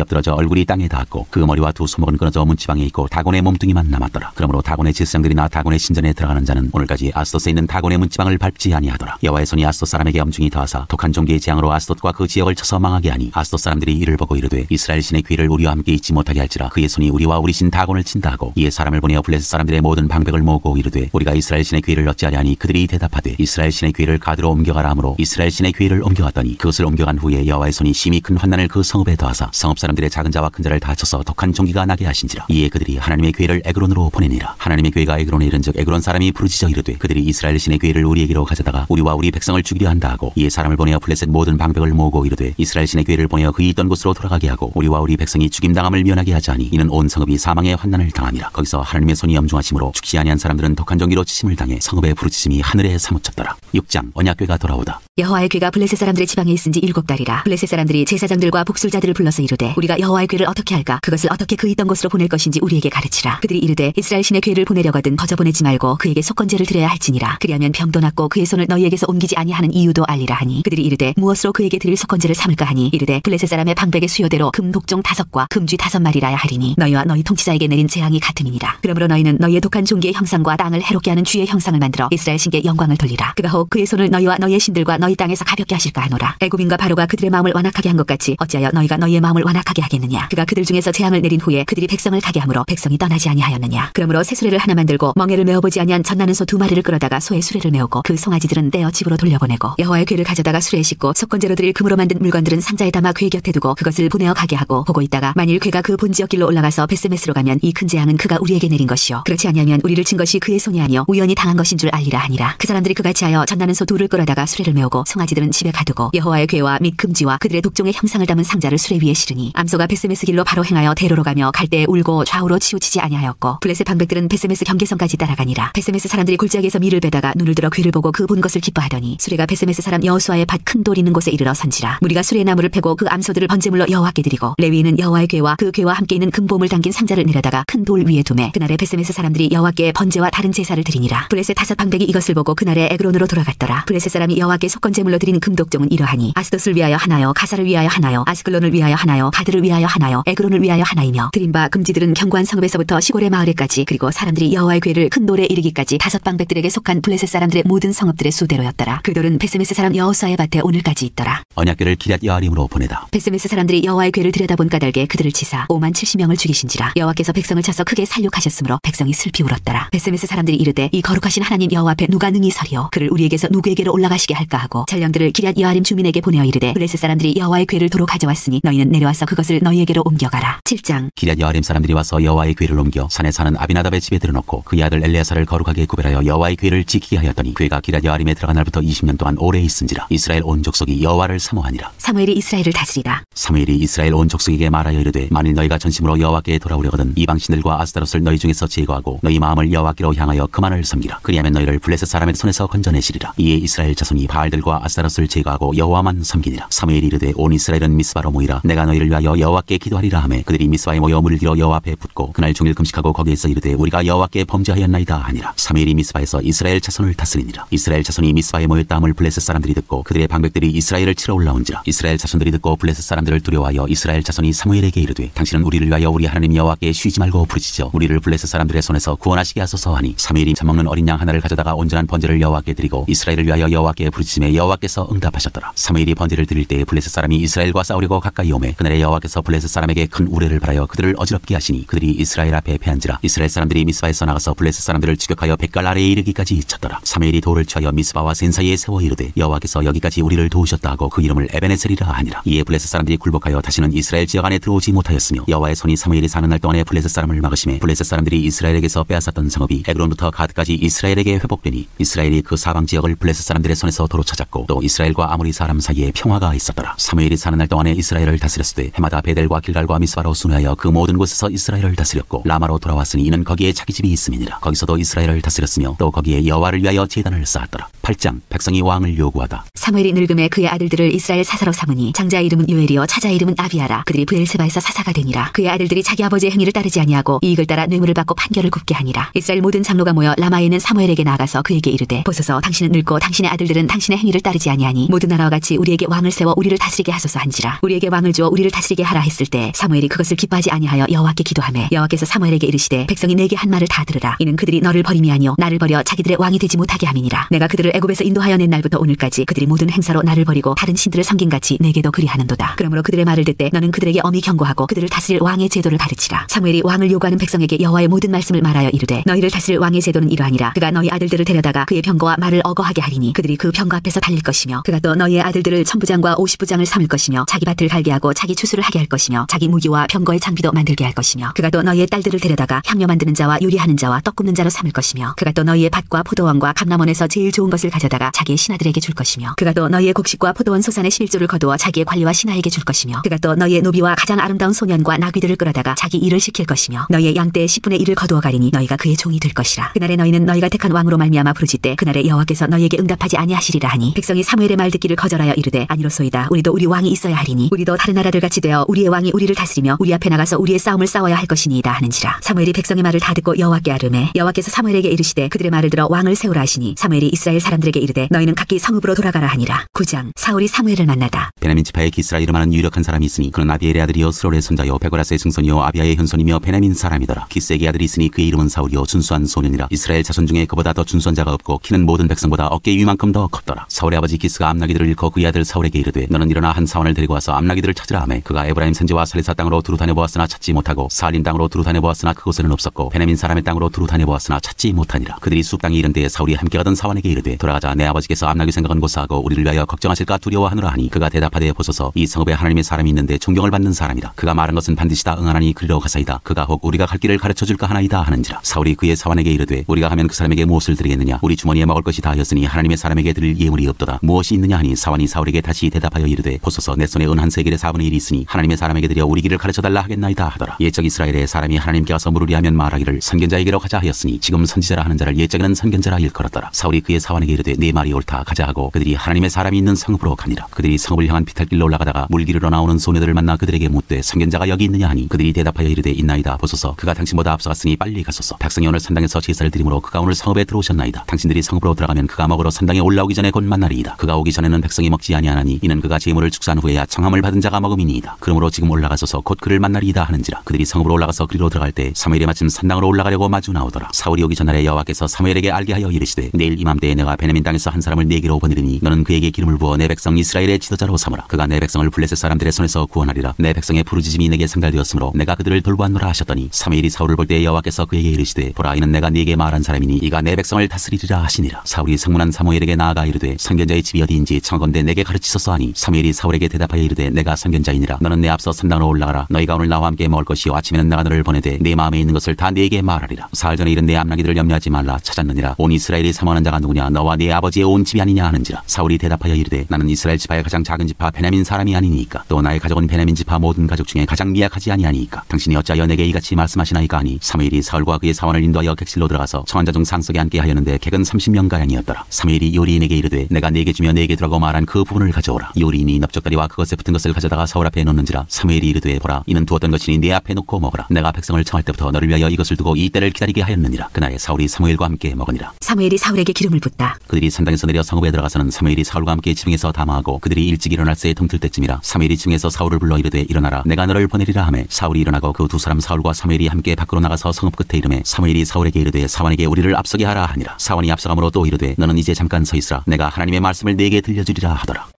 엎드러져 얼굴이 땅에 닿았고 그 머리와 두 손목은 끊어져 문지방에 있고 다곤의 몸뚱이만 남았더라. 그러므로 다곤의 질성들이나 다곤의 신전에 들어가는 자는 오늘까지 아스돗에 있는 다곤의 문지방을 밟지 아니하더라. 여호와의 손이 아스돗 사람에게 엄중히 더하사 독한 종기의 재앙으로 아스돗과 그 지역을 쳐서 망하게 하니 아스돗 사람들이 이를 보고 이르되 이스라엘 신의 궤를 우리와 함께 잊지 못하게 할지라. 그의 손이 우리와 우리 신 다곤을 친다 하고 이에 사람을 보내어 블레셋 사람들의 모든 방백을 모으고 이르되 우리가 이스라엘 신의 궤를 어찌하려 하니 그들이 대답하되 이스라엘 신의 궤를 가드로 옮겨가라 하므로 이스라엘 신의 궤를 옮겨갔더니 그것을 옮겨간 후에 여호와의 손이 심히 큰 환난을 그 성읍에 더하사 성읍 사람들의 작은 자와 큰 자를 다 쳐서 독한 종기가 나게 하신지라. 이에 그들이 하나님의 궤를 에그론으로 보내니라. 하나님의 궤가 에그론에 이른즉 에그론 사람이 부르짖어 이르되 그들이 이스라엘 신의 궤를 우리에게로 가져다가 우리와 우리 백성을 죽이려 한다 하고 이에 사람을 보내어 블레셋 모든 방백을 모으고 이르되 이스라엘 신의 궤를 보내어 그이 있던 곳으로 돌아가게 하고 우리와 우리 백성이 죽임당함을 면하게 하자 하니 이는 온 성읍이 사망의 환난을 당함이라. 거기서 하나님의 손이 엄중하심으로 죽지 아니한 사람들은 독한 종기로 치심을 당해 성읍의 부르짖음이 하늘에 사무쳤더라. 6장 언약궤가 돌아오다. 여호와의 궤가 블레셋 사람들의 지방에 있은지 7달이라. 블레셋 사람들이 제사장들과 복술자들을 불러서 이르되 우리가 여호와의 궤를 어떻게 할까. 그것을 어떻게 그 있던 곳으로 보낼 것인지 우리에게 가르치라. 그들이 이르되 이스라엘 신의 궤를 보내려거든 거저 보내지 말고 그에게 속건제를 드려야 할지니라. 그리하면 병도 낫고 그의 손을 너희에게서 옮기지 아니하는 이유도 알리라 하니 그들이 이르되 무엇으로 그에게 드릴 속건제를 삼을까 하니 이르되 블레셋 사람의 방백의 수요대로 금 독종 5과 금쥐 5마리라야 하리니 너희와 너희 통치자에게 내린 재앙이 같음이니라. 그러므로 너희는 너희의 독한 종기의 형상과 땅을 해롭게 하는 쥐의 형상을 만들어 이스라엘 신께 영광을 돌리라. 그가 혹 그의 손을 너희와 너희의 신들과 너희 땅에서 가볍게 하실까 하노라. 애굽인과 바로가 그들의 마음을 완악하게 한 것 같이 어찌하여 너희가 너희의 마음을 완악하게 하겠느냐. 그가 그들 중에서 재앙을 내린 후에 그들이 백성을 가게 하므로 백성이 떠나지 아니하였느냐. 그러므로 새 수레를 하나 만들고 멍에를 메어보지 아니한 젖나는 소 2마리를 끌어다가 소의 수레를 메우고 그 송아지들은 떼어 집으로 돌려보내고 여호와의 궤를 가져다가 수레에 싣고 속건제로 드릴 금으로 만든 물건들은 상자에 담아 궤 곁에 두고 그것을 보내어 가게 하고 보고 있다가 만일 궤가 그 본지역 길로 올라가서 베스메스로 가면 이 큰 재앙은 그가 우리에게 내린 것이요 그렇지 아니하면 우리를 친 것이 그의 손이 아니요 우연히 당한 것인 줄 알리라 하니라. 그 사람들이 그같이 하여 젖나는 소 2를 끌어다가 수레를 메우고 송아지들은 집에 가두고 여호와의 궤와 및 금지와 그들의 독종의 형상을 담은 상자를 수레 위에 실으니 암소가 베스메스 길로 바로 행하여 대로로 가며 갈 때에 울고 좌우로 치우치지 아니하였고 블레셋 방백들은 베스메스 경계선까지 따라가니라. 베스메스 사람들이 골짜기에서 밀을 베다가 눈을 들어 궤를 보고 그 본 것을 기뻐하더니 수레가 베스메스 사람 여호수아의 밭 큰 돌 있는 곳에 이르러 선지라. 무리가 수레의 나무를 패고 그 암소들을 번제물로 여호와께 드리고 레위인은 여호와의 궤와 그 궤와 함께 있는 금보물 담긴 상자를 내려다가 큰 돌 위에 두매 그날에 베스메스 사람들이 여호와께 번제와 다른 제사를 드리니라. 블레셋 5 방백이 이것을 보고 그날에 에그론으로 돌아갔더라. 블레셋 사람이 여호와께 속건제물로 드린 금독종은 이러하니 아스돗을 위하여 하나요 가사를 위하여 하나요 아스글론을 위하여 하나요 가드를 위하여 하나요 에그론을 위하여 하나이며 드린 바 금지들은 견고한 성읍에서부터 시골의 마을에까지 그리고 사람들이 여호와의 궤를 큰 돌에 이르기까지 5 방백들에게 속한 블레셋 사람들의 모든 성읍들의 수대로였더라. 그 돌은 베스메스 사람 여호수아의 밭에 오늘까지 있더라. 언약궤를 기럇 여아림으로 보내다. 베스메스 사람들이 여호와의 궤를 들여다본 까닭에 그들을 치사 50,070명을 죽이신지라. 여호와께서 백성을 쳐서 크게 살육하셨으므로 백성이 슬피 울었더라. 베스메스 사람들이 이르되 이 거룩하신 하나님 여호와 앞에 누가 능히 서리요 그를 우리에게서 누구에게로 올라가시게 할까 하고 전령들을 기럇 여아림 주민에게 보내어 이르되 블레셋 사람 사람들이 여호와의 궤를 도로 가져왔으니 너희는 내려와서 그것을 너희에게로 옮겨가라. 7장. 기럇 여아림 사람들이 와서 여호와의 궤를 옮겨 산에 사는 아비나답의 집에 들여놓고 그의 아들 엘레아사를 거룩하게 구별하여 여호와의 궤를 지키게 하였더니 궤가 기럇 여아림에 들어간 날부터 20년 동안 오래 있은지라. 이스라엘 온 족속이 여호와를 사모하니라. 사무엘이 이스라엘을 다스리다. 사무엘이 이스라엘 온 족속에게 말하여 이르되 만일 너희가 전심으로 여호와께 돌아오려거든 이방신들과 아스타롯을 너희 중에서 제거하고 너희 마음을 여호와께로 향하여 그만을 섬기라. 그리하면 너희를 블레셋 사람의 손에서 건져내시리라. 이에 이스라엘 자손이 바알들과 아스타롯을 제거하고 여호와만 섬기니라. 사무엘이 이르되 온 이스라엘은 미스바로 모이라. 내가 너희를 위하여 여호와께 기도하리라 하매 그들이 미스바에 모여 물을 길어 여호와 앞에 붓고 그날 종일 금식하고 거기에서 이르되 우리가 여호와께 범죄하였나이다 하니라. 사무엘이 미스바에서 이스라엘 자손을 다스리니라. 이스라엘 자손이 미스바에 모였다 함을 블레셋 사람들이 듣고 그들의 방백들이 이스라엘을 치러 올라온지라. 이스라엘 자손들이 듣고 블레셋 사람들을 두려워하여 이스라엘 자손이 사무엘에게 이르되 당신은 우리를 위하여 우리 하나님 여호와께 쉬지 말고 부르짖어 우리를 블레셋 사람들의 손에서 구원하시게 하소서 하니 사무엘이 잡먹는 어린 양 하나를 가져다가 온전한 번제를 여호와께 드리고 이스라엘을 위하여 여호와께 부르짖음에 여호와께서 응답하셨더라. 사무엘이 번제를 드릴 때에 블레셋 사람이 이스라엘과 싸우려고 가까이 오매 그날에 여호와께서 블레셋 사람에게 큰 우레를 발하여 그들을 어지럽게 하시니 그들이 이스라엘 앞에 패한지라. 이스라엘 사람들이 미스바에서 나가서 블레셋 사람들을 추격하여 백갈 아래에 이르기까지 쳤더라. 사무엘이 돌을 취하여 미스바와 센 사이에 세워 이르되 여호와께서 여기까지 우리를 도우셨다 하고 그 이름을 에베네셀이라 하니라. 이에 블레셋 사람들이 굴복하여 다시는 이스라엘 지역 안에 들어오지 못하였으며 여호와의 손이 사무엘이 사는 날 동안에 블레셋 사람을 막으심에 블레셋 사람들이 이스라엘에게서 빼앗았던 성읍이 에그론부터 가드까지 이스라엘에게 회복되니 이스라엘이 그 사방 지역을 블레셋 사람들의 손에서 도로 찾았고 또 이스라엘과 아모리 사람 사이에 평화가 있었더라. 사무엘이 사는 날 동안에 이스라엘을 다스렸으되 해마다 베델과 길갈과 미스바로 순회하여 그 모든 곳에서 이스라엘을 다스렸고 라마로 돌아왔으니 이는 거기에 자기 집이 있음이니라. 거기서도 이스라엘을 다스렸으며 또 거기에 여호와를 위하여 제단을 쌓았더라. 8장. 백성이 왕을 요구하다. 사무엘이 늙음에 그의 아들들을 이스라엘 사사로 삼으니 장자의 이름은 요엘이요 차자의 이름은 아비아라. 그들이 브엘세바에서 사사가 되니라. 그의 아들들이 자기 아버지의 행위를 따르지 아니하고 이익을 따라 뇌물을 받고 판결을 굽게 하니라. 이스라엘 모든 장로가 모여 라마에 있는 사무엘에게 나아가서 그에게 이르되 보소서 당신은 늙고 당신의 아들들은 당신의 행위를 따르지 아니하니 모든 나라와 같이 우리에게 왕을 세워 우리를 다스리게 하소서 한지라. 우리에게 왕을 주어 우리를 다스리게 하라 했을 때 사무엘이 그것을 기뻐하지 아니하여 여호와께 기도하매 여호와께서 사무엘에게 이르시되 백성이 내게 한 말을 다 들으라. 이는 그들이 너를 버림이 아니요 나를 버려 자기들의 왕이 되지 못하게 함이니라. 내가 그들을 애굽에서 인도하여 낸 날부터 오늘까지 그들이 모든 행사로 나를 버리고 다른 신들을 섬긴같이 내게도 그리하는도다. 그러므로 그들의 말을 듣되 너는 그들에게 엄히 경고하고 그들을 다스릴 왕의 제도를 가르치라. 사무엘이 왕을 요구하는 백성에게 여호와의 모든 말씀을 말하여 이르되 너희를 다스릴 왕의 제도는 이러하니라. 그가 너희 아들들을 데려다가 그의 병거와 말을 어거하게 하리니 그들이 그 병거 앞에서 달릴 것이며 그가 또 너희의 아들들을 천부장과 50부장을 삼을 것이며 자기 밭을 갈게 하고 자기 추수를 하게 할 것이며 자기 무기와 병거의 장비도 만들게 할 것이며 그가 또 너희의 딸들을 데려다가 향료 만드는 자와 요리하는 자와 떡 굽는 자로 삼을 것이며 그가 또 너희의 밭과 포도원과 감람원에서 제일 좋은 것을 가져다가 자기의 신하들에게 줄 것이며 그가 또 너희의 곡식과 포도원 소산의 11조를 거두어 자기의 관리와 신하에게 줄 것이며 그가 또 너희의 노비와 가장 아름다운 소년과 나귀들을 끌어다가 자기 일을 시킬 것이며 너희의 양떼의 10분의 1을 거두어 가리니 너희가 그의 종이 될 것이라. 그날에 너희는 너희가 택한 왕으로 말미암아 부르짖되 그날에 여호와께서 너희에게 응답하지 아니하시리라 하니 백성이 사무엘의 말 듣기를 거절하여 이르되 아니로소이다. 우리도 우리 왕이 있어야 하리니 우리도 다른 나라들 같이 되어 우리의 왕이 우리를 다스리며 우리 앞에 나가서 우리의 싸움을 싸워야 할 것이니이다 하는지라. 사무엘이 백성의 말을 다 듣고 여호와께 아뢰매 여호와께서 사무엘에게 이르시되 그들의 말을 들어 왕을 세우라 하시니 사무엘이 이스라엘 사람들에게 이르되 너희는 각기 성읍으로 돌아가라 하니라. 9장. 사울이 사무엘을 만나다. 베냐민 지파에 기스라 이름하는 유력한 사람이 있으니 그는 아비엘의 아들이요 스롤의 손자요 베고라스의 증손이요 아비아의 현손이며 베냐민 사람이더라. 기스에게 아들이 있으니 그의 이름은 사울이요 준수한 소년이라. 이스라엘 자손 중에 그보다 더 준수한 자가 없고 키는 모든 백성보다 어깨 위만큼 더 컸더라. 사울의 아버지 기스가 암나기들을 잃고 그의 아들 사울에게 이르되 너는 일어나 한 사원을 데리고 와서 암나기들을 찾으라 하매 그가 에브라임 산지와 살리사 땅으로 두루 다녀보았으나 찾지 못하고 사알림 땅으로 두루 다녀보았으나 그곳에는 없었고 베냐민 사람의 땅으로 두루 다녀보았으나 찾지 못하니라. 그들이 숲 땅에 이른 때에 사울이 함께 가던 사원에게 이르되 돌아가자. 내 아버지께서 암나기 생각은 고사하고 우리를 위하여 걱정하실까 두려워하노라 하니 그가 대답하되 보소서 이 성읍에 하나님의 사람이 있는데 존경을 받는 사람이라. 그가 말한 것은 반드시 다 응하나니 그리로 가사이다. 그가 혹 우리가 갈 길을 가르쳐줄까 하나이다 하는지라. 사울이 그의 사원에게 이르되 우리가 하면 그 사람에게 무엇을 드리겠느냐. 우리 주머니에 먹을 것이 다하였으니 하나님의 사람에게 드릴 예물이 없도다. 무엇이 있느냐 하니 사원이 사울에게 다시 대답하여 이르되 보소서 내 손에 은 한 세겔의 4분의 1이 있으니 하나님의 사람에게 드려 우리 길을 가르쳐달라 하겠나이다 하더라. 옛적 이스라엘의 사람이 하나님께 가서 물으려 하면 말하기를 선견자에게로 가자 하였으니 지금 선지자라 하는 자를 옛적에는 선견자라 일컬었더라. 사울이 그의 사원에게 이르되 네 말이 옳다 가자 하고 그들이 하나님의 사람이 있는 성읍으로 가니라. 그들이 성읍을 향한 비탈길로 올라가다가 물길으로 나오는 소녀들을 만나 그들에게 묻되 선견자가 여기 있느냐 하니 그들이 대답하여 이르되 있나이다. 보소서 그가 당신보다 앞서갔으니 빨리 가소서. 백성이 오늘 산당에서 제사를 드림으로 그가 오늘 성읍에 들어오셨나이다. 당신들이 성읍으로 들어가면 그가 먹으러 산당에 올라오기 전에 곧 만나리이다. 그가 오기 전에는 백성이 먹지 아니하나니 이는 그가 제물을 축사한 후에야 청함을 받은 자가 먹음이니이다. 그러므로 지금 올라가소서 곧 그를 만나리이다 하는지라. 그들이 성읍으로 올라가서 그리로 들어갈 때 사무엘이 마침 산당으로 올라가려고 마주 나오더라. 사울이 오기 전날에 여호와께서 사무엘에게 알게 하여 이르시되 내일 이맘때에 내가 베냐민 땅에서 한 사람을 네게로 보내리니 너는 그에게 기름을 부어 내 백성 이스라엘의 지도자로 삼으라. 그가 내 백성을 블레셋 사람들의 손에서 구원하리라. 내 백성의 부르짖음이 내게 상달되었으므로 내가 그들을 돌보았노라 하셨더니 사무엘이 사울을 볼 때 여호와께서 그에게 이르시되 보라 이는 내가 네게 말한 사람이니 이가 내 백성을 다스리리라 하시니라. 사울이 성문한 사무엘에게 나아가 이르되 선견자의 집이 어디인지 청건대 내게 가르치소서 하니 사무엘이 사울에게 대답하여 이르되 내가 선견자이니라. 너는 내 앞서 선당으로 올라가라. 너희가 오늘 나와 함께 먹을 것이요 아침에는 내가 너를 보내되 내 마음에 있는 것을 다 네게 말하리라. 사흘 전에 이른 내 암나기들을 염려하지 말라. 찾았느니라. 온 이스라엘이 사모하는 자가 누구냐? 너와 네 아버지의 온 집이 아니냐 하는지라. 사울이 대답하여 이르되 나는 이스라엘 지파의 가장 작은 지파 베냐민 사람이 아니니까. 또 나의 가족은 베냐민 지파 모든 가족 중에 가장 미약하지 아니하니까. 당신이 어찌하여 내게 이같이 말씀하시나이까 하니 사무엘이 사울과 그의 사원을 인도하여 객실로 들어가서 청한 자 중 상석에 앉게 하였는데 객은 30명가량이었더라. 사무엘이 요리인에게 이르되 내가 네게 주며 네게 들어가고 말한 그 부분을 가져오라. 요리인이 넓적다리와 그것에 붙은 것을 가져다가 사울 앞에 놓는지라. 사무엘이 이르되 보라 이는 두었던 것이니 네 앞에 놓고 먹어라. 내가 백성을 청할 때부터 너를 위하여 이것을 두고 이 때를 기다리게 하였느니라. 그날에 사울이 사무엘과 함께 먹으니라. 사무엘이 사울에게 기름을 붓다. 그들이 산당에서 내려 성읍에 들어가서는 사무엘이 사울과 함께 지붕에서 담화하고 그들이 일찍 일어날 새에 동틀 때쯤이라. 사무엘이 지붕에서 사울을 불러 이르되 일어나라 내가 너를 보내리라 하매 사울이 일어나고 그 두 사람 사울과 사무엘이 함께 밖으로 나가서 성읍 끝에 이르매 사무엘이 사울에게 이르되 사원에게 우리를 앞서게 하라 하니라. 사원이 앞서가므로 또 이르되 너는 이제 잠깐 서 있으라 내가 하나님의 말씀을 네게 들려주리라 하더라.